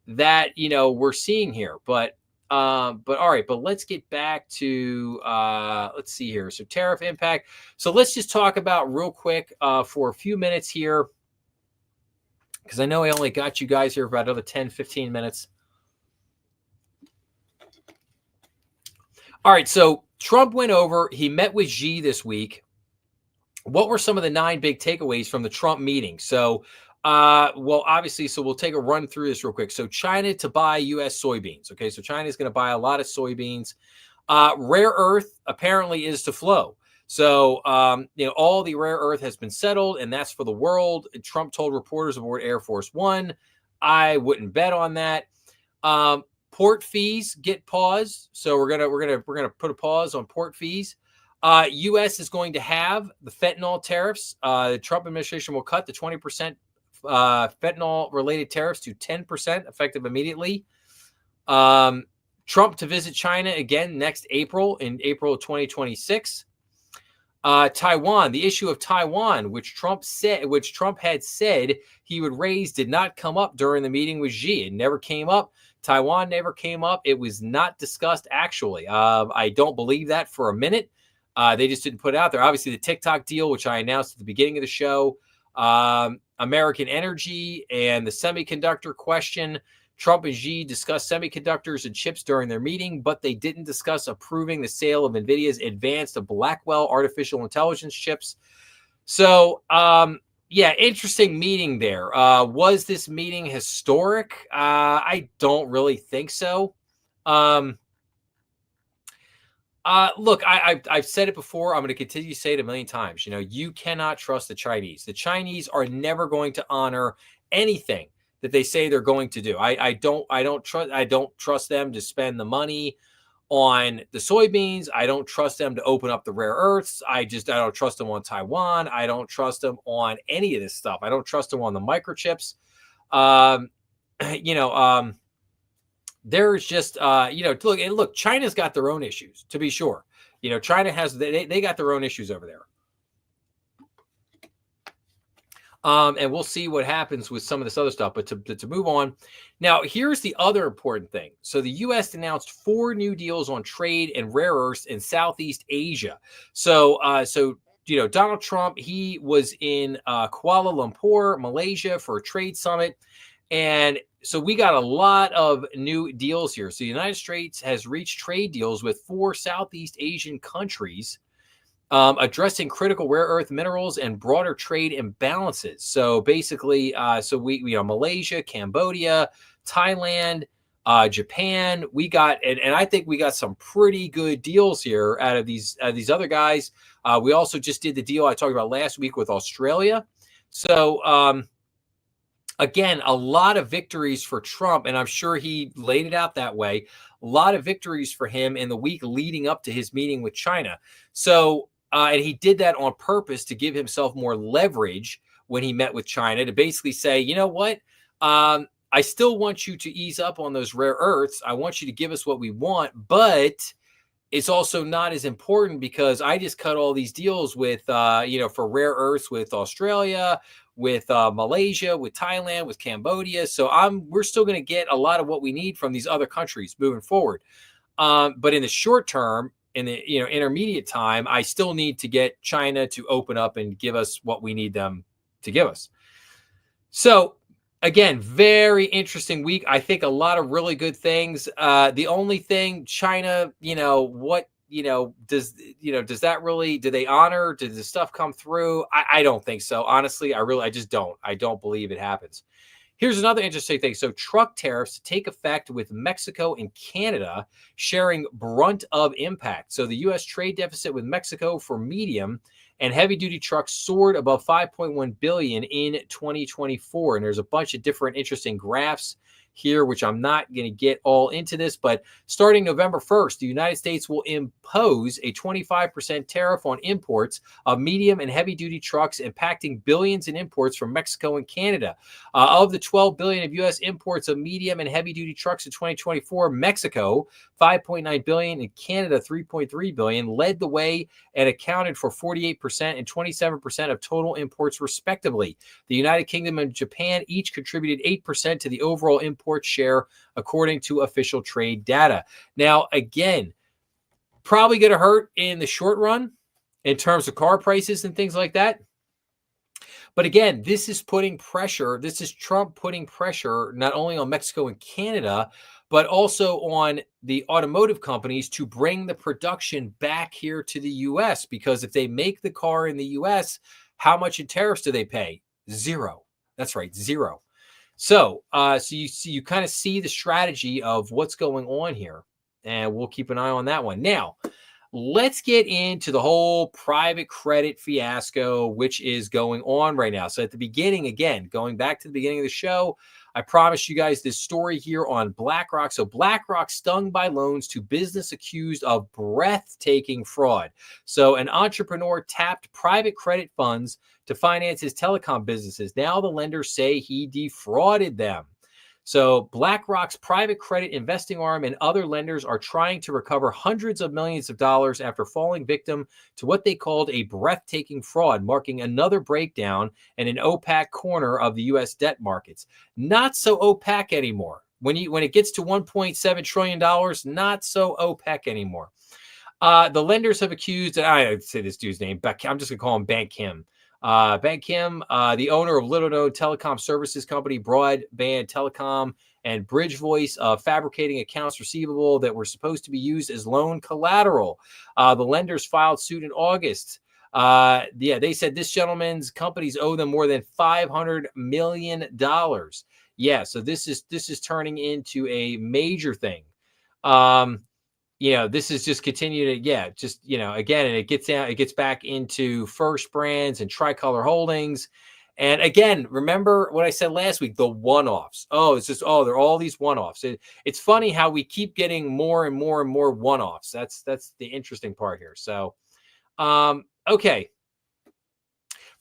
that, we're seeing here, but all right, but let's get back to, let's see here. So tariff impact. So let's just talk about real quick, for a few minutes here, because I know I only got you guys here for about another 10, 15 minutes. All right. So Trump went over, he met with Xi this week. What were some of the 9 big takeaways from the Trump meeting? So, obviously, so we'll take a run through this real quick. So China to buy U.S. soybeans. Okay, so China is going to buy a lot of soybeans. Rare earth apparently is to flow. So, all the rare earth has been settled, and that's for the world. Trump told reporters aboard Air Force One. I wouldn't bet on that. Port fees get paused, so we're gonna put a pause on port fees. U.S. is going to have the fentanyl tariffs. The Trump administration will cut the 20% fentanyl-related tariffs to 10% effective immediately. Trump to visit China again next April, in April of 2026. Taiwan, the issue of Taiwan, which Trump had said he would raise, did not come up during the meeting with Xi. It never came up. Taiwan never came up. It was not discussed, actually. I don't believe that for a minute. They just didn't put it out there. Obviously, the TikTok deal, which I announced at the beginning of the show, American energy, and the semiconductor question. Trump and Xi discussed semiconductors and chips during their meeting, but they didn't discuss approving the sale of NVIDIA's advanced Blackwell artificial intelligence chips. So, interesting meeting there. Was this meeting historic? I don't really think so. Look, I've said it before. I'm going to continue to say it a million times. You cannot trust the Chinese. The Chinese are never going to honor anything that they say they're going to do. I don't trust them to spend the money on the soybeans. I don't trust them to open up the rare earths. I don't trust them on Taiwan. I don't trust them on any of this stuff. I don't trust them on the microchips. There's just look, China's got their own issues, to be sure. China has they got their own issues over there. And we'll see what happens with some of this other stuff. But to move on, now here's the other important thing. So the U.S. announced 4 new deals on trade and rare earths in Southeast Asia. So Donald Trump, he was in Kuala Lumpur, Malaysia, for a trade summit, and so we got a lot of new deals here. So the United States has reached trade deals with 4 Southeast Asian countries, addressing critical rare earth minerals and broader trade imbalances. So basically, Malaysia, Cambodia, Thailand, Japan. We got, and I think we got some pretty good deals here out of these other guys. We also just did the deal I talked about last week with Australia. So again, a lot of victories for Trump, and I'm sure he laid it out that way. A lot of victories for him in the week leading up to his meeting with China. So, and he did that on purpose to give himself more leverage when he met with China, to basically say, you know what, I still want you to ease up on those rare earths. I want you to give us what we want, but it's also not as important because I just cut all these deals with, for rare earths with Australia, with Malaysia, with Thailand, with Cambodia. So we're still going to get a lot of what we need from these other countries moving forward. But in the short term, in the intermediate time, I still need to get China to open up and give us what we need them to give us. So again, very interesting week. I think a lot of really good things. The only thing, China, does that really, do they honor? Did the stuff come through? I don't think so. Honestly, I just don't. I don't believe it happens. Here's another interesting thing. So truck tariffs take effect with Mexico and Canada sharing brunt of impact. So the U.S. trade deficit with Mexico for medium and heavy-duty trucks soared above $5.1 billion in 2024. And there's a bunch of different interesting graphs here, which I'm not going to get all into this, but starting November 1st, the United States will impose a 25% tariff on imports of medium and heavy duty trucks, impacting billions in imports from Mexico and Canada. Of the $12 billion of U.S. imports of medium and heavy duty trucks in 2024, Mexico, $5.9 billion, and Canada, $3.3 billion, led the way and accounted for 48% and 27% of total imports, respectively. The United Kingdom and Japan each contributed 8% to the overall import share, according to official trade data. Now, again, probably going to hurt in the short run in terms of car prices and things like that. But again, this is putting pressure. This is Trump putting pressure not only on Mexico and Canada, but also on the automotive companies to bring the production back here to the U.S. Because if they make the car in the U.S., how much in tariffs do they pay? Zero. That's right, zero. So, you kind of see the strategy of what's going on here. and we'll keep an eye on that one. Now, let's get into the whole private credit fiasco, which is going on right now. So at the beginning, again, going back to the beginning of the show, I promised you guys this story here on BlackRock. So BlackRock stung by loans to business accused of breathtaking fraud. So an entrepreneur tapped private credit funds to finance his telecom businesses. Now the lenders say he defrauded them. So BlackRock's private credit investing arm and other lenders are trying to recover hundreds of millions of dollars after falling victim to what they called a breathtaking fraud, marking another breakdown in an opaque corner of the U.S. debt markets. Not so opaque anymore. When it gets to $1.7 trillion, not so opaque anymore. The lenders have accused, and I say this dude's name, but I'm just going to call him Bank Kim. Bank Kim, the owner of little-known telecom services company Broadband Telecom and Bridge Voice, fabricating accounts receivable that were supposed to be used as loan collateral. The lenders filed suit in August. They said this gentleman's companies owe them more than $500 million. Yeah, so this is turning into a major thing. This is just continuing to, again, and it gets back into First Brands and Tricolor Holdings. And again, remember what I said last week, the one-offs. They're all these one-offs. It's funny how we keep getting more and more and more one-offs. That's the interesting part here. So, okay.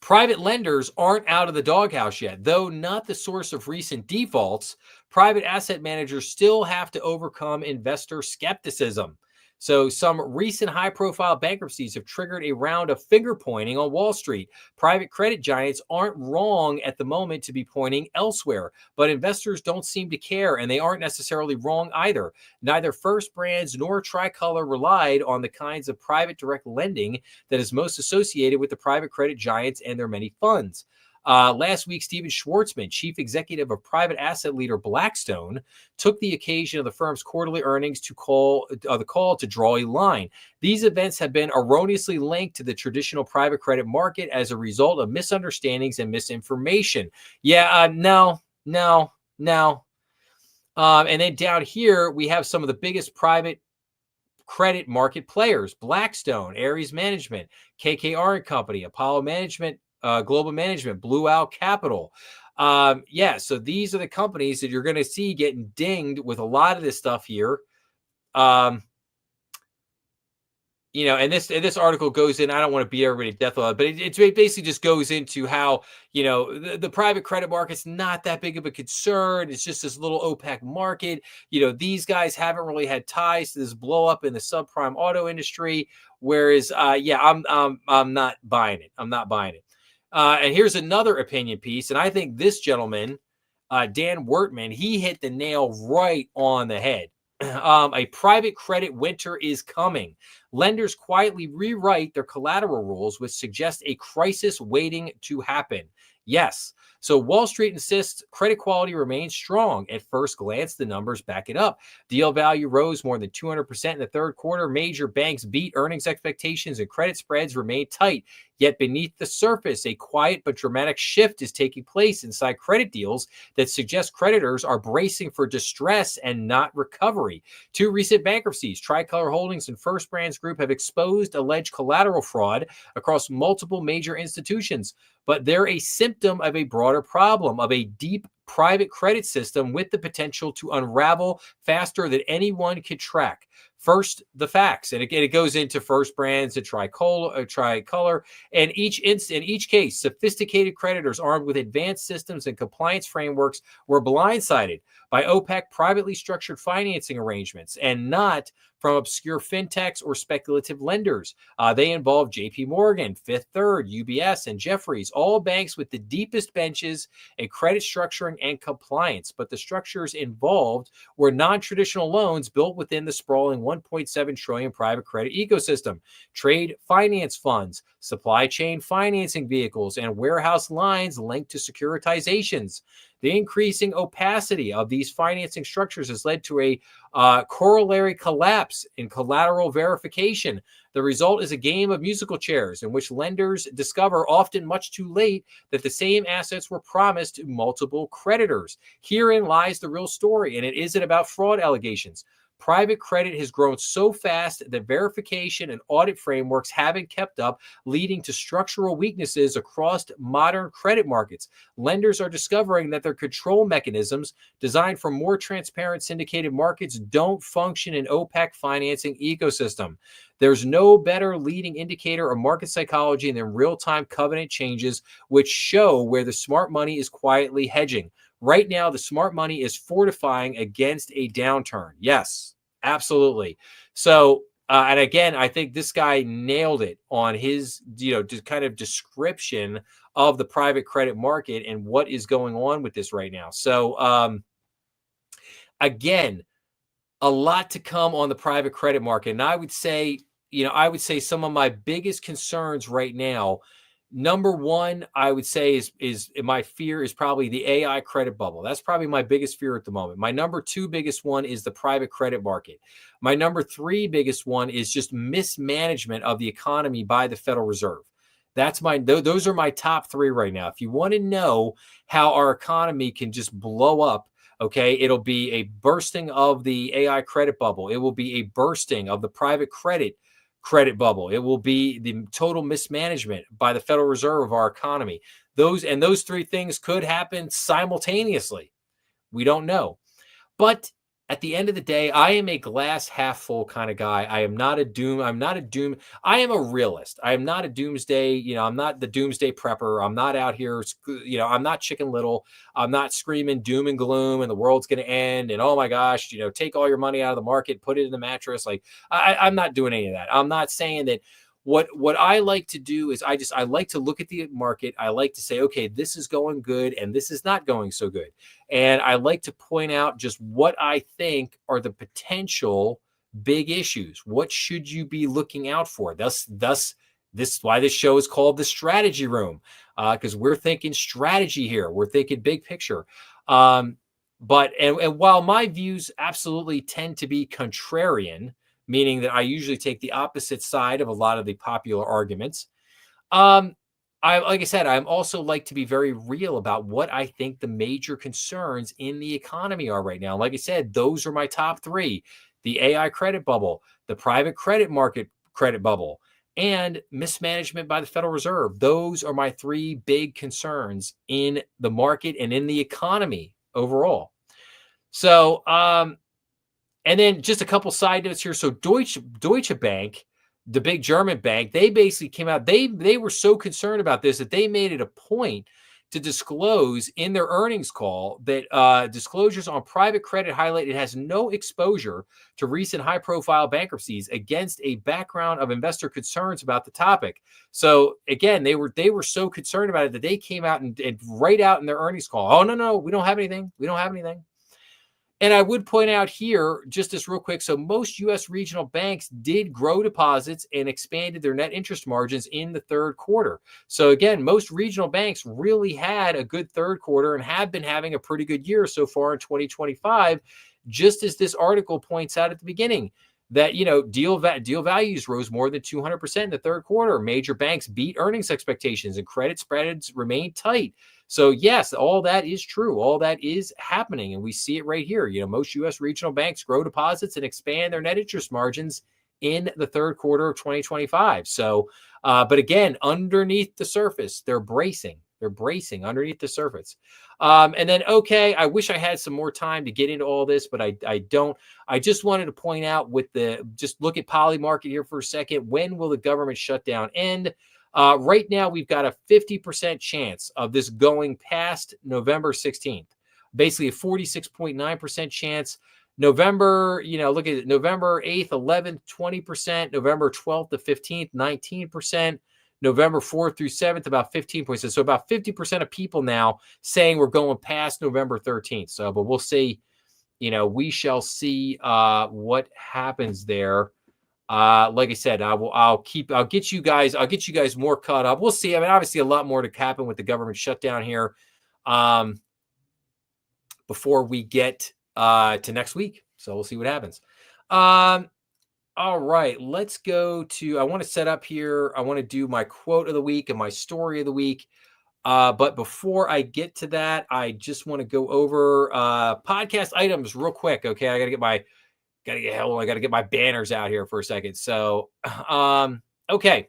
Private lenders aren't out of the doghouse yet. Though not the source of recent defaults, private asset managers still have to overcome investor skepticism. So some recent high-profile bankruptcies have triggered a round of finger-pointing on Wall Street. Private credit giants aren't wrong at the moment to be pointing elsewhere, but investors don't seem to care, and they aren't necessarily wrong either. Neither First Brands nor Tricolor relied on the kinds of private direct lending that is most associated with the private credit giants and their many funds. Last week, Steven Schwartzman, chief executive of private asset leader Blackstone, took the occasion of the firm's quarterly earnings to call to draw a line. These events have been erroneously linked to the traditional private credit market as a result of misunderstandings and misinformation. No. And then down here, we have some of the biggest private credit market players: Blackstone, Ares Management, KKR & Company, Apollo Management, Global Management, Blue Owl Capital. So these are the companies that you're going to see getting dinged with a lot of this stuff here. And this article goes in, I don't want to beat everybody to death on it, but it basically just goes into how, the private credit market's not that big of a concern. It's just this little opaque market. These guys haven't really had ties to this blow up in the subprime auto industry. Whereas, I'm not buying it. I'm not buying it. And here's another opinion piece. And I think this gentleman, Dan Wertman, he hit the nail right on the head. A private credit winter is coming. Lenders quietly rewrite their collateral rules, which suggest a crisis waiting to happen. Yes. So Wall Street insists credit quality remains strong. At first glance, the numbers back it up. Deal value rose more than 200% in the third quarter. Major banks beat earnings expectations and credit spreads remain tight. Yet beneath the surface, a quiet but dramatic shift is taking place inside credit deals that suggest creditors are bracing for distress and not recovery. Two recent bankruptcies, Tricolor Holdings and First Brands Group, have exposed alleged collateral fraud across multiple major institutions. But they're a symptom of a broader problem, of a deep private credit system with the potential to unravel faster than anyone could track. First, the facts, and it goes into First Brands and Tricolor, and in each case, sophisticated creditors armed with advanced systems and compliance frameworks were blindsided by opaque privately structured financing arrangements, and not from obscure fintechs or speculative lenders. They involve JP Morgan, Fifth Third, UBS, and Jefferies, all banks with the deepest benches in credit structuring and compliance. But the structures involved were non-traditional loans built within the sprawling $1.7 trillion private credit ecosystem, trade finance funds, supply chain financing vehicles, and warehouse lines linked to securitizations. The increasing opacity of these financing structures has led to a corollary collapse in collateral verification. The result is a game of musical chairs in which lenders discover, often much too late, that the same assets were promised to multiple creditors. Herein lies the real story, and it isn't about fraud allegations. Private credit has grown so fast that verification and audit frameworks haven't kept up, leading to structural weaknesses across modern credit markets. Lenders are discovering that their control mechanisms designed for more transparent syndicated markets don't function in opaque financing ecosystem. There's no better leading indicator of market psychology than real-time covenant changes, which show where the smart money is quietly hedging. Right now, the smart money is fortifying against a downturn. Yes, absolutely. So, and again, I think this guy nailed it on his, just kind of description of the private credit market and what is going on with this right now. So, again, a lot to come on the private credit market. And I would say, some of my biggest concerns right now, number one, I would say is my fear is probably the AI credit bubble. That's probably my biggest fear at the moment. My number two biggest one is the private credit market. My number three biggest one is just mismanagement of the economy by the Federal Reserve. Those are my top three right now. If you want to know how our economy can just blow up, okay, it'll be a bursting of the AI credit bubble. It will be a bursting of the private credit bubble. It will be the total mismanagement by the Federal Reserve of our economy. Those three things could happen simultaneously. We don't know. But at the end of the day, I am a glass half full kind of guy. I am not a doom. I am a realist. I am not a doomsday. I'm not the doomsday prepper. I'm not out here. I'm not Chicken Little. I'm not screaming doom and gloom and the world's going to end. And oh my gosh, take all your money out of the market, put it in the mattress. Like I'm not doing any of that. I'm not saying that. What I like to do is I like to look at the market. I like to say, okay, this is going good and this is not going so good. And I like to point out just what I think are the potential big issues. What should you be looking out for? Thus, this is why this show is called the Strategy Room, because we're thinking strategy here. We're thinking big picture. But while my views absolutely tend to be contrarian, meaning that I usually take the opposite side of a lot of the popular arguments. Like I said, I'm also like to be very real about what I think the major concerns in the economy are right now. Like I said, those are my top three: the AI credit bubble, the private credit market credit bubble, and mismanagement by the Federal Reserve. Those are my three big concerns in the market and in the economy overall. So, and then just a couple side notes here. So Deutsche Bank, the big German bank, they basically came out. They were so concerned about this that they made it a point to disclose in their earnings call that disclosures on private credit highlight it has no exposure to recent high-profile bankruptcies against a background of investor concerns about the topic. So again, they were so concerned about it that they came out and right out in their earnings call, oh no, we don't have anything. We don't have anything. And I would point out here, just this real quick, so most U.S. regional banks did grow deposits and expanded their net interest margins in the third quarter. So again, most regional banks really had a good third quarter and have been having a pretty good year so far in 2025, just as this article points out at the beginning. That, deal values rose more than 200% in the third quarter. Major banks beat earnings expectations and credit spreads remain tight. So yes, all that is true. All that is happening. And we see it right here. Most U.S. regional banks grow deposits and expand their net interest margins in the third quarter of 2025. So, but again, underneath the surface, they're bracing. They're bracing underneath the surface. And then, okay, I wish I had some more time to get into all this, but I don't. I just wanted to point out just look at Polymarket here for a second. When will the government shutdown end? Right now, we've got a 50% chance of this going past November 16th. Basically, a 46.9% chance. November, look at it. November 8th, 11th, 20%. November 12th to 15th, 19%. November 4th through 7th, about 15%. So about 50% of people now saying we're going past November 13th. So, but we'll see. We shall see what happens there. Like I said, I'll get you guys more caught up. We'll see. I mean, obviously a lot more to happen with the government shutdown here before we get to next week. So we'll see what happens. All right, let's go to, I want to set up here. I want to do my quote of the week and my story of the week. But before I get to that, I just want to go over podcast items real quick. Okay, I got to get my I gotta get my banners out here for a second. So, okay.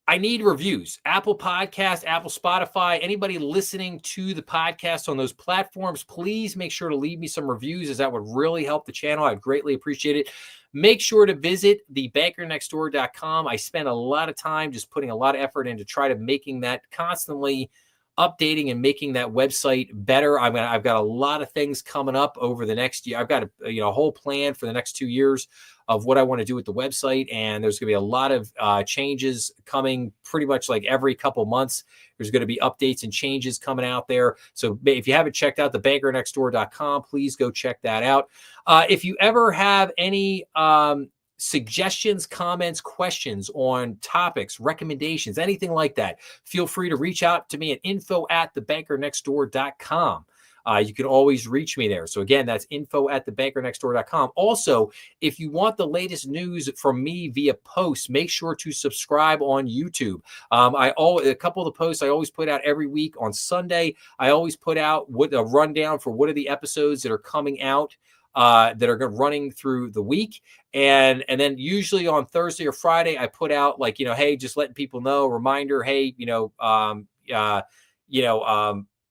I need reviews. Apple Podcast, Apple Spotify, anybody listening to the podcast on those platforms, please make sure to leave me some reviews, as that would really help the channel. I'd greatly appreciate it. Make sure to visit thebankernextdoor.com. I spend a lot of time just putting a lot of effort into try to making that constantly updating and making that website better. I've got a lot of things coming up over the next year. I've got a whole plan for the next 2 years of what I want to do with the website. And there's going to be a lot of changes coming pretty much like every couple months. There's going to be updates and changes coming out there. So if you haven't checked out thebankernextdoor.com, please go check that out. If you ever have any suggestions, comments, questions on topics, recommendations, anything like that, feel free to reach out to me at info@thebankernextdoor.com. You can always reach me there. So again, that's info@thebankernextdoor.com. Also, if you want the latest news from me via posts, make sure to subscribe on YouTube. A couple of the posts I always put out every week on Sunday. I always put out a rundown for what are the episodes that are coming out that are running through the week. And then usually on Thursday or Friday, I put out hey, just letting people know, reminder, hey,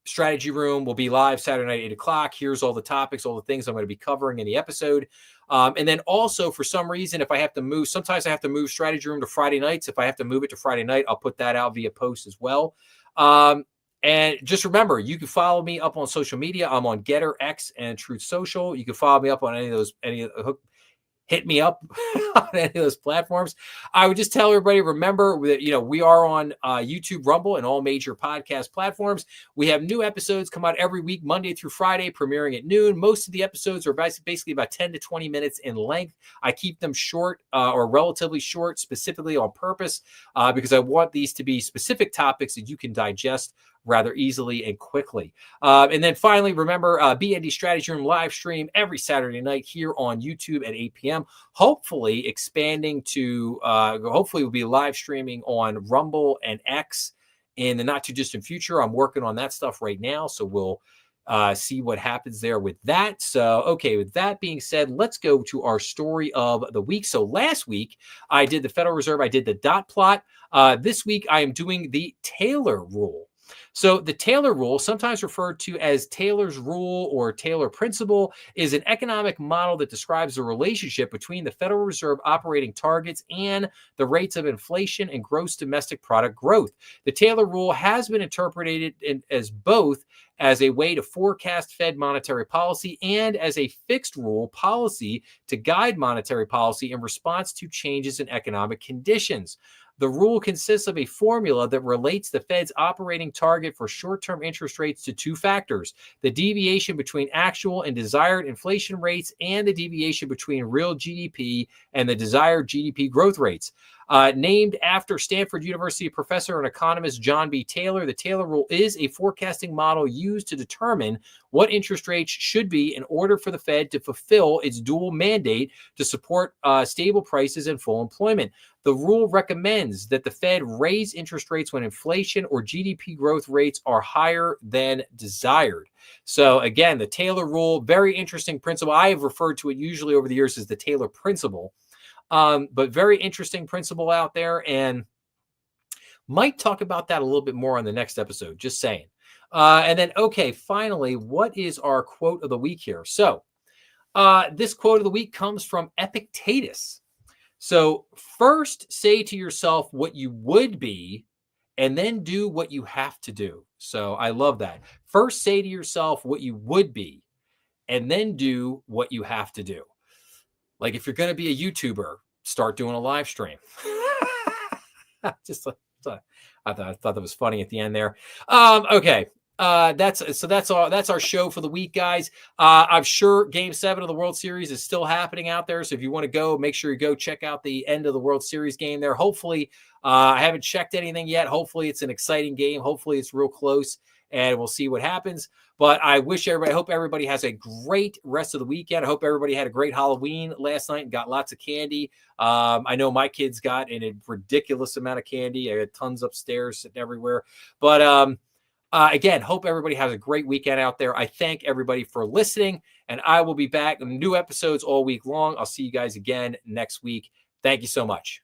Strategy Room will be live Saturday night, 8:00. Here's all the topics, all the things I'm going to be covering in the episode. And then also, for some reason, if I have to move, sometimes I have to move Strategy Room to Friday nights. If I have to move it to Friday night, I'll put that out via post as well. And just remember, you can follow me up on social media. I'm on Getter, X, and Truth Social. You can follow me up on hit me up on any of those platforms. I would just tell everybody, remember that, we are on YouTube, Rumble, and all major podcast platforms. We have new episodes come out every week, Monday through Friday, premiering at noon. Most of the episodes are basically about 10 to 20 minutes in length. I keep them short or relatively short, specifically on purpose, because I want these to be specific topics that you can digest rather easily and quickly. And then finally, remember, BND Strategy Room live stream every Saturday night here on YouTube at 8 p.m. Hopefully expanding to, hopefully we'll be live streaming on Rumble and X in the not too distant future. I'm working on that stuff right now, so we'll see what happens there with that. So, okay, with that being said, let's go to our story of the week. So last week, I did the Federal Reserve. I did the dot plot. This week, I am doing the Taylor rule. So the Taylor rule, sometimes referred to as Taylor's rule or Taylor principle, is an economic model that describes the relationship between the Federal Reserve operating targets and the rates of inflation and gross domestic product growth. The Taylor rule has been interpreted as both as a way to forecast Fed monetary policy and as a fixed rule policy to guide monetary policy in response to changes in economic conditions. The rule consists of a formula that relates the Fed's operating target for short-term interest rates to two factors: the deviation between actual and desired inflation rates and the deviation between real GDP and the desired GDP growth rates. Named after Stanford University professor and economist John B. Taylor, the Taylor rule is a forecasting model used to determine what interest rates should be in order for the Fed to fulfill its dual mandate to support stable prices and full employment. The rule recommends that the Fed raise interest rates when inflation or GDP growth rates are higher than desired. So again, the Taylor rule, very interesting principle. I have referred to it usually over the years as the Taylor principle, but very interesting principle out there, and might talk about that a little bit more on the next episode, just saying. And then, okay, finally, what is our quote of the week here? So this quote of the week comes from Epictetus. So first say to yourself what you would be, and then do what you have to do. So I love that. First say to yourself what you would be, and then do what you have to do. Like if you're going to be a YouTuber, start doing a live stream. I thought that was funny at the end there. Okay. That's our show for the week, guys. I'm sure Game 7 of the World Series is still happening out there. So if you want to go, make sure you go check out the end of the World Series game there. Hopefully, I haven't checked anything yet. Hopefully it's an exciting game. Hopefully it's real close, and we'll see what happens. But I hope everybody has a great rest of the weekend. I hope everybody had a great Halloween last night and got lots of candy. I know my kids got a ridiculous amount of candy. I had tons upstairs sitting everywhere. But Again, hope everybody has a great weekend out there. I thank everybody for listening, and I will be back with new episodes all week long. I'll see you guys again next week. Thank you so much.